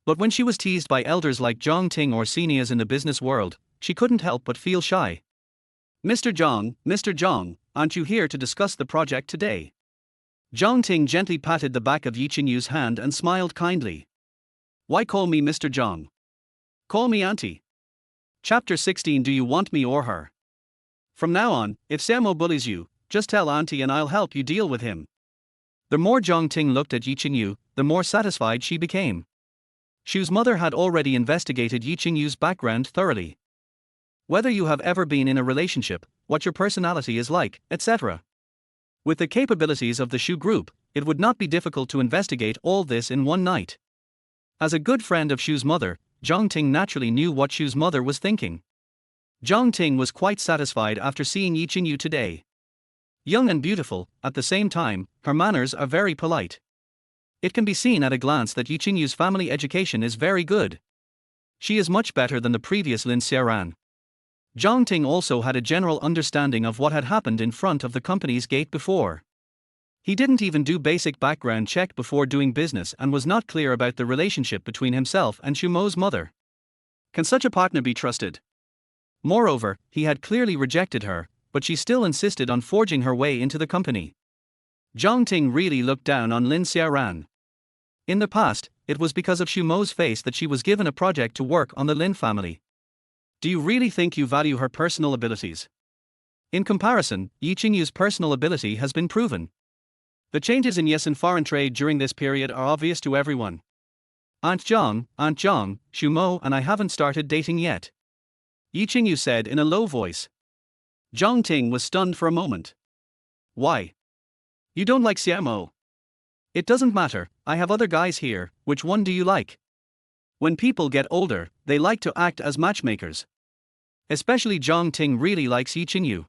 But when she was teased by elders like Zhang Ting or seniors in the business world, she couldn't help but feel shy. Mr. Zhang, aren't you here to discuss the project today? Zhang Ting gently patted the back of Yi Qingyu's hand and smiled kindly. Why call me Mr. Zhang? Call me auntie. Chapter 16. Do you want me or her? From now on, if Xiaomo bullies you, just tell auntie and I'll help you deal with him. The more Zhang Ting looked at Yi Qingyu, the more satisfied she became. Shu's mother had already investigated Yi Qingyu's background thoroughly. Whether you have ever been in a relationship, what your personality is like, etc. With the capabilities of the Shu group, it would not be difficult to investigate all this in one night. As a good friend of Shu's mother, Zhang Ting naturally knew what Shu's mother was thinking. Zhang Ting was quite satisfied after seeing Yi Qingyu today. Young and beautiful, at the same time, her manners are very polite. It can be seen at a glance that Yi Qingyu's family education is very good. She is much better than the previous Lin Xiaoran. Zhang Ting also had a general understanding of what had happened in front of the company's gate before. He didn't even do basic background check before doing business and was not clear about the relationship between himself and Shumo's mother. Can such a partner be trusted? Moreover, he had clearly rejected her, but she still insisted on forging her way into the company. Zhang Ting really looked down on Lin Xiaoran. In the past, it was because of Shumo's face that she was given a project to work on the Lin family. Do you really think you value her personal abilities? In comparison, Yi Qingyu's personal ability has been proven. The changes in yes and foreign trade during this period are obvious to everyone. Aunt Zhang, Shumo and I haven't started dating yet. Yi Qingyu said in a low voice. Zhang Ting was stunned for a moment. Why? You don't like Xiaomo? It doesn't matter, I have other guys here, which one do you like? When people get older, they like to act as matchmakers. Especially Zhang Ting really likes Yi Qingyu.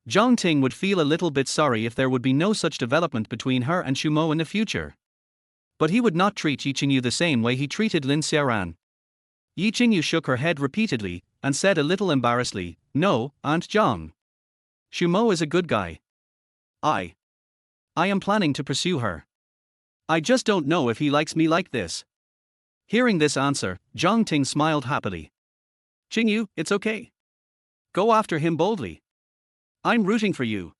Zhang Ting would feel a little bit sorry if there would be no such development between her and Shumo in the future. But he would not treat Yi Qingyu the same way he treated Lin Xiaoran. Yi Qingyu shook her head repeatedly, and said a little embarrassedly, "No, Aunt Zhang. Shumo is a good guy. I am planning to pursue her. I just don't know if he likes me like this." Hearing this answer, Zhang Ting smiled happily. "Qingyu, it's okay. Go after him boldly. I'm rooting for you.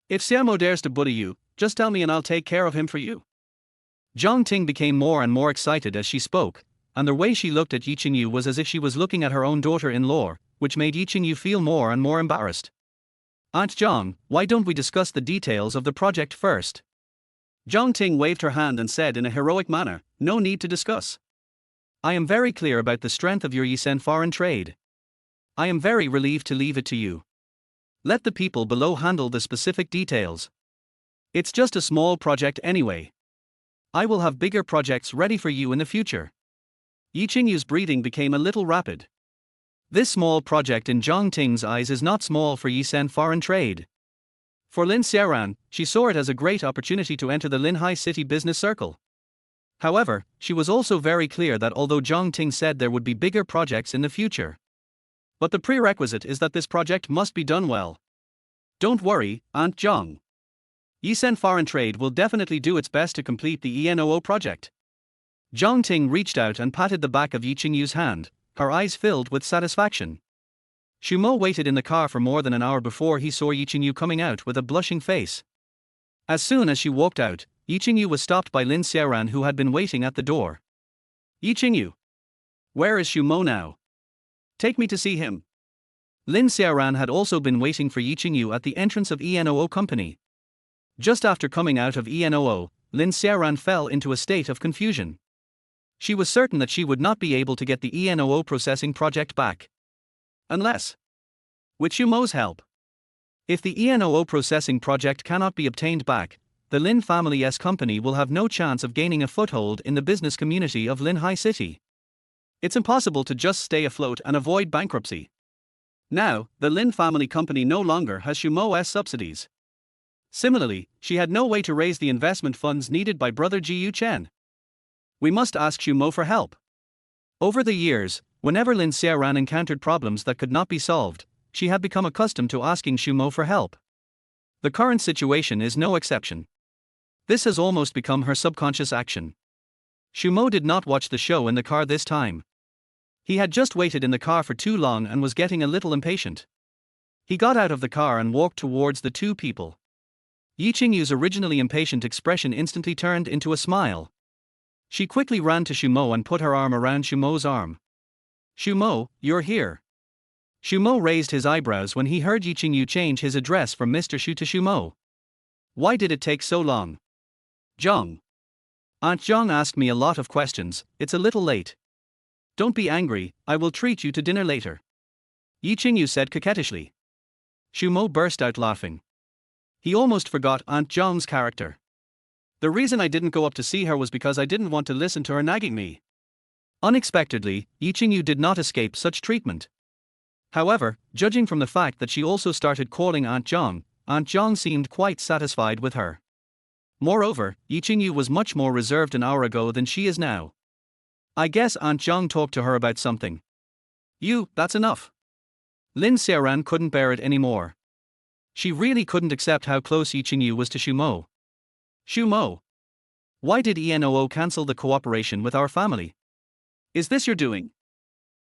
If Xiamo dares to bully you, just tell me and I'll take care of him for you." Zhang Ting became more and more excited as she spoke, and the way she looked at Yi Qingyu was as if she was looking at her own daughter-in-law, which made Yi Qingyu feel more and more embarrassed. "Aunt Zhang, why don't we discuss the details of the project first?" Zhang Ting waved her hand and said in a heroic manner, "No need to discuss. I am very clear about the strength of your Yisen foreign trade. I am very relieved to leave it to you. Let the people below handle the specific details. It's just a small project anyway. I will have bigger projects ready for you in the future." Yi Qingyu's breathing became a little rapid. This small project in Zhang Ting's eyes is not small for Yisen foreign trade. For Lin Xiaoran, she saw it as a great opportunity to enter the Linhai City business circle. However, she was also very clear that although Zhang Ting said there would be bigger projects in the future, but the prerequisite is that this project must be done well. "Don't worry, Aunt Zhang. Yisen Foreign Trade will definitely do its best to complete the ENOO project." Zhang Ting reached out and patted the back of Yi Qingyu's hand, her eyes filled with satisfaction. Shumo waited in the car for more than an hour before he saw Yi Qingyu coming out with a blushing face. As soon as she walked out, Yi Qingyu was stopped by Lin Xiaoran, who had been waiting at the door. "Yi Qingyu. Where is Shumo now? Take me to see him." Lin Xiaoran had also been waiting for Yi Qingyu at the entrance of ENOO company. Just after coming out of ENOO, Lin Xiaoran fell into a state of confusion. She was certain that she would not be able to get the ENOO processing project back. Unless with Shumo's help. If the ENOO processing project cannot be obtained back, the Lin family's company will have no chance of gaining a foothold in the business community of Linhai City. It's impossible to just stay afloat and avoid bankruptcy. Now, the Lin family company no longer has Shumo's subsidies. Similarly, she had no way to raise the investment funds needed by brother Ji Chen. "We must ask Shumo for help." Over the years, whenever Lin Xiaoran encountered problems that could not be solved, she had become accustomed to asking Shumo for help. The current situation is no exception. This has almost become her subconscious action. Shumo did not watch the show in the car this time. He had just waited in the car for too long and was getting a little impatient. He got out of the car and walked towards the two people. Yi Qingyu's originally impatient expression instantly turned into a smile. She quickly ran to Shumo and put her arm around Shumo's arm. "Shumo, you're here." Shumo raised his eyebrows when he heard Yi Qingyu change his address from Mr. Shu to Shumo. "Why did it take so long?" "Zhang. Aunt Zhang asked me a lot of questions, it's a little late." "Don't be angry, I will treat you to dinner later," Yi Qingyu said coquettishly. Shumo burst out laughing. He almost forgot Aunt Zhang's character. "The reason I didn't go up to see her was because I didn't want to listen to her nagging me." Unexpectedly, Yi Qingyu did not escape such treatment. However, judging from the fact that she also started calling Aunt Zhang seemed quite satisfied with her. Moreover, Yi Qingyu was much more reserved an hour ago than she is now. "I guess Aunt Zhang talked to her about something." That's enough." Lin Xiaoran couldn't bear it anymore. She really couldn't accept how close Yi Qingyu was to Shumo. "Shumo. Why did ENOO cancel the cooperation with our family? Is this your doing?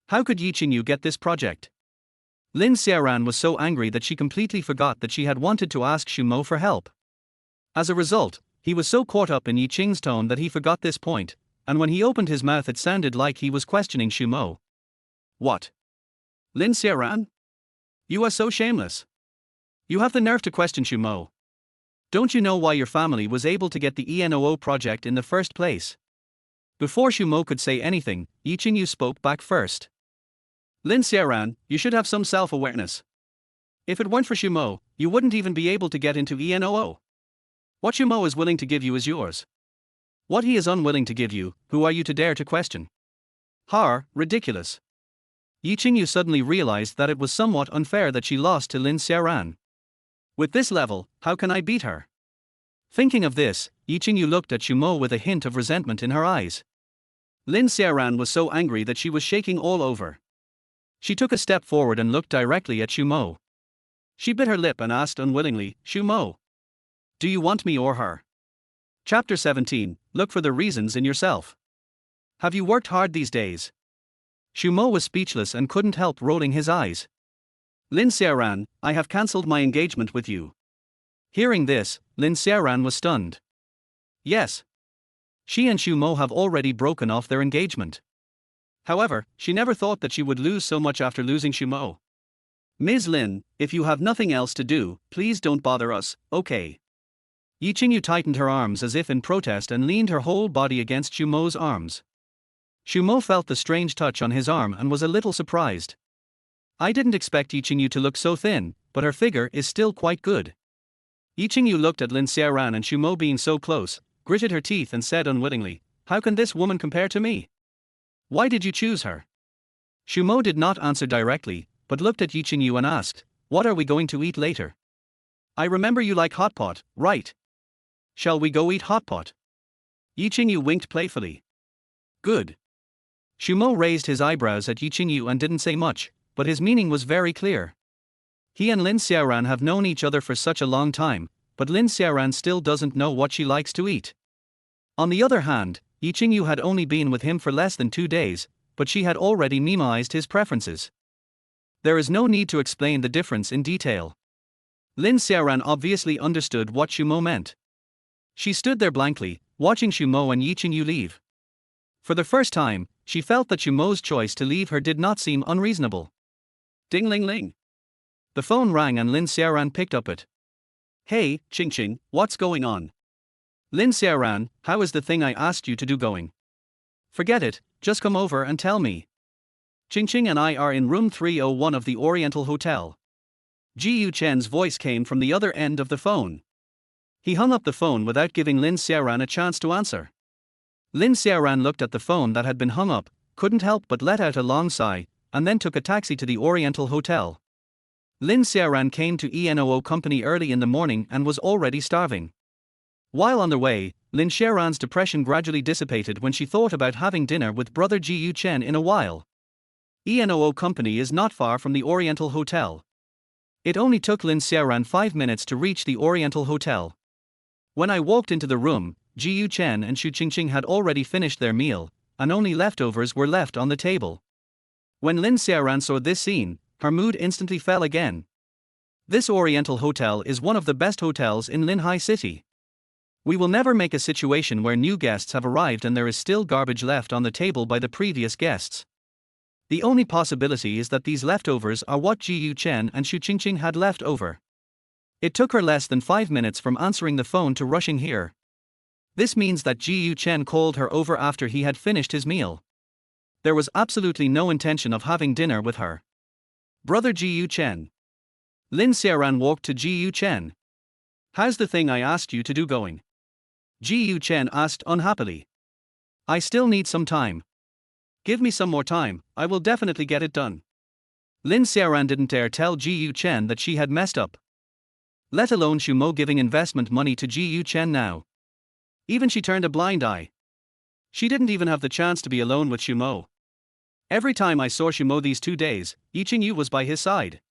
How could Yi Qingyu get this project?" Lin Xiaoran was so angry that she completely forgot that she had wanted to ask Shumo for help. As a result, he was so caught up in Yi Qing's tone that he forgot this point, and when he opened his mouth it sounded like he was questioning Shumo. "What? Lin Xiaoran? You are so shameless. You have the nerve to question Shumo. Don't you know why your family was able to get the ENOO project in the first place?" Before Shumo could say anything, Yi Qingyu spoke back first. "Lin Xiaoran, you should have some self-awareness. If it weren't for Shumo, you wouldn't even be able to get into ENOO. What Shumo is willing to give you is yours. What he is unwilling to give you, who are you to dare to question?" Ridiculous. Yi Qingyu suddenly realized that it was somewhat unfair that she lost to Lin Xiaoran. "With this level, how can I beat her?" Thinking of this, Yi Qingyu looked at Shumo with a hint of resentment in her eyes. Lin Xiaoran was so angry that she was shaking all over. She took a step forward and looked directly at Shumo. She bit her lip and asked unwillingly, Shumo, do you want me or her? Chapter 17, Look for the reasons in yourself. Have you worked hard these days? Shumo was speechless and couldn't help rolling his eyes. Lin Xiaoran, I have cancelled my engagement with you. Hearing this, Lin Xiaoran was stunned. Yes. She and Shumo have already broken off their engagement. However, she never thought that she would lose so much after losing Shumo. Ms. Lin, if you have nothing else to do, please don't bother us, okay? Yi Qingyu tightened her arms as if in protest and leaned her whole body against Shumo's arms. Shumo felt the strange touch on his arm and was a little surprised. I didn't expect Yi Qingyu to look so thin, but her figure is still quite good. Yi Qingyu looked at Lin Xiaoran and Shumo being so close, gritted her teeth and said unwittingly, how can this woman compare to me? Why did you choose her? Shumo did not answer directly, but looked at Yi Qingyu and asked, what are we going to eat later? I remember you like hot pot, right? Shall we go eat hot pot? Yi Qingyu winked playfully. Good. Shumo raised his eyebrows at Yi Qingyu and didn't say much, but his meaning was very clear. He and Lin Xiaoran have known each other for such a long time, but Lin Xiaoran still doesn't know what she likes to eat. On the other hand, Yi Qingyu had only been with him for less than 2 days, but she had already memoized his preferences. There is no need to explain the difference in detail. Lin Xiaoran obviously understood what Shumo meant. She stood there blankly, watching Shumo and Yi Qingyu leave. For the first time, she felt that Shumo's choice to leave her did not seem unreasonable. Ding-ling-ling. The phone rang and Lin Xiaoran picked up it. Hey, Qingqing, what's going on? Lin Xiaoran, how is the thing I asked you to do going? Forget it, just come over and tell me. Qingqing and I are in room 301 of the Oriental Hotel. Ji Yu Chen's voice came from the other end of the phone. He hung up the phone without giving Lin Xiaoran a chance to answer. Lin Xiaoran looked at the phone that had been hung up, couldn't help but let out a long sigh, and then took a taxi to the Oriental Hotel. Lin Xiaoran came to ENOO Company early in the morning and was already starving. While on the way, Lin Xiaoran's depression gradually dissipated when she thought about having dinner with brother Ji Yu Chen in a while. ENOO Company is not far from the Oriental Hotel. It only took Lin Xiaoran 5 minutes to reach the Oriental Hotel. When I walked into the room, Ji Yu Chen and Xu Qingqing had already finished their meal, and only leftovers were left on the table. When Lin Xiaoran saw this scene, her mood instantly fell again. This Oriental Hotel is one of the best hotels in Linhai City. We will never make a situation where new guests have arrived and there is still garbage left on the table by the previous guests. The only possibility is that these leftovers are what Ji Yu Chen and Xu Qingqing had left over. It took her less than 5 minutes from answering the phone to rushing here. This means that Ji Yu Chen called her over after he had finished his meal. There was absolutely no intention of having dinner with her. Brother Ji Yu Chen. Lin Xiaoran walked to Ji Yu Chen. How's the thing I asked you to do going? Ji Yu Chen asked unhappily. I still need some time. Give me some more time, I will definitely get it done. Lin Xiaoran didn't dare tell Ji Yu Chen that she had messed up. Let alone Shumo giving investment money to Ji Yu Chen now. Even she turned a blind eye. She didn't even have the chance to be alone with Shumo. Every time I saw Shumo these 2 days, Yi Qingyu was by his side.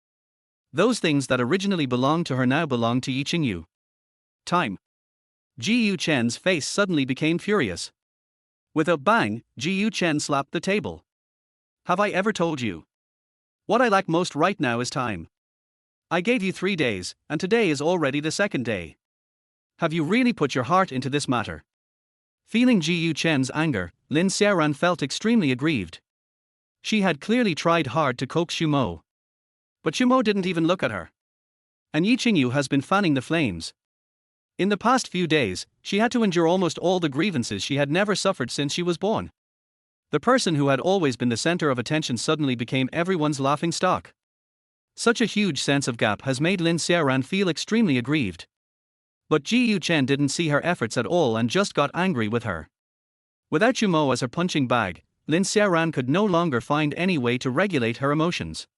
Those things that originally belonged to her now belong to Yi Qingyu. Time. Ji Yu Chen's face suddenly became furious. With a bang, Ji Yu Chen slapped the table. Have I ever told you? What I lack most right now is time. I gave you 3 days, and today is already the 2nd day. Have you really put your heart into this matter? Feeling Ji Yu Chen's anger, Lin Xiaoran felt extremely aggrieved. She had clearly tried hard to coax Shumo. But Shumo didn't even look at her. And Yi Qingyu has been fanning the flames. In the past few days, she had to endure almost all the grievances she had never suffered since she was born. The person who had always been the center of attention suddenly became everyone's laughing stock. Such a huge sense of gap has made Lin Xiaoran feel extremely aggrieved. But Ji Yu Chen didn't see her efforts at all and just got angry with her. Without Shumo as her punching bag, Lin Xiaoran could no longer find any way to regulate her emotions.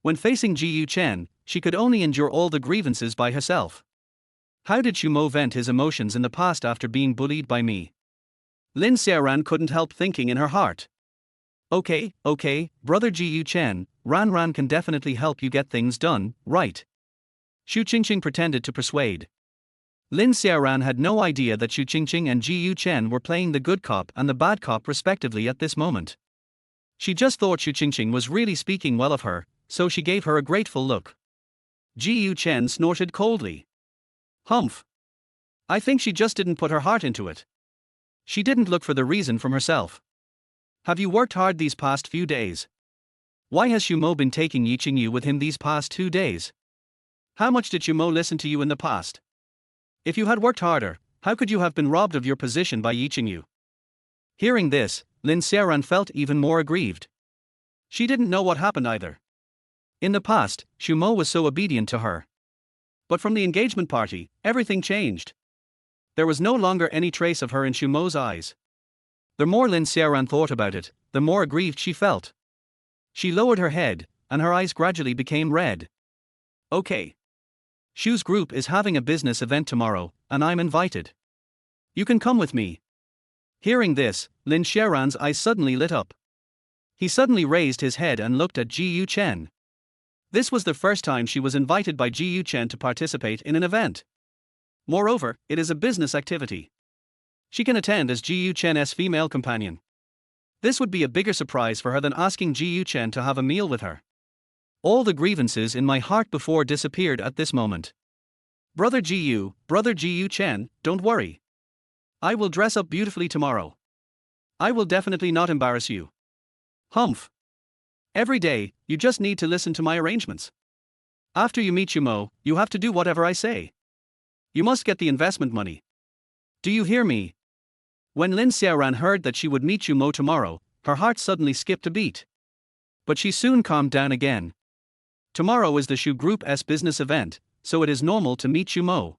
When facing Ji Yu Chen, she could only endure all the grievances by herself. How did Shumo vent his emotions in the past after being bullied by me? Lin Xiaoran couldn't help thinking in her heart. Okay, brother Jiyu Chen, Ran can definitely help you get things done, right? Xu Qingqing pretended to persuade. Lin Xiaoran had no idea that Xu Qingqing and Jiyu Chen were playing the good cop and the bad cop respectively at this moment. She just thought Xu Qingqing was really speaking well of her, so she gave her a grateful look. Jiyu Chen snorted coldly. Humph. I think she just didn't put her heart into it. She didn't look for the reason from herself. Have you worked hard these past few days? Why has Shumo been taking Yiqingyu with him these past 2 days? How much did Shumo listen to you in the past? If you had worked harder, how could you have been robbed of your position by Yiqingyu? Hearing this, Lin Xiaoran felt even more aggrieved. She didn't know what happened either. In the past, Shumo was so obedient to her. But from the engagement party, everything changed. There was no longer any trace of her in Shumo's eyes. The more Lin Xiaoran thought about it, the more aggrieved she felt. She lowered her head, and her eyes gradually became red. Okay. Shu's group is having a business event tomorrow, and I'm invited. You can come with me. Hearing this, Lin Xiaoran's eyes suddenly lit up. He suddenly raised his head and looked at Jiyu Chen. This was the first time she was invited by Jiyu Chen to participate in an event. Moreover, it is a business activity. She can attend as Jiyu Chen's female companion. This would be a bigger surprise for her than asking Jiyu Chen to have a meal with her. All the grievances in my heart before disappeared at this moment. Brother Jiyu Chen, don't worry. I will dress up beautifully tomorrow. I will definitely not embarrass you. Humph. Every day, you just need to listen to my arrangements. After you meet Shumo, you have to do whatever I say. You must get the investment money. Do you hear me? When Lin Xiaoran heard that she would meet Shumo tomorrow, her heart suddenly skipped a beat. But she soon calmed down again. Tomorrow is the Shu Group's business event, so it is normal to meet Shumo.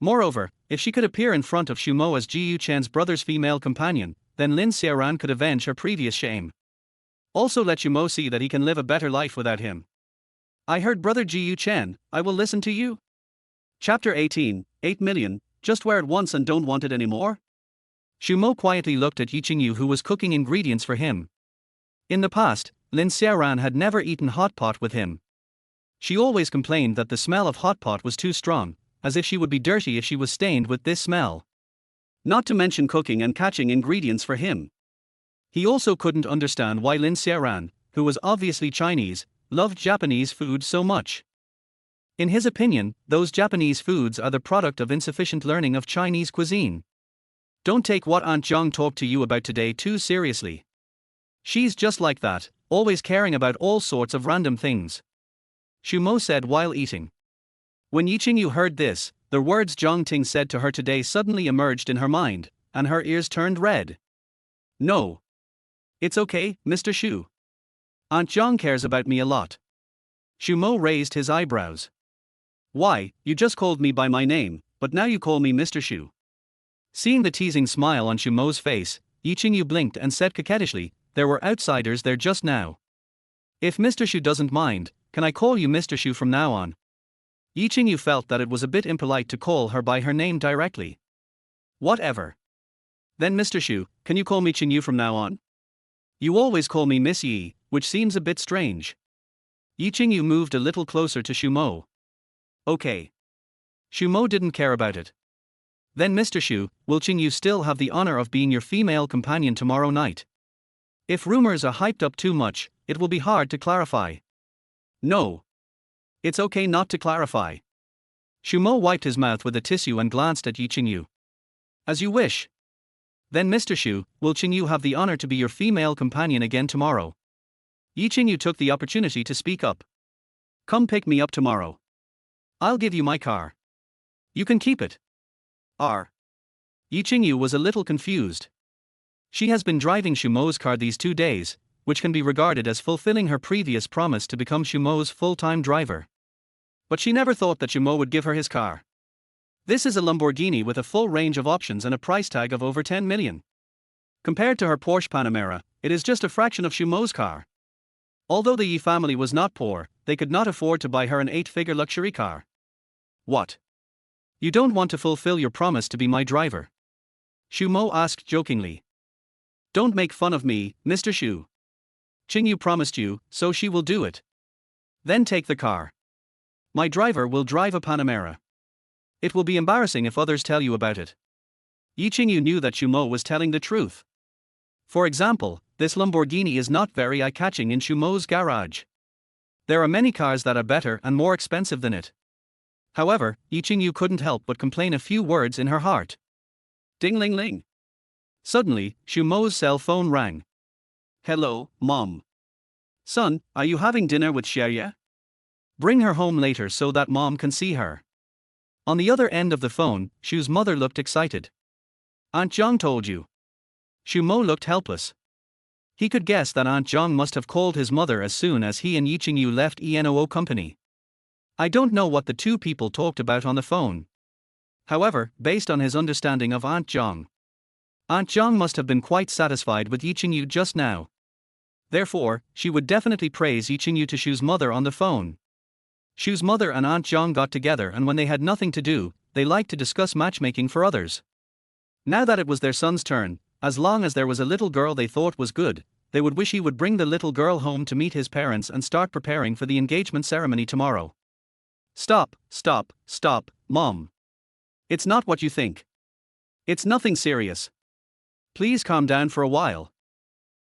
Moreover, if she could appear in front of Shumo as Jiyu Chen's brother's female companion, then Lin Xiaoran could avenge her previous shame. Also let Shumo see that he can live a better life without him. I heard brother Jiyu Chen, I will listen to you. Chapter 18, 8 million, just wear it once and don't want it anymore? Shumo quietly looked at Yiqingyu who was cooking ingredients for him. In the past, Lin Xiaoran had never eaten hot pot with him. She always complained that the smell of hot pot was too strong, as if she would be dirty if she was stained with this smell. Not to mention cooking and catching ingredients for him. He also couldn't understand why Lin Xiaoran, who was obviously Chinese, loved Japanese food so much. In his opinion, those Japanese foods are the product of insufficient learning of Chinese cuisine. Don't take what Aunt Zhang talked to you about today too seriously. She's just like that, always caring about all sorts of random things. Shumo said while eating. When Yiqingyu heard this, the words Zhang Ting said to her today suddenly emerged in her mind, and her ears turned red. No. It's okay, Mr. Shu. Aunt Zhang cares about me a lot. Shumo raised his eyebrows. Why, you just called me by my name, but now you call me Mr. Shu. Seeing the teasing smile on Shumo's face, Yiqingyu blinked and said coquettishly, there were outsiders there just now. If Mr. Shu doesn't mind, can I call you Mr. Shu from now on? Yiqingyu felt that it was a bit impolite to call her by her name directly. Whatever. Then Mr. Shu, can you call me Qingyu from now on? You always call me Miss Yi, which seems a bit strange. Yiqingyu moved a little closer to Shumo. Okay. Shumo didn't care about it. Then Mr. Shu, will Qingyu still have the honor of being your female companion tomorrow night? If rumors are hyped up too much, it will be hard to clarify. No. It's okay not to clarify. Shumo wiped his mouth with a tissue and glanced at Yiqingyu. As you wish. Then Mr. Shu, will Qingyu have the honor to be your female companion again tomorrow? Yiqingyu took the opportunity to speak up. Come pick me up tomorrow. I'll give you my car. You can keep it. Yiqingyu was a little confused. She has been driving Shumo's car these 2 days, which can be regarded as fulfilling her previous promise to become Shumo's full-time driver. But she never thought that Shumo would give her his car. This is a Lamborghini with a full range of options and a price tag of over 10 million. Compared to her Porsche Panamera, it is just a fraction of Shumo's car. Although the Yi family was not poor, they could not afford to buy her an 8-figure luxury car. What? You don't want to fulfill your promise to be my driver? Xu Mo asked jokingly. Don't make fun of me, Mr. Xu. Qingyu promised you, so she will do it. Then take the car. My driver will drive a Panamera. It will be embarrassing if others tell you about it. Yi Qingyu knew that Xu Mo was telling the truth. For example, this Lamborghini is not very eye-catching in Xu Mo's garage. There are many cars that are better and more expensive than it. However, Yi Qingyu couldn't help but complain a few words in her heart. Ding-ling-ling. Suddenly, Xu Mo's cell phone rang. Hello, Mom. Son, are you having dinner with Xie? Bring her home later so that Mom can see her. On the other end of the phone, Xu's mother looked excited. Aunt Zhang told you. Xu Mo looked helpless. He could guess that Aunt Zhang must have called his mother as soon as he and Yi Qingyu left ENOO company. I don't know what the two people talked about on the phone. However, based on his understanding of Aunt Zhang must have been quite satisfied with Yi Qingyu just now. Therefore, she would definitely praise Yi Qingyu to Xu's mother on the phone. Xu's mother and Aunt Zhang got together, and when they had nothing to do, they liked to discuss matchmaking for others. Now that it was their son's turn, as long as there was a little girl they thought was good, they would wish he would bring the little girl home to meet his parents and start preparing for the engagement ceremony tomorrow. Stop, Mom. It's not what you think. It's nothing serious. Please calm down for a while.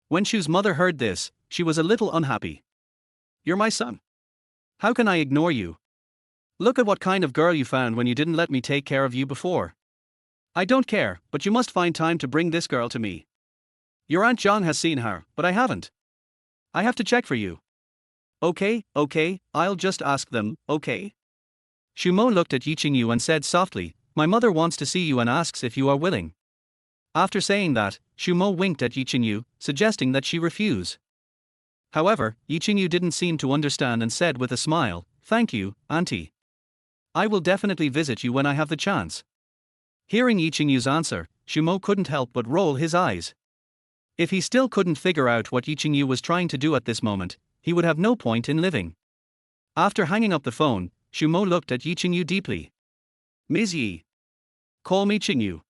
When Xu's mother heard this, she was a little unhappy. You're my son. How can I ignore you? Look at what kind of girl you found when you didn't let me take care of you before. I don't care, but you must find time to bring this girl to me. Your Aunt Zhang has seen her, but I haven't. I have to check for you. Okay, I'll just ask them, okay? Xu Mo looked at Yi Qingyu and said softly, my mother wants to see you and asks if you are willing. After saying that, Xu Mo winked at Yi Qingyu, suggesting that she refuse. However, Yi Qingyu didn't seem to understand and said with a smile, thank you, Auntie. I will definitely visit you when I have the chance. Hearing Yi Qingyu's answer, Xu Mo couldn't help but roll his eyes. If he still couldn't figure out what Yi Qingyu was trying to do at this moment, he would have no point in living. After hanging up the phone, Xu Mo looked at Yi Qingyu deeply. Ms. Yi. Call me Qingyu.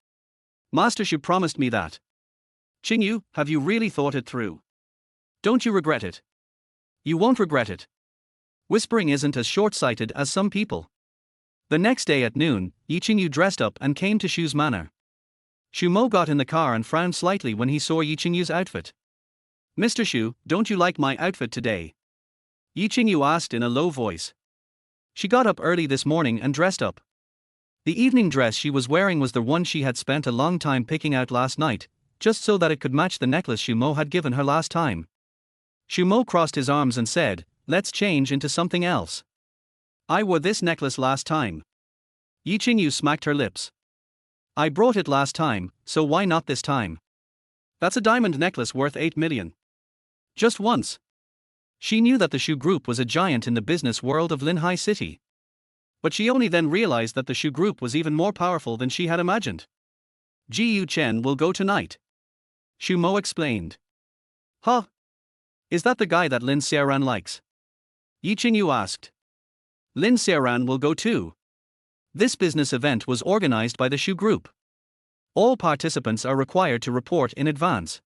Master Xu promised me that. Qingyu, have you really thought it through? Don't you regret it? You won't regret it. Whispering isn't as short-sighted as some people. The next day at noon, Yi Qingyu dressed up and came to Xu's manor. Xu Mo got in the car and frowned slightly when he saw Yi Qingyu's outfit. Mr. Xu, don't you like my outfit today? Yi Qingyu asked in a low voice. She got up early this morning and dressed up. The evening dress she was wearing was the one she had spent a long time picking out last night, just so that it could match the necklace Xu Mo had given her last time. Xu Mo crossed his arms and said, let's change into something else. I wore this necklace last time. Yi Qingyu smacked her lips. I brought it last time, so why not this time? That's a diamond necklace worth 8 million. Just once. She knew that the Xu Group was a giant in the business world of Linhai City. But she only then realized that the Xu Group was even more powerful than she had imagined. Ji Yu Chen will go tonight. Xu Mo explained. Huh? Is that the guy that Lin Xiaoran likes? Yi Qingyu asked. Lin Xiaoran will go too. This business event was organized by the Xu Group. All participants are required to report in advance.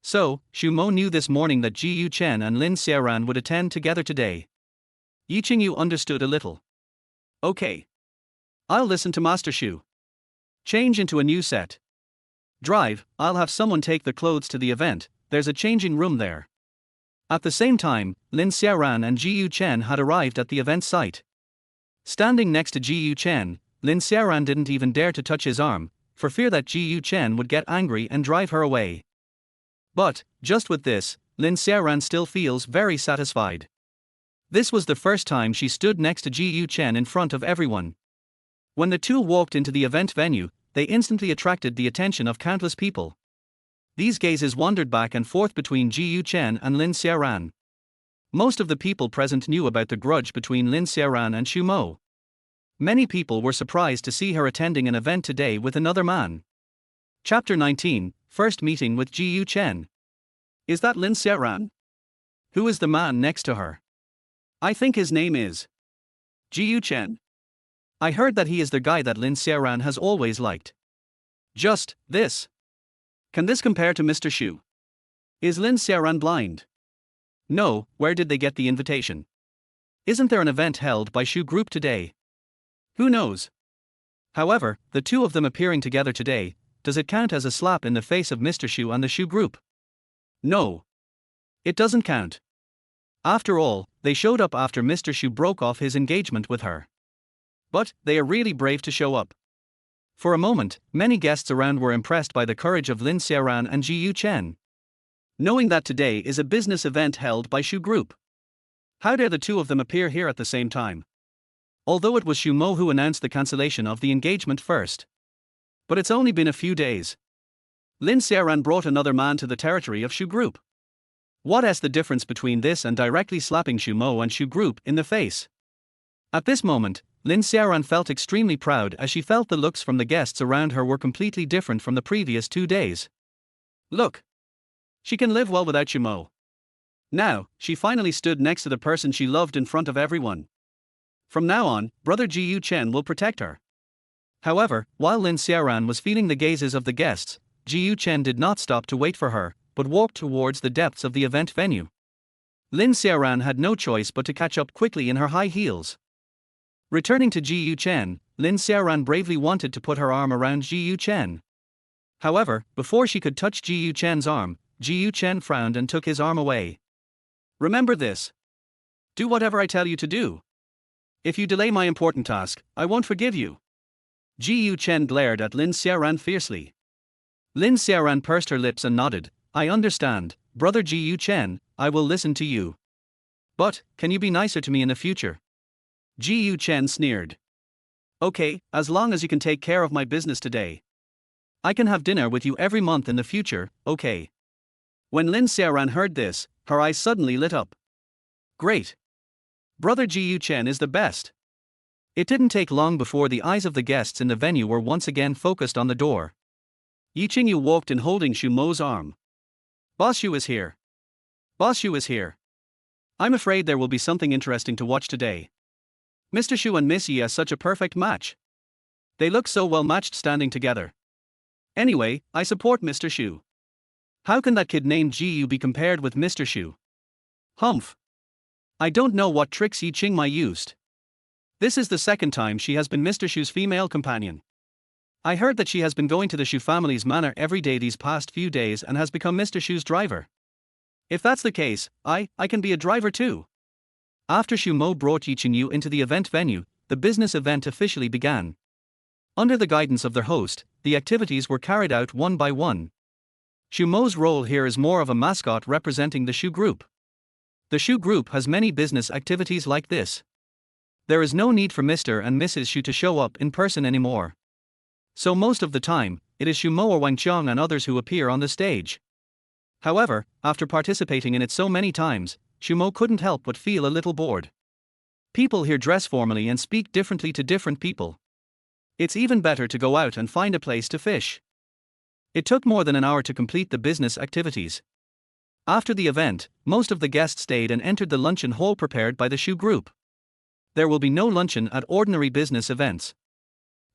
So, Xu Mo knew this morning that Ji Yu Chen and Lin Xiaoran would attend together today. Yi Qingyu understood a little. Okay. I'll listen to Master Xu. Change into a new set. Drive, I'll have someone take the clothes to the event, there's a changing room there. At the same time, Lin Xiaoran and Ji Yu Chen had arrived at the event site. Standing next to Ji Yu Chen, Lin Xiaoran didn't even dare to touch his arm, for fear that Ji Yu Chen would get angry and drive her away. But, just with this, Lin Xiaoran still feels very satisfied. This was the first time she stood next to Ji Yu Chen in front of everyone. When the two walked into the event venue, they instantly attracted the attention of countless people. These gazes wandered back and forth between Ji Yu Chen and Lin Xiaoran. Most of the people present knew about the grudge between Lin Xiaoran and Xu Mo. Many people were surprised to see her attending an event today with another man. Chapter 19, First Meeting with Ji Yu Chen. Is that Lin Xiaoran? Who is the man next to her? I think his name is Ji Yu Chen. I heard that he is the guy that Lin Xiaoran has always liked. Just this. Can this compare to Mr. Xu? Is Lin Xiaoran blind? No, where did they get the invitation? Isn't there an event held by Xu Group today? Who knows? However, the two of them appearing together today, does it count as a slap in the face of Mr. Xu and the Xu Group? No. It doesn't count. After all, they showed up after Mr. Xu broke off his engagement with her. But they are really brave to show up. For a moment, many guests around were impressed by the courage of Lin Xiaoran and Ji Yuchen. Knowing that today is a business event held by Xu Group. How dare the two of them appear here at the same time? Although it was Xu Mo who announced the cancellation of the engagement first. But it's only been a few days. Lin Xiaoran brought another man to the territory of Xu Group. What is the difference between this and directly slapping Xu Mo and Xu Group in the face? At this moment, Lin Xiaoran felt extremely proud as she felt the looks from the guests around her were completely different from the previous 2 days. Look! She can live well without Xu Mo. Now, she finally stood next to the person she loved in front of everyone. From now on, brother Ji Yuchen will protect her. However, while Lin Xiaoran was feeling the gazes of the guests, Ji Yuchen did not stop to wait for her, but walked towards the depths of the event venue. Lin Xiaoran had no choice but to catch up quickly in her high heels. Returning to Ji Yuchen, Lin Xiaoran bravely wanted to put her arm around Ji Yuchen. However, before she could touch Ji Yuchen's arm, Ji Yuchen frowned and took his arm away. Remember this. Do whatever I tell you to do. If you delay my important task, I won't forgive you. Ji Yuchen glared at Lin Xiaoran fiercely. Lin Xiaoran pursed her lips and nodded. I understand, brother Ji Yuchen, I will listen to you. But, can you be nicer to me in the future? Ji Yuchen sneered. Okay, as long as you can take care of my business today. I can have dinner with you every month in the future, okay? When Lin Xiaoran heard this, her eyes suddenly lit up. Great! Brother Ji Yuchen is the best! It didn't take long before the eyes of the guests in the venue were once again focused on the door. Yi Qingyu walked in holding Xu Mo's arm. Boss Xu is here. Boss Xu is here. I'm afraid there will be something interesting to watch today. Mr. Xu and Miss Yi are such a perfect match. They look so well matched standing together. Anyway, I support Mr. Xu. How can that kid named Ji Yu be compared with Mr. Xu? Humph. I don't know what tricks Yi Qingmai used. This is the second time she has been Mr. Xu's female companion. I heard that she has been going to the Xu family's manor every day these past few days and has become Mr. Xu's driver. If that's the case, I can be a driver too. After Xu Mo brought Yi Qingyu into the event venue, the business event officially began. Under the guidance of their host, the activities were carried out one by one. Xu Mo's role here is more of a mascot representing the Xu Group. The Xu Group has many business activities like this. There is no need for Mr. and Mrs. Xu to show up in person anymore. So most of the time, it is Xu Mo or Wang Qiang and others who appear on the stage. However, after participating in it so many times, Xu Mo couldn't help but feel a little bored. People here dress formally and speak differently to different people. It's even better to go out and find a place to fish. It took more than an hour to complete the business activities. After the event, most of the guests stayed and entered the luncheon hall prepared by the Xu Group. There will be no luncheon at ordinary business events.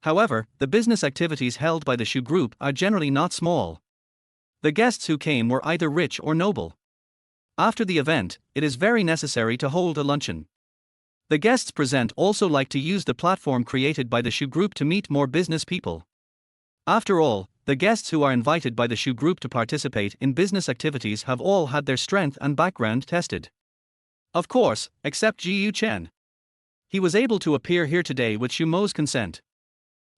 However, the business activities held by the Xu Group are generally not small. The guests who came were either rich or noble. After the event, it is very necessary to hold a luncheon. The guests present also like to use the platform created by the Xu Group to meet more business people. After all, the guests who are invited by the Xu Group to participate in business activities have all had their strength and background tested. Of course, except Ji Yuchen. He was able to appear here today with Xu Mo's consent.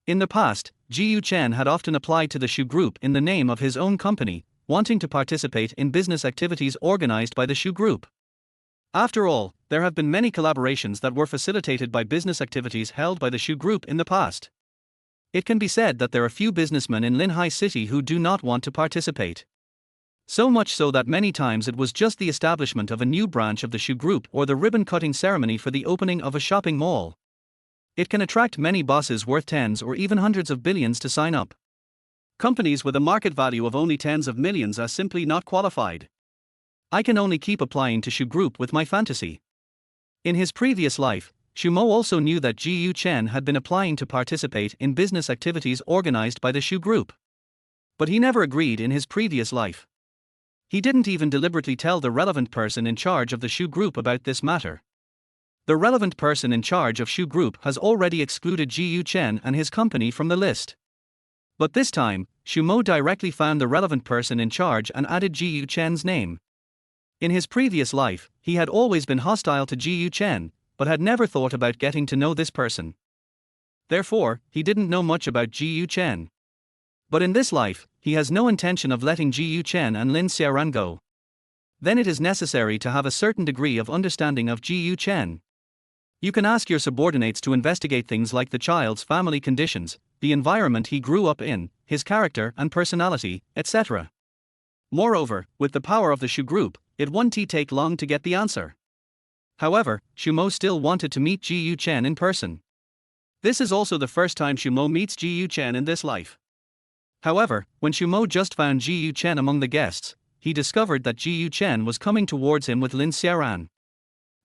In the past, Ji Yuchen had often applied to the Xu Group in the name of his own company, wanting to participate in business activities organized by the Xu Group. After all, there have been many collaborations that were facilitated by business activities held by the Xu Group in the past. It can be said that there are few businessmen in Linhai City who do not want to participate. So much so that many times it was just the establishment of a new branch of the Xu Group or the ribbon-cutting ceremony for the opening of a shopping mall. It can attract many bosses worth tens or even hundreds of billions to sign up. Companies with a market value of only tens of millions are simply not qualified. I can only keep applying to Xu Group with my fantasy. In his previous life, Xu Mo also knew that Ji Yu Chen had been applying to participate in business activities organized by the Xu Group. But he never agreed in his previous life. He didn't even deliberately tell the relevant person in charge of the Xu Group about this matter. The relevant person in charge of Xu Group has already excluded Ji Yu Chen and his company from the list. But this time, Xu Mo directly found the relevant person in charge and added Ji Yu Chen's name. In his previous life, he had always been hostile to Ji Yu Chen, but had never thought about getting to know this person. Therefore, he didn't know much about Ji Yu Chen. But in this life, he has no intention of letting Ji Yu Chen and Lin Xiaoran go. Then it is necessary to have a certain degree of understanding of Ji Yu Chen. You can ask your subordinates to investigate things like the child's family conditions, the environment he grew up in, his character and personality, etc. Moreover, with the power of the Xu Group, it won't take long to get the answer. However, Xu Mo still wanted to meet Ji Yu Chen in person. This is also the first time Xu Mo meets Ji Yu Chen in this life. However, when Xu Mo just found Ji Yu Chen among the guests, he discovered that Ji Yu Chen was coming towards him with Lin Xiaoran.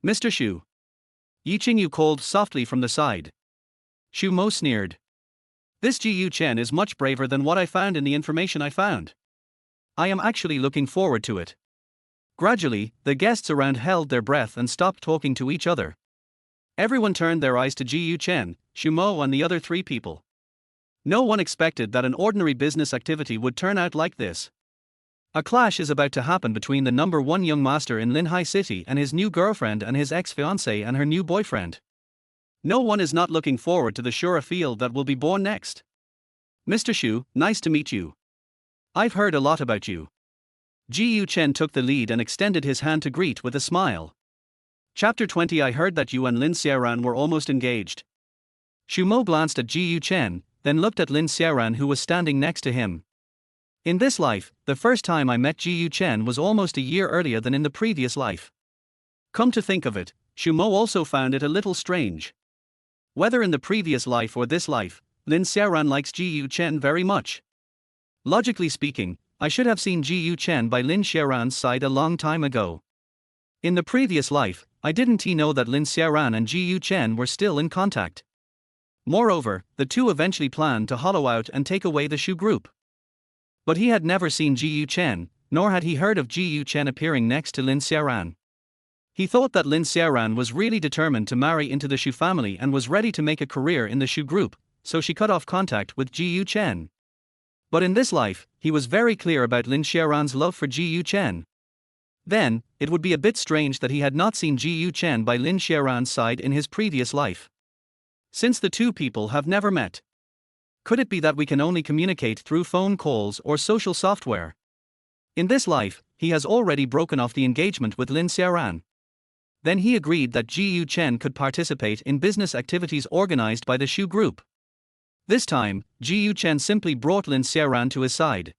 "Mr. Xu." Yi Qingyu called softly from the side. Xu Mo sneered. "This Ji Yu Chen is much braver than what I found in the information I found. I am actually looking forward to it." Gradually, the guests around held their breath and stopped talking to each other. Everyone turned their eyes to Ji Yu Chen, Xu Mo and the other three people. No one expected that an ordinary business activity would turn out like this. A clash is about to happen between the number one young master in Linhai City and his new girlfriend and his ex-fiancée and her new boyfriend. No one is not looking forward to the Shura field that will be born next. "Mr. Xu, nice to meet you. I've heard a lot about you." Ji Yu Chen took the lead and extended his hand to greet with a smile. Chapter 20. I heard that you and Lin Xiaoran were almost engaged. Xu Mo glanced at Ji Yu Chen, then looked at Lin Xiaoran who was standing next to him. In this life, the first time I met Ji Yu Chen was almost a year earlier than in the previous life. Come to think of it, Xu Mo also found it a little strange. Whether in the previous life or this life, Lin Xiaoran likes Ji Yu Chen very much. Logically speaking, I should have seen Ji Yu Chen by Lin Xiaoran's side a long time ago. In the previous life, I didn't know that Lin Xiaoran and Ji Yu Chen were still in contact. Moreover, the two eventually planned to hollow out and take away the Xu Group. But he had never seen Ji Yu Chen, nor had he heard of Ji Yu Chen appearing next to Lin Xiaoran. He thought that Lin Xiaoran was really determined to marry into the Xu family and was ready to make a career in the Xu Group, so she cut off contact with Ji Yu Chen. But in this life, he was very clear about Lin Xiaoran's love for Ji Yu Chen. Then, it would be a bit strange that he had not seen Ji Yu Chen by Lin Xiaoran's side in his previous life. Since the two people have never met. Could it be that we can only communicate through phone calls or social software? In this life, he has already broken off the engagement with Lin Xiaoran. Then he agreed that Ji Yu Chen could participate in business activities organized by the Xu Group. This time, Ji Yu Chen simply brought Lin Xiaoran to his side.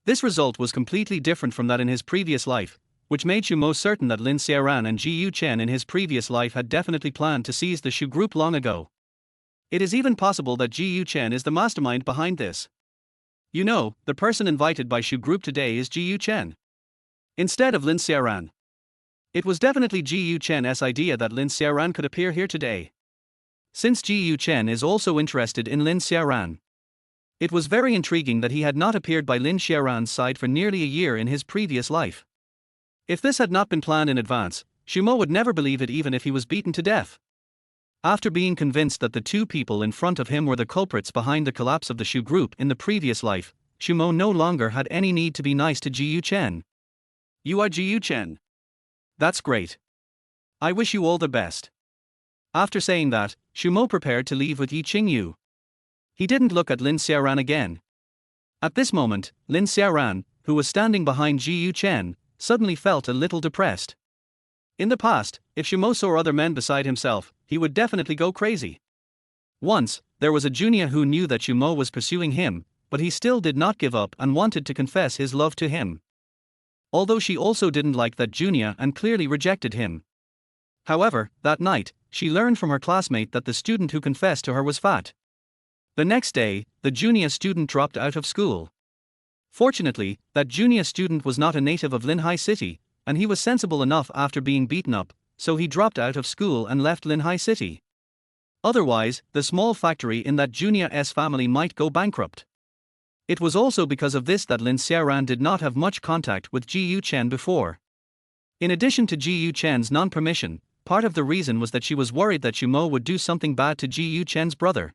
This result was completely different from that in his previous life, which made Xu Mo certain that Lin Xiaoran and Ji Yu Chen in his previous life had definitely planned to seize the Xu Group long ago. It is even possible that Ji Yu Chen is the mastermind behind this. You know, the person invited by Xu Group today is Ji Yu Chen, instead of Lin Xiaoran. It was definitely Ji Yu Chen's idea that Lin Xiaoran could appear here today. Since Ji Yu Chen is also interested in Lin Xiaoran. It was very intriguing that he had not appeared by Lin Xiaoran's side for nearly a year in his previous life. If this had not been planned in advance, Xu Mo would never believe it even if he was beaten to death. After being convinced that the two people in front of him were the culprits behind the collapse of the Xu Group in the previous life, Xu Mo no longer had any need to be nice to Ji Yu Chen. "You are Ji Yu Chen. That's great. I wish you all the best." After saying that, Xu Mo prepared to leave with Yi Qingyu. He didn't look at Lin Xiaoran again. At this moment, Lin Xiaoran, who was standing behind Ji Yu Chen, suddenly felt a little depressed. In the past, if Xu Mo saw other men beside himself, he would definitely go crazy. Once, there was a junior who knew that Xu Mo was pursuing him, but he still did not give up and wanted to confess his love to him. Although she also didn't like that junior and clearly rejected him. However, that night, she learned from her classmate that the student who confessed to her was fat. The next day, the junior student dropped out of school. Fortunately, that junior student was not a native of Linhai City, and he was sensible enough after being beaten up, so he dropped out of school and left Linhai City. Otherwise, the small factory in that Junior S family might go bankrupt. It was also because of this that Lin Xiaoran did not have much contact with Ji Yu Chen before. In addition to Ji Yu Chen's non-permission, part of the reason was that she was worried that Xu Mo would do something bad to Ji Yu Chen's brother.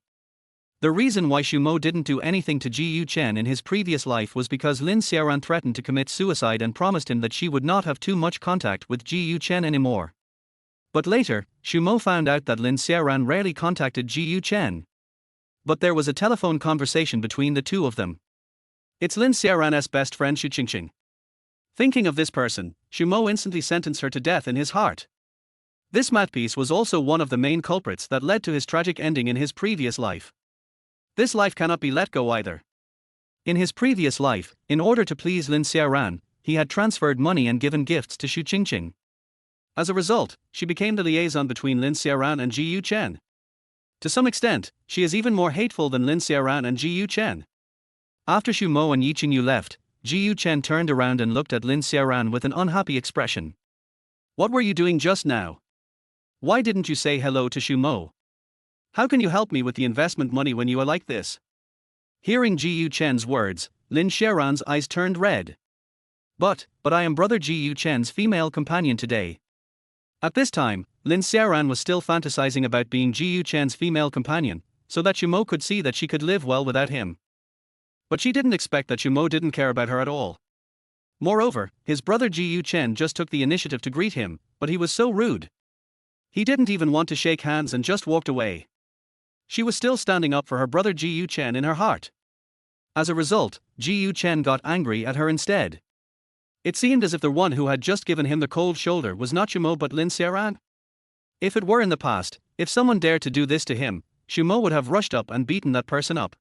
The reason why Xu Mo didn't do anything to Ji Yu Chen in his previous life was because Lin Xiaoran threatened to commit suicide and promised him that she would not have too much contact with Ji Yu Chen anymore. But later, Xu Mo found out that Lin Xiaoran rarely contacted Ji Yu Chen. But there was a telephone conversation between the two of them. It's Lin Xiaoran's best friend Xu Qingqing. Thinking of this person, Xu Mo instantly sentenced her to death in his heart. This mouthpiece was also one of the main culprits that led to his tragic ending in his previous life. This life cannot be let go either. In his previous life, in order to please Lin Xiaoran, he had transferred money and given gifts to Xu Qingqing. As a result, she became the liaison between Lin Xiaoran and Ji Yu Chen. To some extent, she is even more hateful than Lin Xiaoran and Ji Yu Chen. After Xu Mo and Yi Qingyu left, Ji Yu Chen turned around and looked at Lin Xiaoran with an unhappy expression. What were you doing just now? Why didn't you say hello to Xu Mo? How can you help me with the investment money when you are like this? Hearing Ji Yu Chen's words, Lin Xiaoran's eyes turned red. But I am brother Ji Yu Chen's female companion today. At this time, Lin Xiaoran was still fantasizing about being Ji Yu Chen's female companion, so that Xu Mo could see that she could live well without him. But she didn't expect that Xu Mo didn't care about her at all. Moreover, his brother Ji Yu Chen just took the initiative to greet him, but he was so rude. He didn't even want to shake hands and just walked away. She was still standing up for her brother Ji Yu Chen in her heart. As a result, Ji Yu Chen got angry at her instead. It seemed as if the one who had just given him the cold shoulder was not Xu Mo but Lin Xiaoran. If it were in the past, if someone dared to do this to him, Xu Mo would have rushed up and beaten that person up.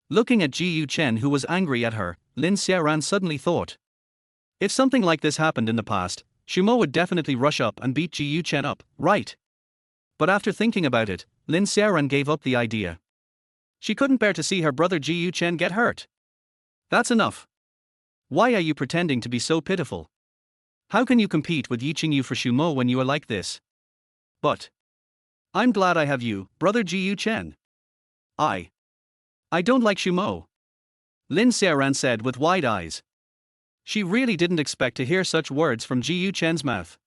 Looking at Ji Yu Chen who was angry at her, Lin Xiaoran suddenly thought. If something like this happened in the past, Xu Mo would definitely rush up and beat Ji Yu Chen up, right? But after thinking about it, Lin Xiaoran gave up the idea. She couldn't bear to see her brother Ji Yu Chen get hurt. That's enough. Why are you pretending to be so pitiful? How can you compete with Yi Qingyu for Xu Mo when you are like this? But I'm glad I have you, brother Ji Yu Chen. I don't like Xu Mo. Lin Xiaoran said with wide eyes. She really didn't expect to hear such words from Ji Yu Chen's mouth.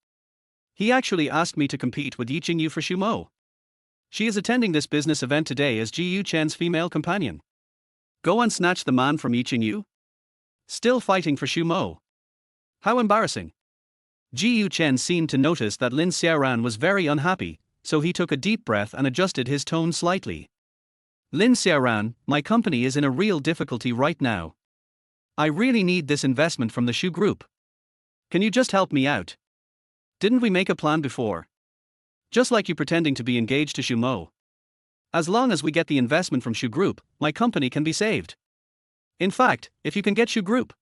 He actually asked me to compete with Yi Qingyu for Xu Mo. She is attending this business event today as Ji Yu Chen's female companion. Go and snatch the man from Yi Qingyu? Still fighting for Xu Mo. How embarrassing. Ji Yu Chen seemed to notice that Lin Xiaoran was very unhappy, so he took a deep breath and adjusted his tone slightly. Lin Xiaoran, my company is in a real difficulty right now. I really need this investment from the Xu Group. Can you just help me out? Didn't we make a plan before? Just like you pretending to be engaged to Xu Mo. As long as we get the investment from Xu Group, my company can be saved. In fact, if you can get Xu Group,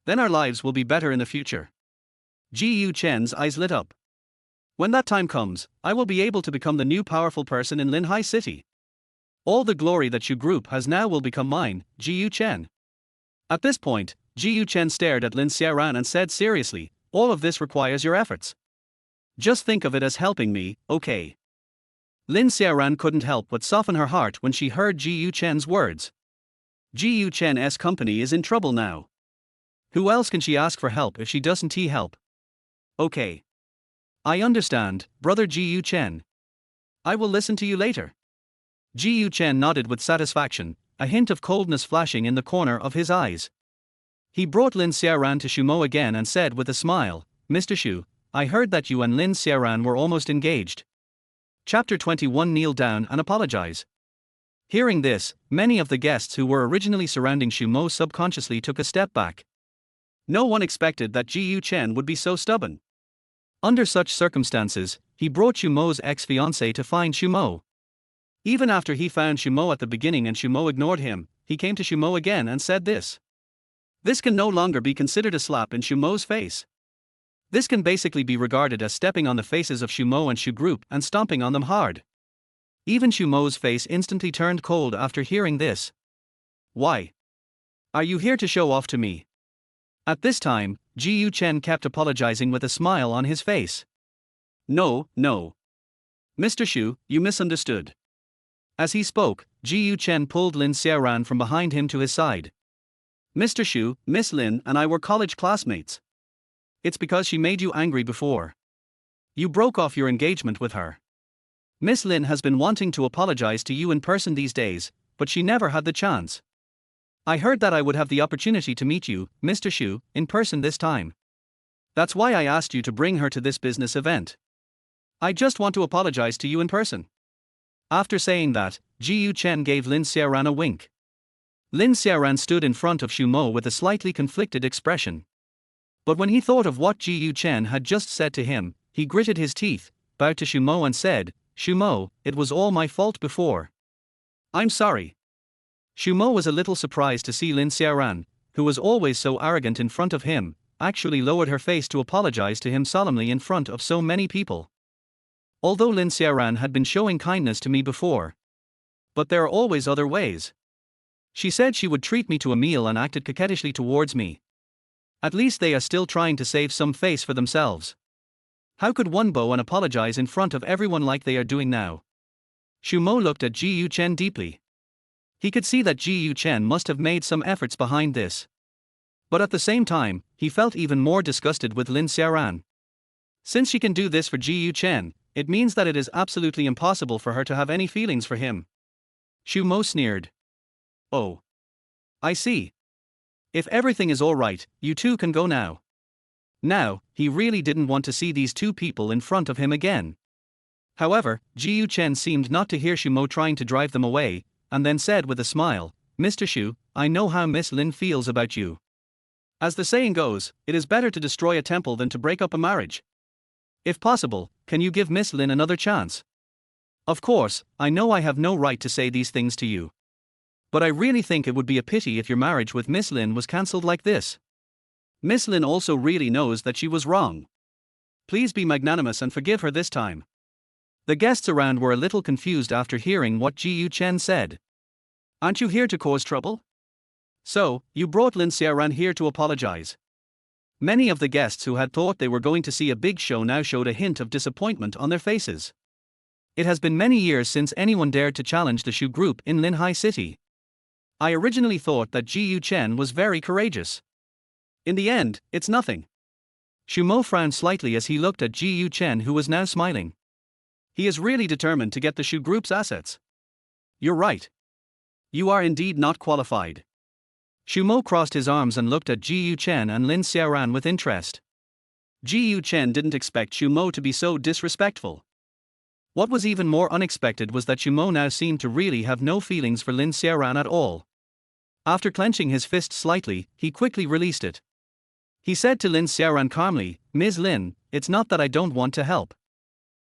then our lives will be better in the future. Ji Yu Chen's eyes lit up. When that time comes, I will be able to become the new powerful person in Linhai City. All the glory that Xu Group has now will become mine, Ji Yu Chen. At this point, Ji Yu Chen stared at Lin Xiaoran and said seriously, all of this requires your efforts. Just think of it as helping me, okay? Lin Xiaoran couldn't help but soften her heart when she heard Ji Yu Chen's words. Ji Yu Chen's company is in trouble now. Who else can she ask for help if she doesn't help? Okay. I understand, brother Ji Yu Chen. I will listen to you later. Ji Yu Chen nodded with satisfaction, a hint of coldness flashing in the corner of his eyes. He brought Lin Xiaoran to Xu Mo again and said with a smile, Mr. Xu, I heard that you and Lin Xiaoran were almost engaged. Chapter 21 Kneel down and apologize. Hearing this, many of the guests who were originally surrounding Xu Mo subconsciously took a step back. No one expected that Ji Yu Chen would be so stubborn. Under such circumstances, he brought Xu Mo's ex-fiancée to find Xu Mo. Even after he found Xu Mo at the beginning and Xu Mo ignored him, he came to Xu Mo again and said this. This can no longer be considered a slap in Xu Mo's face. This can basically be regarded as stepping on the faces of Xu Mo and Xu Group and stomping on them hard. Even Xu Mo's face instantly turned cold after hearing this. Why? Are you here to show off to me? At this time, Ji Yu Chen kept apologizing with a smile on his face. No, no. Mr. Xu, you misunderstood. As he spoke, Ji Chen pulled Lin Xiaoran from behind him to his side. Mr. Xu, Miss Lin and I were college classmates. It's because she made you angry before. You broke off your engagement with her. Miss Lin has been wanting to apologize to you in person these days, but she never had the chance. I heard that I would have the opportunity to meet you, Mr. Xu, in person this time. That's why I asked you to bring her to this business event. I just want to apologize to you in person. After saying that, Ji Chen gave Lin Xiaoran a wink. Lin Xiaoran stood in front of Xu Mo with a slightly conflicted expression. But when he thought of what Ji Chen had just said to him, he gritted his teeth, bowed to Xu Mo and said, Xu Mo, it was all my fault before. I'm sorry. Xu Mo was a little surprised to see Lin Xiaoran, who was always so arrogant in front of him, actually lowered her face to apologize to him solemnly in front of so many people. Although Lin Xiaoran had been showing kindness to me before. But there are always other ways. She said she would treat me to a meal and acted coquettishly towards me. At least they are still trying to save some face for themselves. How could one bow and apologize in front of everyone like they are doing now? Xu Mo looked at Ji Chen deeply. He could see that Ji Chen must have made some efforts behind this. But at the same time, he felt even more disgusted with Lin Xiaoran. Since she can do this for Ji Chen, it means that it is absolutely impossible for her to have any feelings for him. Xu Mo sneered. Oh. I see. If everything is all right, you two can go now. Now, he really didn't want to see these two people in front of him again. However, Ji Chen seemed not to hear Xu Mo trying to drive them away, and then said with a smile, Mr. Xu, I know how Miss Lin feels about you. As the saying goes, it is better to destroy a temple than to break up a marriage. If possible, can you give Miss Lin another chance? Of course, I know I have no right to say these things to you. But I really think it would be a pity if your marriage with Miss Lin was cancelled like this. Miss Lin also really knows that she was wrong. Please be magnanimous and forgive her this time. The guests around were a little confused after hearing what Ji Chen said. Aren't you here to cause trouble? So, you brought Lin Xiaoran here to apologize. Many of the guests who had thought they were going to see a big show now showed a hint of disappointment on their faces. It has been many years since anyone dared to challenge the Xu group in Linhai City. I originally thought that Ji Chen was very courageous. In the end, it's nothing. Xu Mo frowned slightly as he looked at Ji Chen, who was now smiling. He is really determined to get the Xu group's assets. You're right. You are indeed not qualified. Xu Mo crossed his arms and looked at Ji Chen and Lin Xiaoran with interest. Ji Chen didn't expect Xu Mo to be so disrespectful. What was even more unexpected was that Xu Mo now seemed to really have no feelings for Lin Xiaoran at all. After clenching his fist slightly, he quickly released it. He said to Lin Xiaoran calmly, Ms. Lin, it's not that I don't want to help.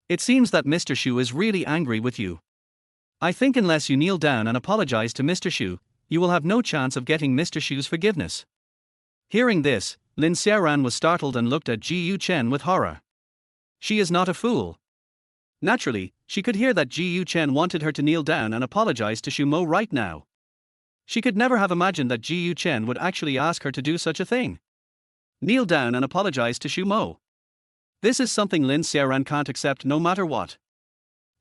It seems that Mr. Xu is really angry with you. I think unless you kneel down and apologize to Mr. Xu, you will have no chance of getting Mr. Xu's forgiveness. Hearing this, Lin Xiaoran was startled and looked at Ji Chen with horror. She is not a fool. Naturally, she could hear that Ji Chen wanted her to kneel down and apologize to Xu Mo right now. She could never have imagined that Ji Chen would actually ask her to do such a thing. Kneel down and apologize to Xu Mo. This is something Lin Xiaoran can't accept no matter what.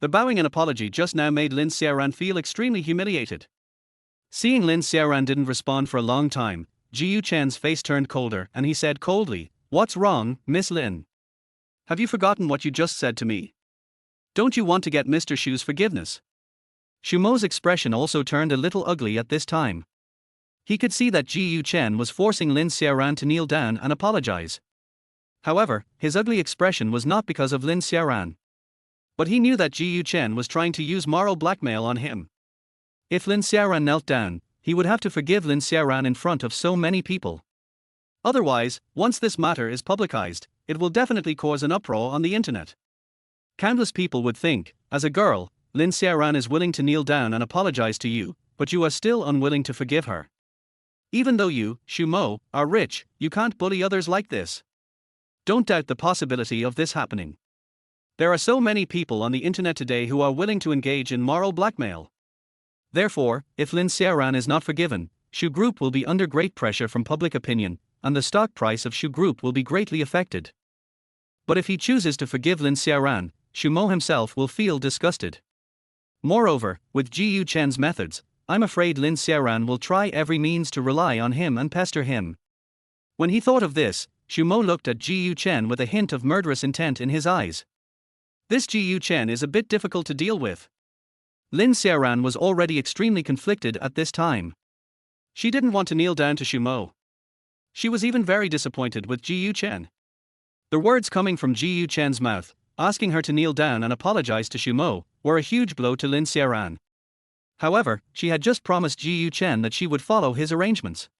The bowing and apology just now made Lin Xiaoran feel extremely humiliated. Seeing Lin Xiaoran didn't respond for a long time, Ji Chen's face turned colder and he said coldly, What's wrong, Miss Lin? Have you forgotten what you just said to me? Don't you want to get Mr. Xu's forgiveness? Xu Mo's expression also turned a little ugly at this time. He could see that Ji Chen was forcing Lin Xiaoran to kneel down and apologize. However, his ugly expression was not because of Lin Xiaoran. But he knew that Ji Chen was trying to use moral blackmail on him. If Lin Xiaoran knelt down, he would have to forgive Lin Xiaoran in front of so many people. Otherwise, once this matter is publicized, it will definitely cause an uproar on the internet. Countless people would think, as a girl, Lin Xiaoran is willing to kneel down and apologize to you, but you are still unwilling to forgive her. Even though you, Xu Mo, are rich, you can't bully others like this. Don't doubt the possibility of this happening. There are so many people on the internet today who are willing to engage in moral blackmail. Therefore, if Lin Xiaoran is not forgiven, Xu Group will be under great pressure from public opinion, and the stock price of Xu Group will be greatly affected. But if he chooses to forgive Lin Xiaoran, Mo himself will feel disgusted. Moreover, with Ji Yuchen's methods, I'm afraid Lin Xiaoran will try every means to rely on him and pester him. When he thought of this, Mo looked at Ji Yuchen with a hint of murderous intent in his eyes. This Ji Yuchen is a bit difficult to deal with. Lin Xiaoran was already extremely conflicted at this time. She didn't want to kneel down to Mo. She was even very disappointed with Ji Yuchen. The words coming from Ji Yuchen's mouth, asking her to kneel down and apologize to Mo, were a huge blow to Lin Xiaoran. However, she had just promised Ji Yuchen that she would follow his arrangements.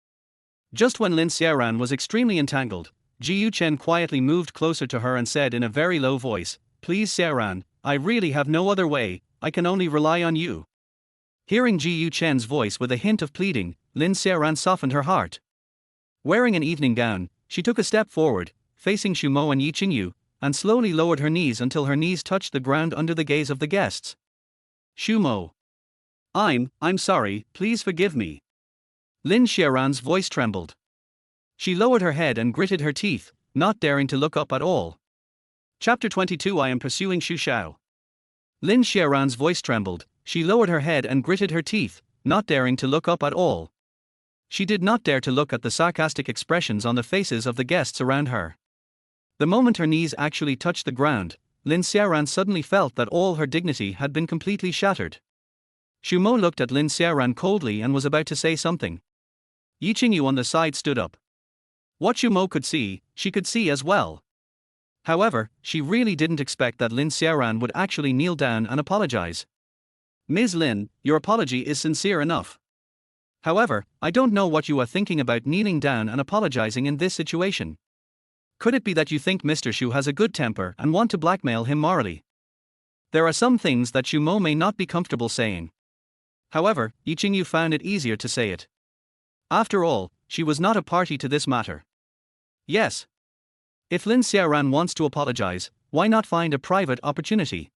Just when Lin Xiaoran was extremely entangled, Ji Yuchen quietly moved closer to her and said in a very low voice, "Please Xiaoran, I really have no other way, I can only rely on you." Hearing Ji Yuchen's voice with a hint of pleading, Lin Xiaoran softened her heart. Wearing an evening gown, she took a step forward, facing Mo and Yi Qingyu, and slowly lowered her knees until her knees touched the ground under the gaze of the guests. Mo. I'm sorry, please forgive me. Lin Xiaoran's voice trembled. She lowered her head and gritted her teeth, not daring to look up at all. Chapter 22 I am pursuing Xu Xiao. Lin Xiaoran's voice trembled, she lowered her head and gritted her teeth, not daring to look up at all. She did not dare to look at the sarcastic expressions on the faces of the guests around her. The moment her knees actually touched the ground, Lin Xiaoran suddenly felt that all her dignity had been completely shattered. Mo looked at Lin Xiaoran coldly and was about to say something. Yi Qingyu on the side stood up. What Mo could see, she could see as well. However, she really didn't expect that Lin Xiaoran would actually kneel down and apologize. Ms. Lin, your apology is sincere enough. However, I don't know what you are thinking about kneeling down and apologizing in this situation. Could it be that you think Mr. Xu has a good temper and want to blackmail him morally? There are some things that Mo may not be comfortable saying. However, Yi Qingyu found it easier to say it. After all, she was not a party to this matter. Yes. If Lin Xiaoran wants to apologize, why not find a private opportunity?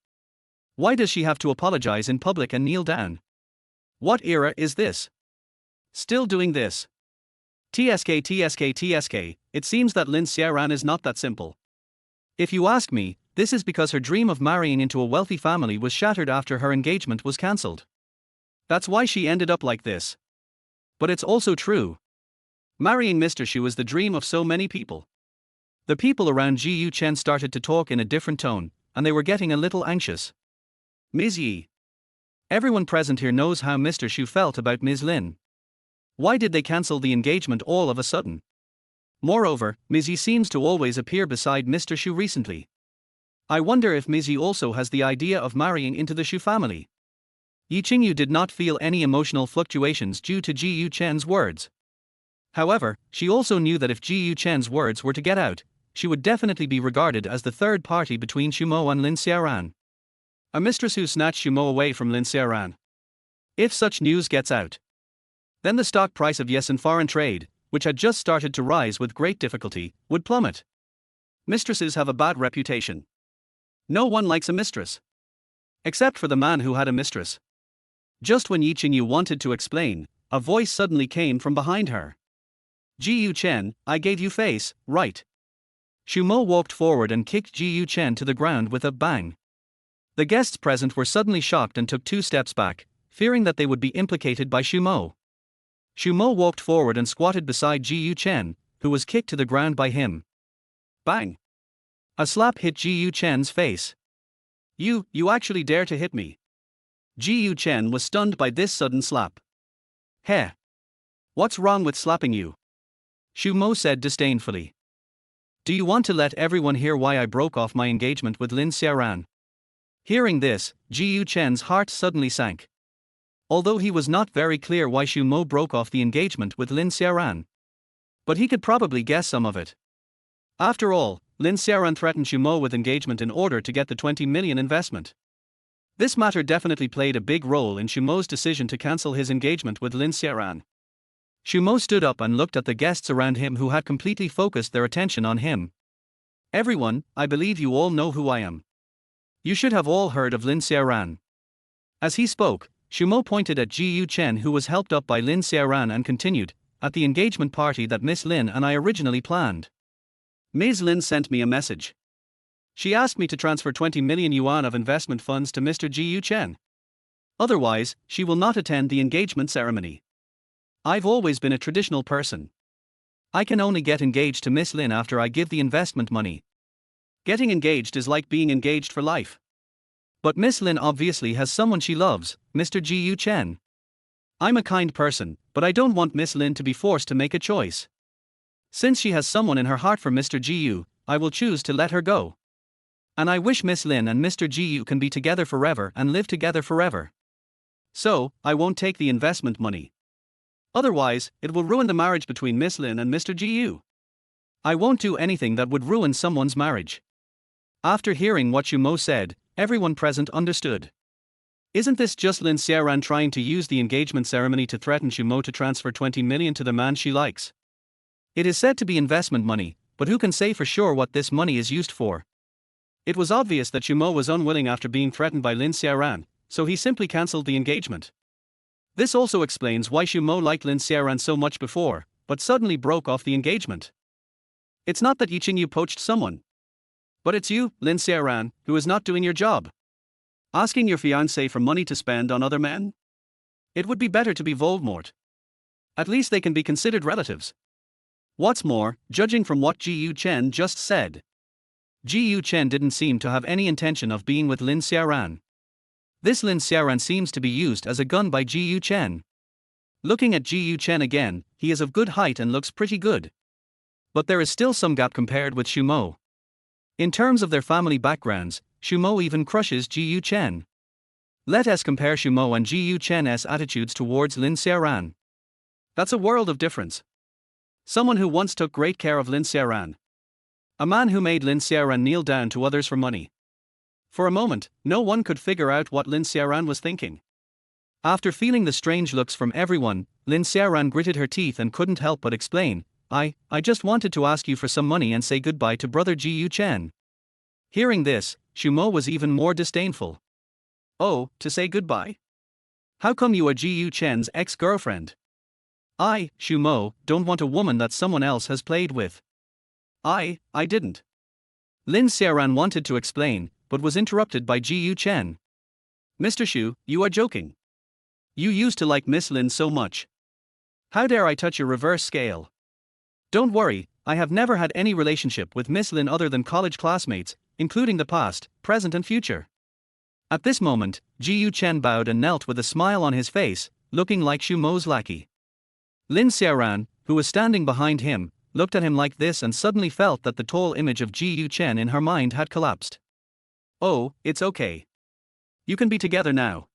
Why does she have to apologize in public and kneel down? What era is this? Still doing this? TSK, it seems that Lin Xiaoran is not that simple. If you ask me, this is because her dream of marrying into a wealthy family was shattered after her engagement was cancelled. That's why she ended up like this. But it's also true. Marrying Mr. Xu is the dream of so many people. The people around Ji Yuchen started to talk in a different tone, and they were getting a little anxious. Ms. Yi. Everyone present here knows how Mr. Xu felt about Ms. Lin. Why did they cancel the engagement all of a sudden? Moreover, Ms. Yi seems to always appear beside Mr. Xu recently. I wonder if Ms. Yi also has the idea of marrying into the Xu family. Yi Qingyu did not feel any emotional fluctuations due to Ji Yuchen's words. However, she also knew that if Ji Yuchen's words were to get out, she would definitely be regarded as the third party between Mo and Lin Xiaoran. A mistress who snatched Mo away from Lin Xiaoran. If such news gets out, then the stock price of yes and foreign trade, which had just started to rise with great difficulty, would plummet. Mistresses have a bad reputation. No one likes a mistress. Except for the man who had a mistress. Just when Yi Qingyu wanted to explain, a voice suddenly came from behind her. Ji Yuchen, I gave you face, right? Mo walked forward and kicked Ji Yuchen to the ground with a bang. The guests present were suddenly shocked and took 2 steps back, fearing that they would be implicated by Mo. Mo walked forward and squatted beside Ji Yuchen, who was kicked to the ground by him. Bang! A slap hit Ji Yuchen's face. You actually dare to hit me? Ji Yuchen was stunned by this sudden slap. Heh! What's wrong with slapping you? Mo said disdainfully. Do you want to let everyone hear why I broke off my engagement with Lin Xiaoran? Hearing this, Ji Yuchen's heart suddenly sank. Although he was not very clear why Mo broke off the engagement with Lin Xiaoran. But he could probably guess some of it. After all, Lin Xiaoran threatened Mo with engagement in order to get the 20 million investment. This matter definitely played a big role in Mo's decision to cancel his engagement with Lin Xiaoran. Mo stood up and looked at the guests around him who had completely focused their attention on him. Everyone, I believe you all know who I am. You should have all heard of Lin Xiaoran. As he spoke, Mo pointed at Ji Yuchen, who was helped up by Lin Xiaoran, and continued, at the engagement party that Miss Lin and I originally planned. Ms. Lin sent me a message. She asked me to transfer 20 million yuan of investment funds to Mr. Ji Chen. Otherwise, she will not attend the engagement ceremony. I've always been a traditional person. I can only get engaged to Miss Lin after I give the investment money. Getting engaged is like being engaged for life. But Miss Lin obviously has someone she loves, Mr. Ji Chen. I'm a kind person, but I don't want Miss Lin to be forced to make a choice. Since she has someone in her heart for Mr. Ji, I will choose to let her go. And I wish Miss Lin and Mr. Ji can be together forever and live together forever. So, I won't take the investment money. Otherwise, it will ruin the marriage between Miss Lin and Mr. Ji. I won't do anything that would ruin someone's marriage. After hearing what Xu Mo said, everyone present understood. Isn't this just Lin Xiaoran trying to use the engagement ceremony to threaten Xu Mo to transfer 20 million to the man she likes? It is said to be investment money, but who can say for sure what this money is used for? It was obvious that Xu Mo was unwilling after being threatened by Lin Xiaoran, so he simply cancelled the engagement. This also explains why Xu Mo liked Lin Xiaoran so much before, but suddenly broke off the engagement. It's not that Yi Qingyu poached someone. But it's you, Lin Xiaoran, who is not doing your job. Asking your fiancé for money to spend on other men? It would be better to be Voldemort. At least they can be considered relatives. What's more, judging from what Ji Chen just said, Ji Chen didn't seem to have any intention of being with Lin Xiaoran. This Lin Xiaoran seems to be used as a gun by Ji Chen. Looking at Ji Chen again, he is of good height and looks pretty good. But there is still some gap compared with Xu Mo. In terms of their family backgrounds, Xu Mo even crushes Ji Chen. Let us compare Xu Mo and Ji Chen's attitudes towards Lin Xiaoran. That's a world of difference. Someone who once took great care of Lin Xiaoran. A man who made Lin Xiaoran kneel down to others for money. For a moment, no one could figure out what Lin Xiaoran was thinking. After feeling the strange looks from everyone, Lin Xiaoran gritted her teeth and couldn't help but explain, I just wanted to ask you for some money and say goodbye to brother Ji Chen. Hearing this, Xu Mo was even more disdainful. Oh, to say goodbye? How come you are Ji Chen's ex-girlfriend? I, Xu Mo, don't want a woman that someone else has played with. I didn't. Lin Xiaoran wanted to explain, but was interrupted by Ji Chen. Mr. Xu, you are joking. You used to like Miss Lin so much. How dare I touch your reverse scale? Don't worry, I have never had any relationship with Miss Lin other than college classmates, including the past, present and future. At this moment, Ji Chen bowed and knelt with a smile on his face, looking like Xu Mo's lackey. Lin Xiaoran, who was standing behind him, looked at him like this and suddenly felt that the tall image of Ji Chen in her mind had collapsed. Oh, it's okay. You can be together now.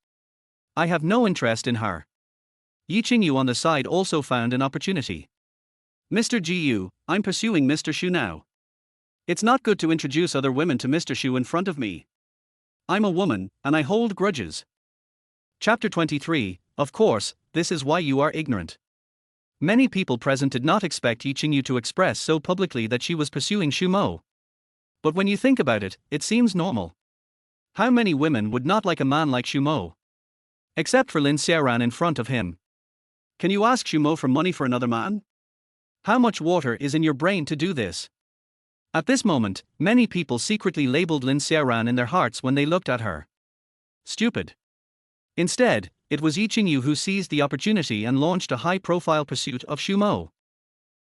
I have no interest in her. Yi Qingyu on the side also found an opportunity. Mr. Ji, I'm pursuing Mr. Xu now. It's not good to introduce other women to Mr. Xu in front of me. I'm a woman, and I hold grudges. Chapter 23, Of course, this is why you are ignorant. Many people present did not expect Yi Qingyu to express so publicly that she was pursuing Xu Mo. But when you think about it, it seems normal. How many women would not like a man like Xu Mo? Except for Lin Xiaoran in front of him. Can you ask Xu Mo for money for another man? How much water is in your brain to do this? At this moment, many people secretly labeled Lin Xiaoran in their hearts when they looked at her. Stupid. Instead, it was Yi Qingyu who seized the opportunity and launched a high-profile pursuit of Xu Mo.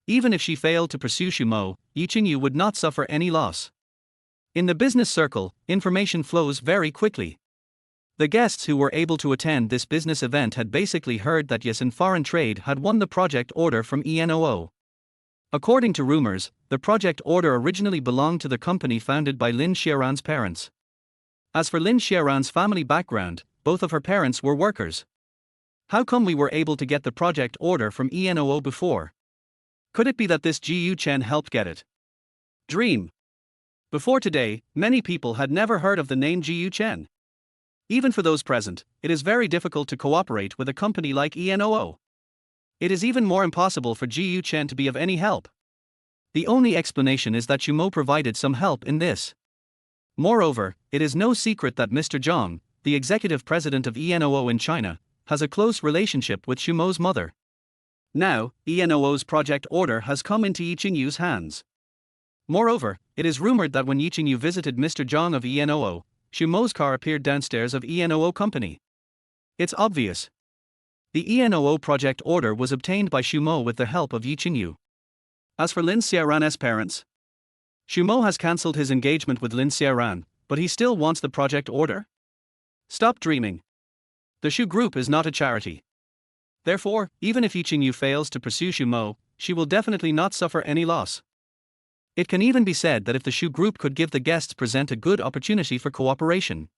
Even if she failed to pursue Xu Mo, Yi Qingyu would not suffer any loss. In the business circle, information flows very quickly. The guests who were able to attend this business event had basically heard that Yasin Foreign Trade had won the project order from ENOO. According to rumors, the project order originally belonged to the company founded by Lin Xiaoran's parents. As for Lin Xiaoran's family background, both of her parents were workers. How come we were able to get the project order from ENOO before? Could it be that this Ji Chen helped get it? Dream. Before today, many people had never heard of the name Ji Chen. Even for those present, it is very difficult to cooperate with a company like ENOO. It is even more impossible for Ji Chen to be of any help. The only explanation is that Xu Mo provided some help in this. Moreover, it is no secret that Mr. Zhang, the executive president of ENOO in China, has a close relationship with Xu Mo's mother. Now, ENOO's project order has come into Yi Qingyu's hands. Moreover, it is rumored that when Yiqingyu visited Mr. Zhang of ENOO, Shumo's car appeared downstairs of ENOO company. It's obvious. The ENOO project order was obtained by Shumo with the help of Yiqingyu. As for Lin Xiaoran's parents, Shumo has cancelled his engagement with Lin Xiaoran, but he still wants the project order? Stop dreaming. The Shu Group is not a charity. Therefore, even if Yiqingyu fails to pursue Shumo, she will definitely not suffer any loss. It can even be said that if the Shu Group could give the guests present a good opportunity for cooperation,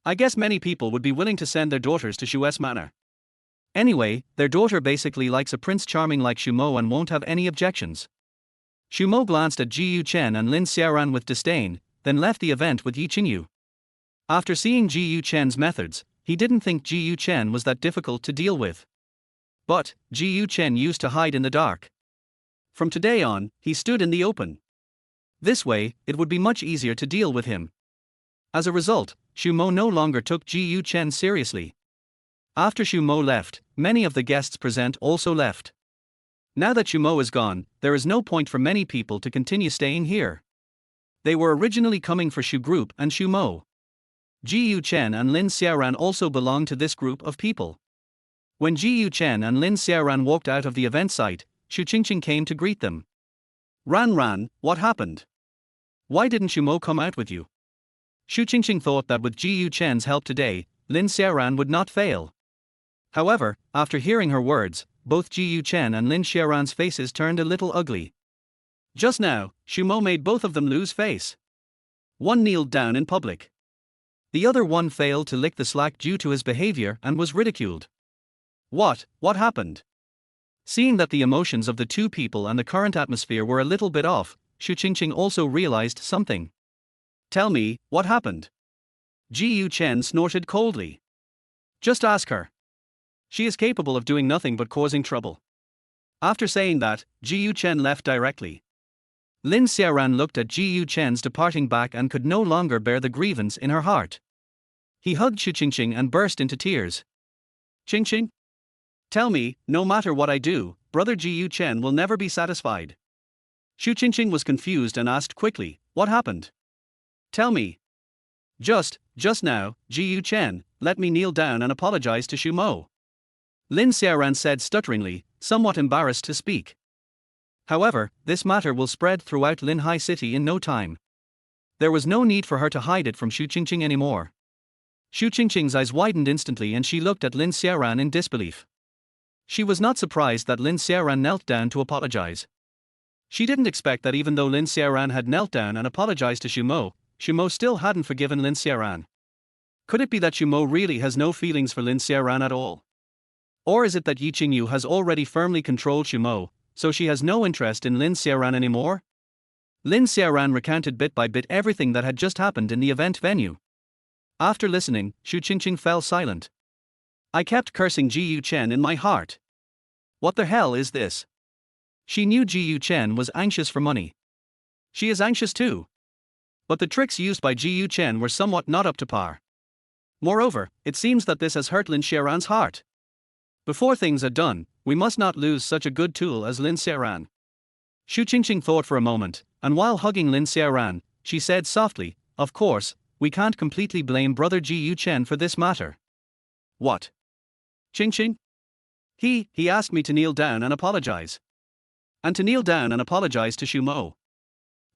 I guess many people would be willing to send their daughters to Shu's manor. Anyway, their daughter basically likes a prince charming like Shumo and won't have any objections. Shumo glanced at Ji Yuchen and Lin Xiaoran with disdain, then left the event with Yiqingyu. After seeing Ji Yuchen's methods, he didn't think Ji Yuchen was that difficult to deal with. But, Ji Yuchen used to hide in the dark. From today on, he stood in the open. This way, it would be much easier to deal with him. As a result, Shumo no longer took Ji Yuchen seriously. After Shumo left, many of the guests present also left. Now that Shumo is gone, there is no point for many people to continue staying here. They were originally coming for Shu Group and Shumo. Ji Yuchen and Lin Xiaoran also belong to this group of people. When Ji Yuchen and Lin Xiaoran walked out of the event site, Shu Qingqing came to greet them. Ran, what happened? Why didn't Shumo come out with you? Shu Qingqing thought that with Ji Yuchen's help today, Lin Xiaoran would not fail. However, after hearing her words, both Ji Yuchen and Lin Xiaoran's faces turned a little ugly. Just now, Shumo made both of them lose face. One kneeled down in public. The other one failed to lick the slack due to his behavior and was ridiculed. What happened? Seeing that the emotions of the two people and the current atmosphere were a little bit off, Shu Qingqing also realized something. Tell me, what happened? Ji Yuchen snorted coldly. Just ask her. She is capable of doing nothing but causing trouble. After saying that, Ji Yuchen left directly. Lin Xiaoran looked at Ji Yuchen's departing back and could no longer bear the grievance in her heart. He hugged Shu Qingqing and burst into tears. Qingqing? Tell me, no matter what I do, brother Ji Yuchen will never be satisfied. Shu Qingqing was confused and asked quickly, what happened? Tell me. Just now, Ji Yuchen, let me kneel down and apologize to Shumo. Lin Xiaoran said stutteringly, somewhat embarrassed to speak. However, this matter will spread throughout Linhai City in no time. There was no need for her to hide it from Shu Qingqing anymore. Shu Qingqing's eyes widened instantly and she looked at Lin Xiaoran in disbelief. She was not surprised that Lin Xiaoran knelt down to apologize. She didn't expect that even though Lin Xiaoran had knelt down and apologized to Shumo, Shumo still hadn't forgiven Lin Xiaoran. Could it be that Shumo really has no feelings for Lin Xiaoran at all? Or is it that Yiqingyu has already firmly controlled Shumo, so she has no interest in Lin Xiaoran anymore? Lin Xiaoran recounted bit by bit everything that had just happened in the event venue. After listening, Shu Qingqing fell silent. I kept cursing Ji Yuchen in my heart. What the hell is this? She knew Ji Yuchen was anxious for money. She is anxious too. But the tricks used by Ji Yuchen were somewhat not up to par. Moreover, it seems that this has hurt Lin Xiaoran's heart. Before things are done, we must not lose such a good tool as Lin Xiaoran. Shu Qingqing thought for a moment, and while hugging Lin Xiaoran, she said softly, of course, we can't completely blame brother Ji Yuchen for this matter. What? Qingqing? He asked me to kneel down and apologize. And to kneel down and apologize to Shumo.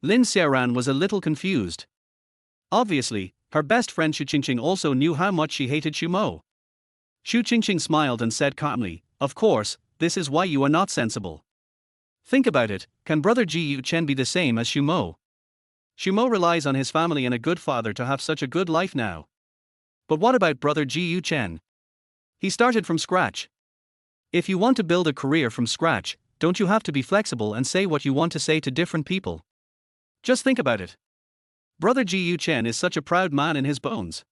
Lin Xiaoran was a little confused. Obviously, her best friend Shu Qingqing also knew how much she hated Shumo. Shu Qingqing smiled and said calmly, of course, this is why you are not sensible. Think about it, can brother Ji Yuchen be the same as Shumo? Shumo relies on his family and a good father to have such a good life now. But what about brother Ji Yuchen? He started from scratch. If you want to build a career from scratch, don't you have to be flexible and say what you want to say to different people? Just think about it. Brother Ji Yuchen is such a proud man in his bones.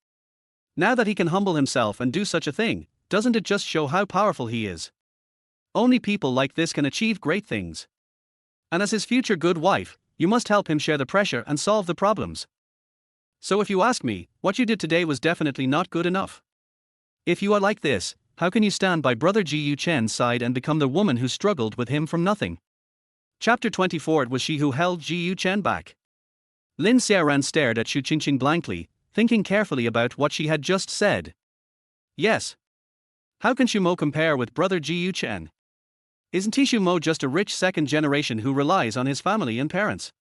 Now that he can humble himself and do such a thing, doesn't it just show how powerful he is? Only people like this can achieve great things. And as his future good wife, you must help him share the pressure and solve the problems. So if you ask me, what you did today was definitely not good enough. If you are like this, how can you stand by brother Ji Yuchen's side and become the woman who struggled with him from nothing? Chapter 24. It was she who held Ji Yuchen back. Lin Xiaoran stared at Xu Qingqing blankly, thinking carefully about what she had just said. Yes. How can Xu Mo compare with brother Ji Yuchen? Isn't Xu Mo just a rich second generation who relies on his family and parents?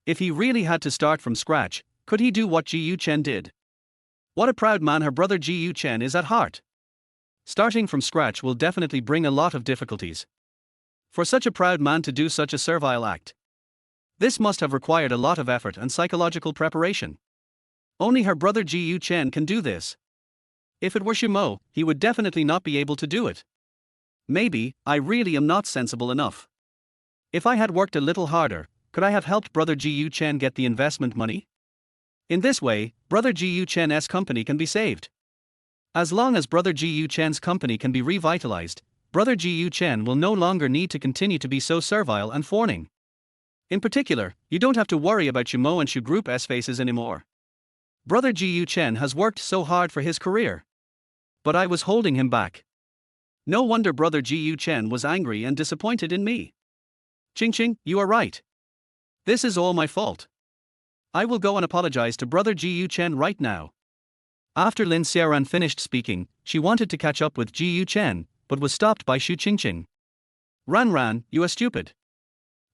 If he really had to start from scratch, could he do what Ji Yuchen did? What a proud man her brother Ji Yuchen is at heart. Starting from scratch will definitely bring a lot of difficulties. For such a proud man to do such a servile act, this must have required a lot of effort and psychological preparation. Only her brother Ji Yuchen can do this. If it were Xu Mo, he would definitely not be able to do it. Maybe, I really am not sensible enough. If I had worked a little harder, could I have helped brother Ji Yuchen get the investment money? In this way, brother Ji Yuchen's company can be saved. As long as brother Ji Yuchen's company can be revitalized, brother Ji Yuchen will no longer need to continue to be so servile and fawning. In particular, you don't have to worry about Xu Mo and Xu Group's faces anymore. Brother Ji Yuchen has worked so hard for his career. But I was holding him back. No wonder brother Ji Yuchen was angry and disappointed in me. Qingqing, you are right. This is all my fault. I will go and apologize to brother Ji Yuchen right now. After Lin Xiaoran finished speaking, she wanted to catch up with Ji Yuchen, but was stopped by Xu Qingqing. Ran, you are stupid.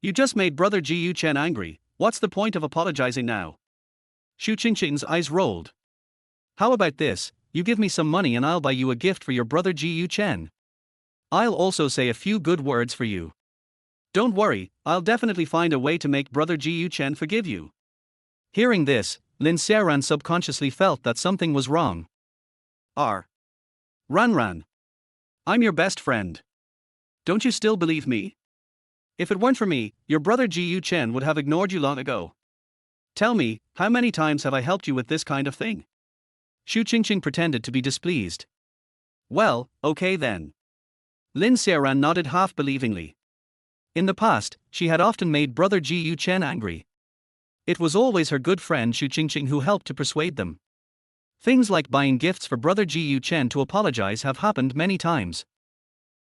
You just made brother Ji Yuchen angry, what's the point of apologizing now? Xu Qingqing's eyes rolled. How about this, you give me some money and I'll buy you a gift for your brother Ji Yuchen. I'll also say a few good words for you. Don't worry, I'll definitely find a way to make brother Ji Yuchen forgive you. Hearing this, Lin Xiaoran subconsciously felt that something was wrong. Ran. I'm your best friend. Don't you still believe me? If it weren't for me, your brother Ji Yuchen would have ignored you long ago. Tell me, how many times have I helped you with this kind of thing? Xu Qingqing pretended to be displeased. Well, okay then. Lin Xiaoran nodded half-believingly. In the past, she had often made brother Ji Yuchen angry. It was always her good friend Xu Qingqing who helped to persuade them. Things like buying gifts for brother Ji Yuchen to apologize have happened many times.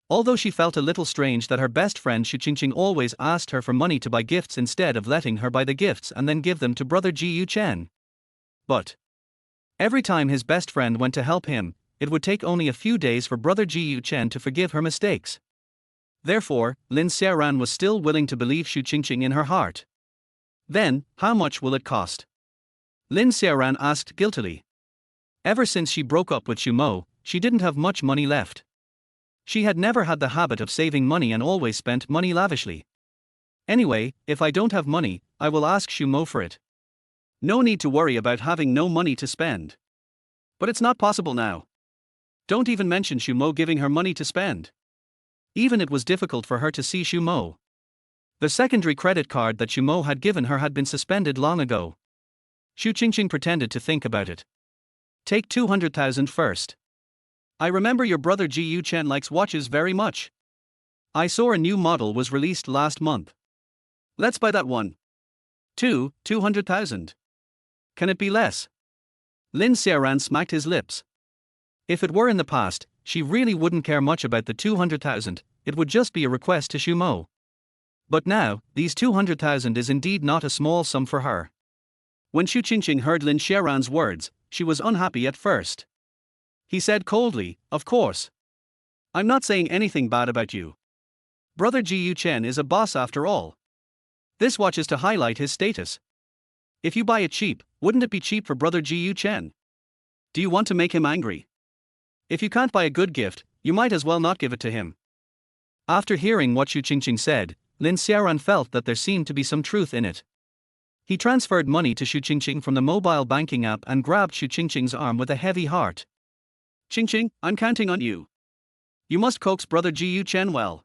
Although she felt a little strange that her best friend Xu Qingqing always asked her for money to buy gifts instead of letting her buy the gifts and then give them to brother Ji Yuchen. But every time his best friend went to help him, it would take only a few days for brother Ji Yuchen to forgive her mistakes. Therefore, Lin Xiaoran was still willing to believe Xu Qingqing in her heart. Then, how much will it cost? Lin Xiaoran asked guiltily. Ever since she broke up with Xu Mo, she didn't have much money left. She had never had the habit of saving money and always spent money lavishly. Anyway, if I don't have money, I will ask Xu Mo for it. No need to worry about having no money to spend. But it's not possible now. Don't even mention Xu Mo giving her money to spend. Even it was difficult for her to see Xu Mo. The secondary credit card that Xu Mo had given her had been suspended long ago. Xu Qingqing pretended to think about it. Take 200,000 first. I remember your brother Ji Yuchen likes watches very much. I saw a new model was released last month. Let's buy that one. 200,000. Can it be less? Lin Xiaoran smacked his lips. If it were in the past, she really wouldn't care much about the 200,000, it would just be a request to Xu Mo. But now, these 200,000 is indeed not a small sum for her. When Xu Qingqing heard Lin Xiaoran's words, she was unhappy at first. He said coldly, of course. I'm not saying anything bad about you. Brother Ji Yuchen is a boss after all. This watch is to highlight his status. If you buy it cheap, wouldn't it be cheap for brother Ji Yuchen? Do you want to make him angry? If you can't buy a good gift, you might as well not give it to him. After hearing what Xu Qingqing said, Lin Xiaoran felt that there seemed to be some truth in it. He transferred money to Xu Qingqing from the mobile banking app and grabbed Xu Qingqing's arm with a heavy heart. Qingqing, I'm counting on you. You must coax brother Ji Yuchen well.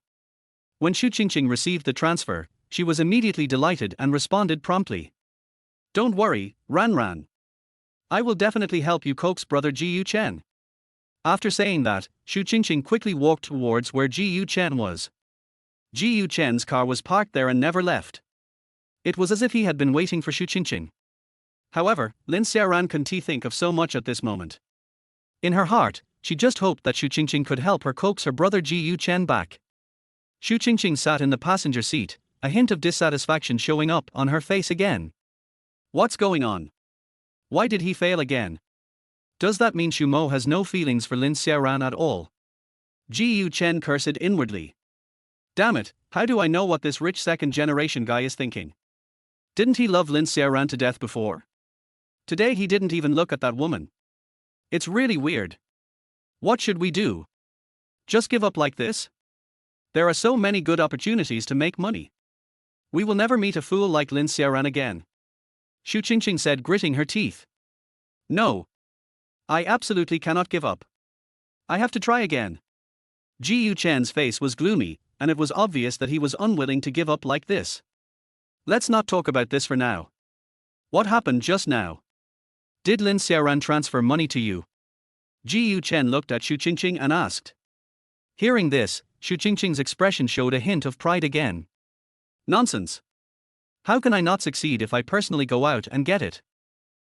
When Xu Qingqing received the transfer, she was immediately delighted and responded promptly. Don't worry, Ran. I will definitely help you coax brother Ji Yuchen. After saying that, Xu Qingqing quickly walked towards where Ji Yuchen was. Ji Yuchen's car was parked there and never left. It was as if he had been waiting for Xu Qingqing. However, Lin Xiaoran couldn't think of so much at this moment. In her heart, she just hoped that Xu Qingqing could help her coax her brother Ji Yuchen back. Xu Qingqing sat in the passenger seat, a hint of dissatisfaction showing up on her face again. What's going on? Why did he fail again? Does that mean Xu Mo has no feelings for Lin Xiaoran at all? Ji Chen cursed inwardly. Damn it, how do I know what this rich second-generation guy is thinking? Didn't he love Lin Xiaoran to death before? Today he didn't even look at that woman. It's really weird. What should we do? Just give up like this? There are so many good opportunities to make money. We will never meet a fool like Lin Xiaoran again. Xu Qingqing said, gritting her teeth. No. I absolutely cannot give up. I have to try again. Ji Chen's face was gloomy, and it was obvious that he was unwilling to give up like this. Let's not talk about this for now. What happened just now? Did Lin Xiaoran transfer money to you? Ji Chen looked at Xu Qingqing and asked. Hearing this, Xu Qingqing's expression showed a hint of pride again. Nonsense. How can I not succeed if I personally go out and get it?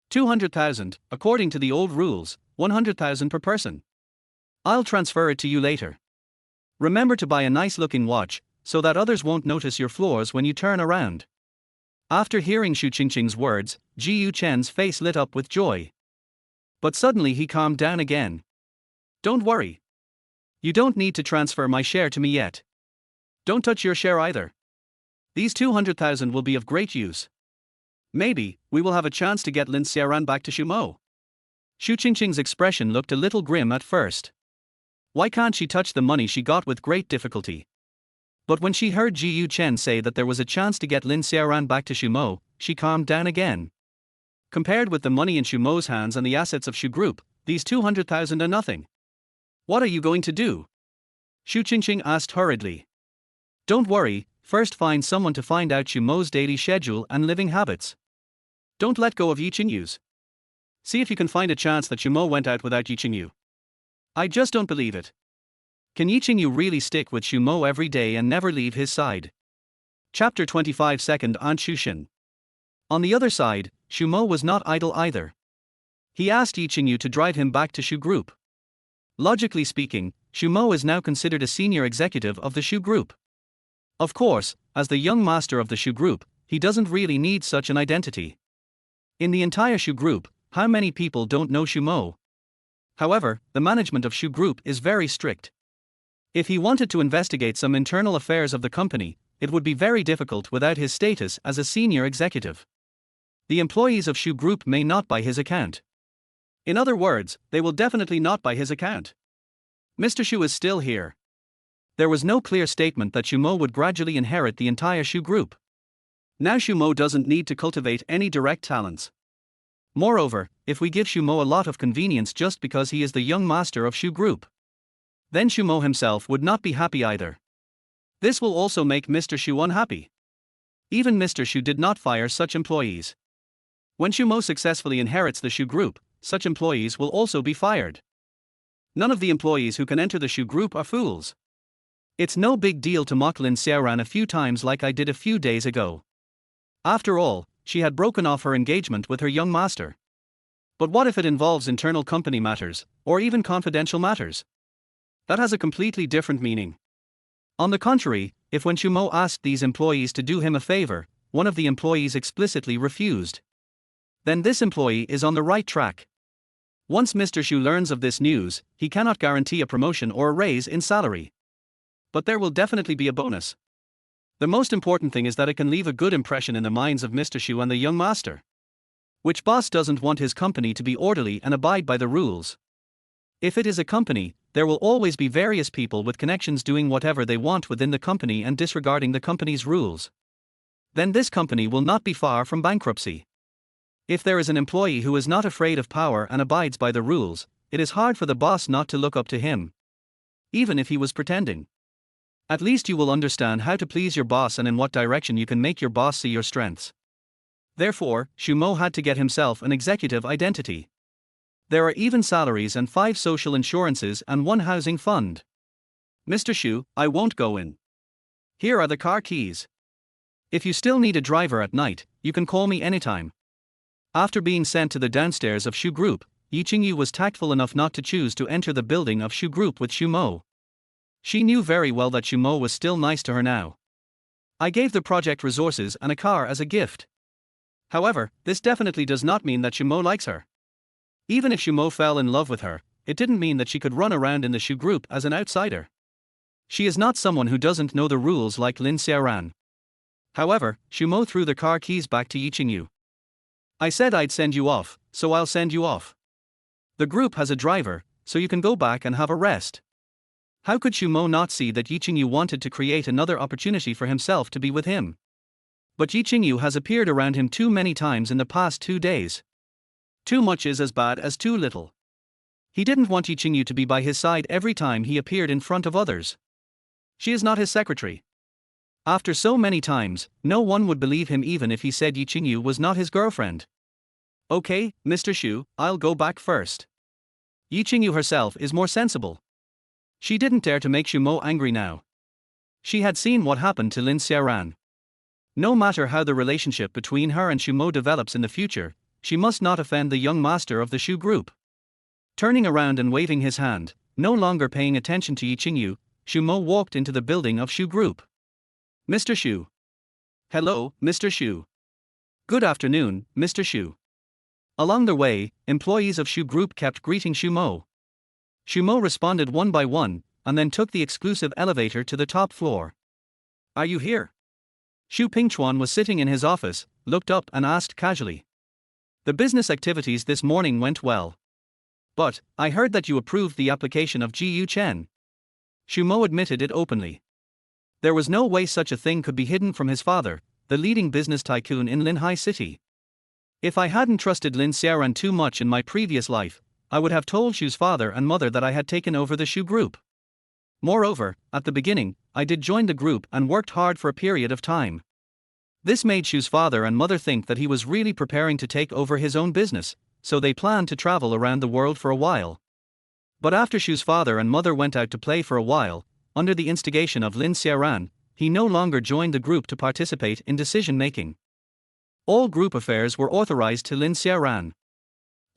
200,000, according to the old rules, 100,000 per person. I'll transfer it to you later. Remember to buy a nice-looking watch, so that others won't notice your flaws when you turn around. After hearing Xu Qingqing's words, Ji Chen's face lit up with joy. But suddenly he calmed down again. Don't worry. You don't need to transfer my share to me yet. Don't touch your share either. These 200,000 will be of great use. Maybe we will have a chance to get Lin Xiaoran back to Xu Mo. Xu Qingqing's expression looked a little grim at first. Why can't she touch the money she got with great difficulty? But when she heard Ji Chen say that there was a chance to get Lin Xiaoran back to Xu Mo, she calmed down again. Compared with the money in Xu Mo's hands and the assets of Xu Group, these 200,000 are nothing. What are you going to do? Xu Qingqing asked hurriedly. Don't worry, first find someone to find out Xu Mo's daily schedule and living habits. Don't let go of Yi Qingyu's. See if you can find a chance that Xu Mo went out without Yi Qingyu. I just don't believe it. Can Yi Qingyu really stick with Xu Mo every day and never leave his side? Chapter 25 Second Aunt Xushin. On the other side, Xu Mo was not idle either. He asked Yi Qingyu to drive him back to Xu Group. Logically speaking, Xu Mo is now considered a senior executive of the Xu Group. Of course, as the young master of the Xu Group, he doesn't really need such an identity. In the entire Xu Group, how many people don't know Xu Mo? However, the management of Xu Group is very strict. If he wanted to investigate some internal affairs of the company, it would be very difficult without his status as a senior executive. The employees of Xu Group may not buy his account. In other words, they will definitely not buy his account. Mr. Xu is still here. There was no clear statement that Xu Mo would gradually inherit the entire Xu Group. Now Xu Mo doesn't need to cultivate any direct talents. Moreover, if we give Xu Mo a lot of convenience just because he is the young master of Xu Group, then Xu Mo himself would not be happy either. This will also make Mr. Xu unhappy. Even Mr. Xu did not fire such employees. When Xu Mo successfully inherits the Xu Group, such employees will also be fired. None of the employees who can enter the Xu Group are fools. It's no big deal to mock Lin Xiaoran a few times like I did a few days ago. After all, she had broken off her engagement with her young master. But what if it involves internal company matters, or even confidential matters? That has a completely different meaning. On the contrary, if when Xu Mo asked these employees to do him a favor, one of the employees explicitly refused, then this employee is on the right track. Once Mr. Xu learns of this news, he cannot guarantee a promotion or a raise in salary. But there will definitely be a bonus. The most important thing is that it can leave a good impression in the minds of Mr. Xu and the young master. Which boss doesn't want his company to be orderly and abide by the rules? If it is a company, there will always be various people with connections doing whatever they want within the company and disregarding the company's rules. Then this company will not be far from bankruptcy. If there is an employee who is not afraid of power and abides by the rules, it is hard for the boss not to look up to him. Even if he was pretending. At least you will understand how to please your boss and in what direction you can make your boss see your strengths. Therefore, Xu Mo had to get himself an executive identity. There are even salaries and 5 social insurances and 1 housing fund. Mr. Xu, I won't go in. Here are the car keys. If you still need a driver at night, you can call me anytime. After being sent to the downstairs of Xu Group, Yi Qingyu was tactful enough not to choose to enter the building of Xu Group with Xu Mo. She knew very well that Xu Mo was still nice to her now. I gave the project resources and a car as a gift. However, this definitely does not mean that Shumo likes her. Even if Shumo fell in love with her, it didn't mean that she could run around in the Shu group as an outsider. She is not someone who doesn't know the rules like Lin Xiaoran. However, Shumo threw the car keys back to Yiqingyu. I said I'd send you off, so I'll send you off. The group has a driver, so you can go back and have a rest. How could Shumo not see that Yiqingyu wanted to create another opportunity for himself to be with him? But Yiqingyu has appeared around him too many times in the past 2 days. Too much is as bad as too little. He didn't want Yiqingyu to be by his side every time he appeared in front of others. She is not his secretary. After so many times, no one would believe him even if he said Yiqingyu was not his girlfriend. Okay, Mr. Shu, I'll go back first. Yiqingyu herself is more sensible. She didn't dare to make Shumo angry now. She had seen what happened to Lin Xiaoran. No matter how the relationship between her and Shumo develops in the future, she must not offend the young master of the Shu group. Turning around and waving his hand, no longer paying attention to Yiqingyu, Shumo walked into the building of Shu group. Mr. Shu. Hello, Mr. Shu. Good afternoon, Mr. Shu. Along the way, employees of Shu group kept greeting Shumo. Shumo responded one by one, and then took the exclusive elevator to the top floor. Are you here? Xu Pingchuan was sitting in his office, looked up and asked casually. The business activities this morning went well. But, I heard that you approved the application of Ji Yu Chen. Shumo admitted it openly. There was no way such a thing could be hidden from his father, the leading business tycoon in Linhai City. If I hadn't trusted Lin Xiaoran too much in my previous life, I would have told Xu's father and mother that I had taken over the Shu group. Moreover, at the beginning, I did join the group and worked hard for a period of time. This made Xu's father and mother think that he was really preparing to take over his own business, so they planned to travel around the world for a while. But after Xu's father and mother went out to play for a while, under the instigation of Lin Xiaoran, he no longer joined the group to participate in decision-making. All group affairs were authorized to Lin Xiaoran.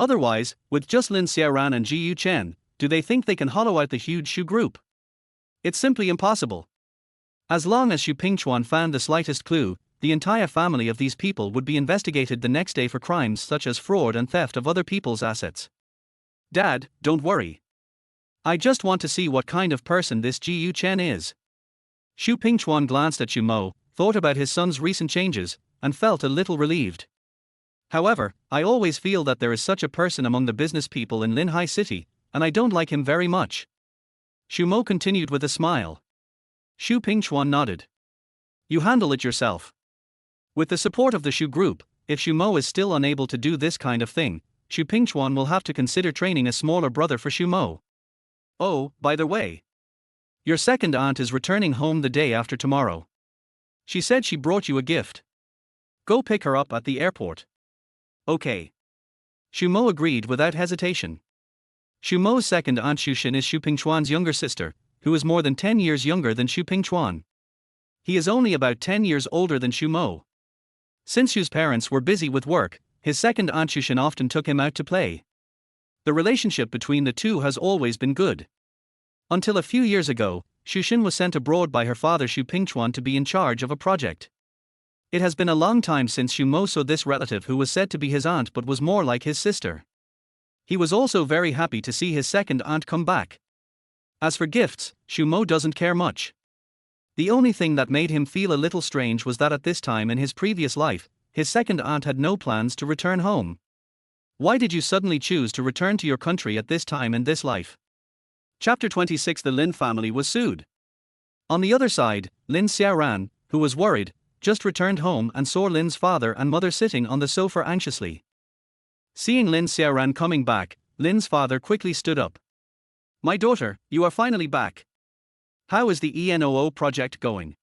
Otherwise, with just Lin Xiaoran and Ji Yu Chen, do they think they can hollow out the huge Shu group? It's simply impossible. As long as Xu Pingchuan found the slightest clue, the entire family of these people would be investigated the next day for crimes such as fraud and theft of other people's assets. Dad, don't worry. I just want to see what kind of person this Ji Yu Chen is. Xu Pingchuan glanced at Shumo, thought about his son's recent changes, and felt a little relieved. However, I always feel that there is such a person among the business people in Linhai City, and I don't like him very much. Shumo continued with a smile. Xu Pingchuan nodded. You handle it yourself. With the support of the Shu group, if Shumo is still unable to do this kind of thing, Xu Pingchuan will have to consider training a smaller brother for Shumo. Oh, by the way. Your second aunt is returning home the day after tomorrow. She said she brought you a gift. Go pick her up at the airport. Okay. Shumo agreed without hesitation. Shumo's second aunt Xushin is Xu Pingchuan's younger sister, who is more than 10 years younger than Xu Pingchuan. He is only about 10 years older than Shumo. Since Xu's parents were busy with work, his second aunt Xushin often took him out to play. The relationship between the two has always been good. Until a few years ago, Xushin was sent abroad by her father Xu Pingchuan to be in charge of a project. It has been a long time since Shumo saw this relative who was said to be his aunt but was more like his sister. He was also very happy to see his second aunt come back. As for gifts, Shumo doesn't care much. The only thing that made him feel a little strange was that at this time in his previous life, his second aunt had no plans to return home. Why did you suddenly choose to return to your country at this time in this life? Chapter 26. The Lin family was sued. On the other side, Lin Xiaoran, who was worried, just returned home and saw Lin's father and mother sitting on the sofa anxiously. Seeing Lin Xiaoran coming back, Lin's father quickly stood up. My daughter, you are finally back. How is the ENOO project going?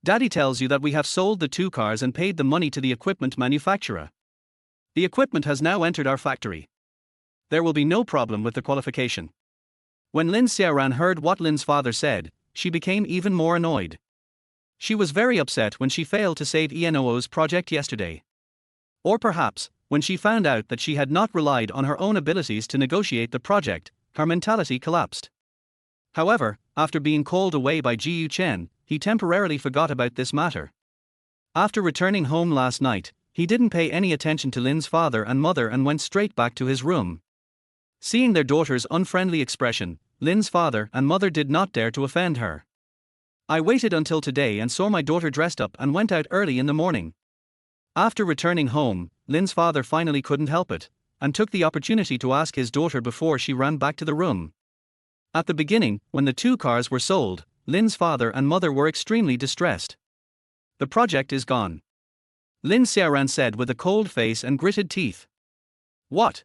Daddy tells you that we have sold the 2 cars and paid the money to the equipment manufacturer. The equipment has now entered our factory. There will be no problem with the qualification. When Lin Xiaoran heard what Lin's father said, she became even more annoyed. She was very upset when she failed to save ENOO's project yesterday. Or perhaps, when she found out that she had not relied on her own abilities to negotiate the project, her mentality collapsed. However, after being called away by Ji Yu Chen, he temporarily forgot about this matter. After returning home last night, He didn't pay any attention to Lin's father and mother and went straight back to his room. Seeing their daughter's unfriendly expression, Lin's father and mother did not dare to offend her. I waited until today and saw my daughter dressed up and went out early in the morning. After returning home, Lin's father finally couldn't help it, and took the opportunity to ask his daughter before she ran back to the room. At the beginning, when the two cars were sold, Lin's father and mother were extremely distressed. The project is gone, Lin Xiaoran said with a cold face and gritted teeth. What?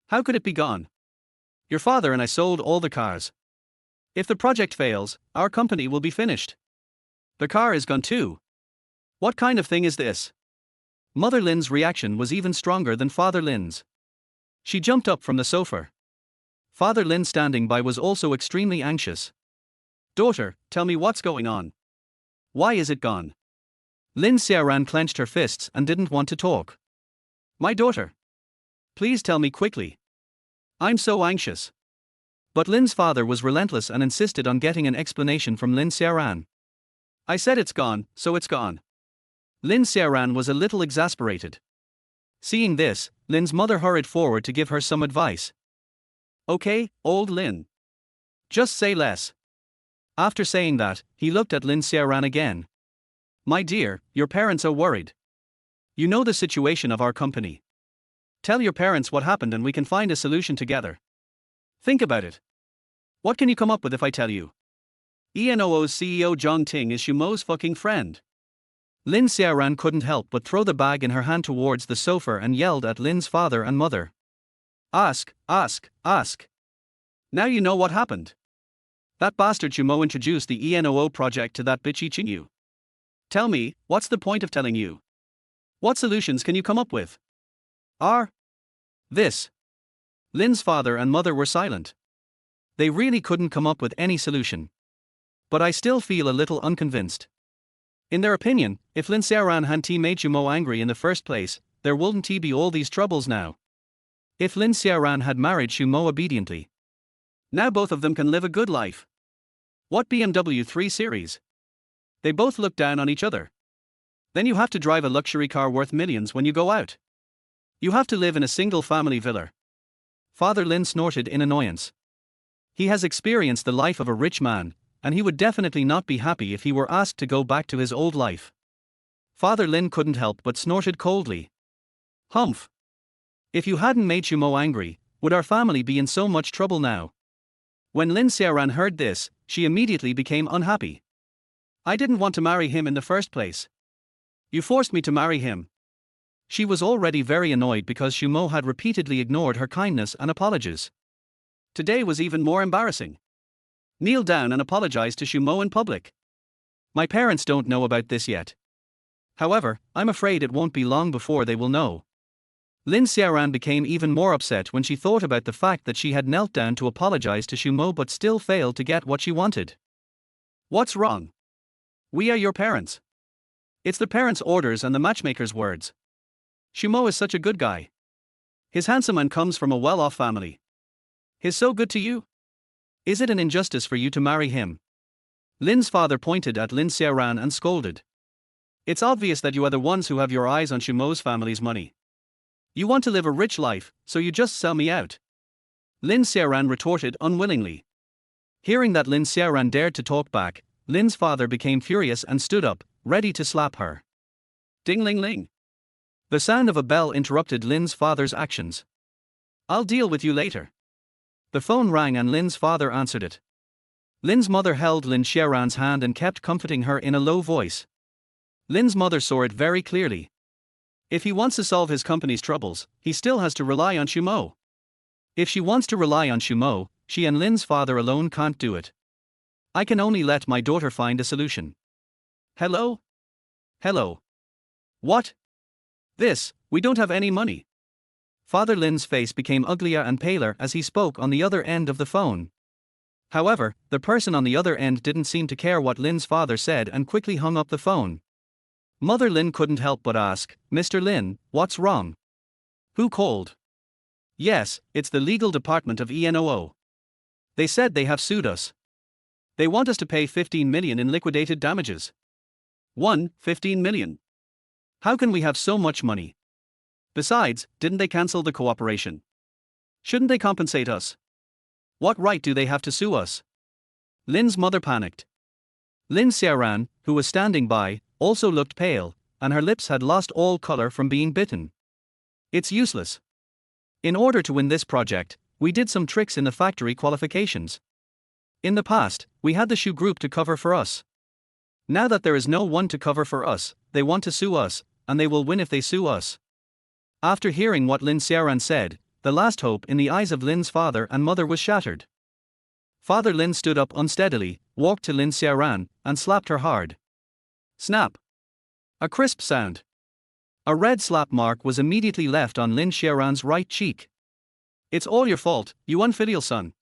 How could it be gone? Your father and I sold all the cars. If the project fails, our company will be finished. The car is gone too. What kind of thing is this? Mother Lin's reaction was even stronger than Father Lin's. She jumped up from the sofa. Father Lin standing by was also extremely anxious. Daughter, tell me what's going on. Why is it gone? Lin Xiaoran clenched her fists and didn't want to talk. My daughter. Please tell me quickly. I'm so anxious. But Lin's father was relentless and insisted on getting an explanation from Lin Xiaoran. I said it's gone, so it's gone. Lin Xiaoran was a little exasperated. Seeing this, Lin's mother hurried forward to give her some advice. Okay, old Lin. Just say less. After saying that, he looked at Lin Xiaoran again. My dear, your parents are worried. You know the situation of our company. Tell your parents what happened and we can find a solution together. Think about it. What can you come up with if I tell you? ENOO's CEO Zhang Ting is Shumo's fucking friend. Lin Xiaoran couldn't help but throw the bag in her hand towards the sofa and yelled at Lin's father and mother. Ask, ask, ask. Now you know what happened. That bastard Shumo introduced the ENOO project to that bitchy Chinyu. Tell me, what's the point of telling you? What solutions can you come up with? This. Lin's father and mother were silent. They really couldn't come up with any solution. But I still feel a little unconvinced. In their opinion, if Lin Xiaoran hadn't made Shumo angry in the first place, there wouldn't be all these troubles now. If Lin Xiaoran had married Shumo obediently, now both of them can live a good life. What BMW 3 Series? They both look down on each other. Then you have to drive a luxury car worth millions when you go out. You have to live in a single-family villa. Father Lin snorted in annoyance. He has experienced the life of a rich man, and he would definitely not be happy if he were asked to go back to his old life. Father Lin couldn't help but snorted coldly. Humph. If you hadn't made Shumo angry, would our family be in so much trouble now? When Lin Xiaoran heard this, she immediately became unhappy. I didn't want to marry him in the first place. You forced me to marry him. She was already very annoyed because Shumo had repeatedly ignored her kindness and apologies. Today was even more embarrassing. Kneel down and apologize to Shumo in public. My parents don't know about this yet. However, I'm afraid it won't be long before they will know. Lin Xiaoran became even more upset when she thought about the fact that she had knelt down to apologize to Shumo but still failed to get what she wanted. What's wrong? We are your parents. It's the parents' orders and the matchmaker's words. Shumo is such a good guy. He's handsome and comes from a well-off family. He's so good to you. Is it an injustice for you to marry him? Lin's father pointed at Lin Xiaoran and scolded. It's obvious that you are the ones who have your eyes on Shumo's family's money. You want to live a rich life, so you just sell me out. Lin Xiaoran retorted unwillingly. Hearing that Lin Xiaoran dared to talk back, Lin's father became furious and stood up, ready to slap her. Ding-ling-ling. The sound of a bell interrupted Lin's father's actions. I'll deal with you later. The phone rang and Lin's father answered it. Lin's mother held Lin Xiaoran's hand and kept comforting her in a low voice. Lin's mother saw it very clearly. If he wants to solve his company's troubles, he still has to rely on Shumo. If she wants to rely on Shumo, she and Lin's father alone can't do it. I can only let my daughter find a solution. Hello? Hello. What? We don't have any money. Father Lin's face became uglier and paler as he spoke on the other end of the phone. However, the person on the other end didn't seem to care what Lin's father said and quickly hung up the phone. Mother Lin couldn't help but ask, Mr. Lin, what's wrong? Who called? Yes, it's the legal department of ENOO. They said they have sued us. They want us to pay 15 million in liquidated damages. 15 million. How can we have so much money? Besides, didn't they cancel the cooperation? Shouldn't they compensate us? What right do they have to sue us? Lin's mother panicked. Lin Xiaoran, who was standing by, also looked pale, and her lips had lost all color from being bitten. It's useless. In order to win this project, we did some tricks in the factory qualifications. In the past, we had the shoe group to cover for us. Now that there is no one to cover for us, they want to sue us, and they will win if they sue us. After hearing what Lin Xiaoran said, the last hope in the eyes of Lin's father and mother was shattered. Father Lin stood up unsteadily, walked to Lin Xiaoran, and slapped her hard. Snap! A crisp sound. A red slap mark was immediately left on Lin Xiaoran's right cheek. It's all your fault, you unfilial son.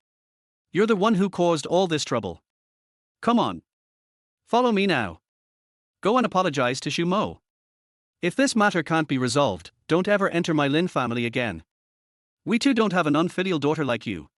You're the one who caused all this trouble. Come on. Follow me now. Go and apologize to Xu Mo. If this matter can't be resolved, don't ever enter my Lin family again. We too don't have an unfilial daughter like you.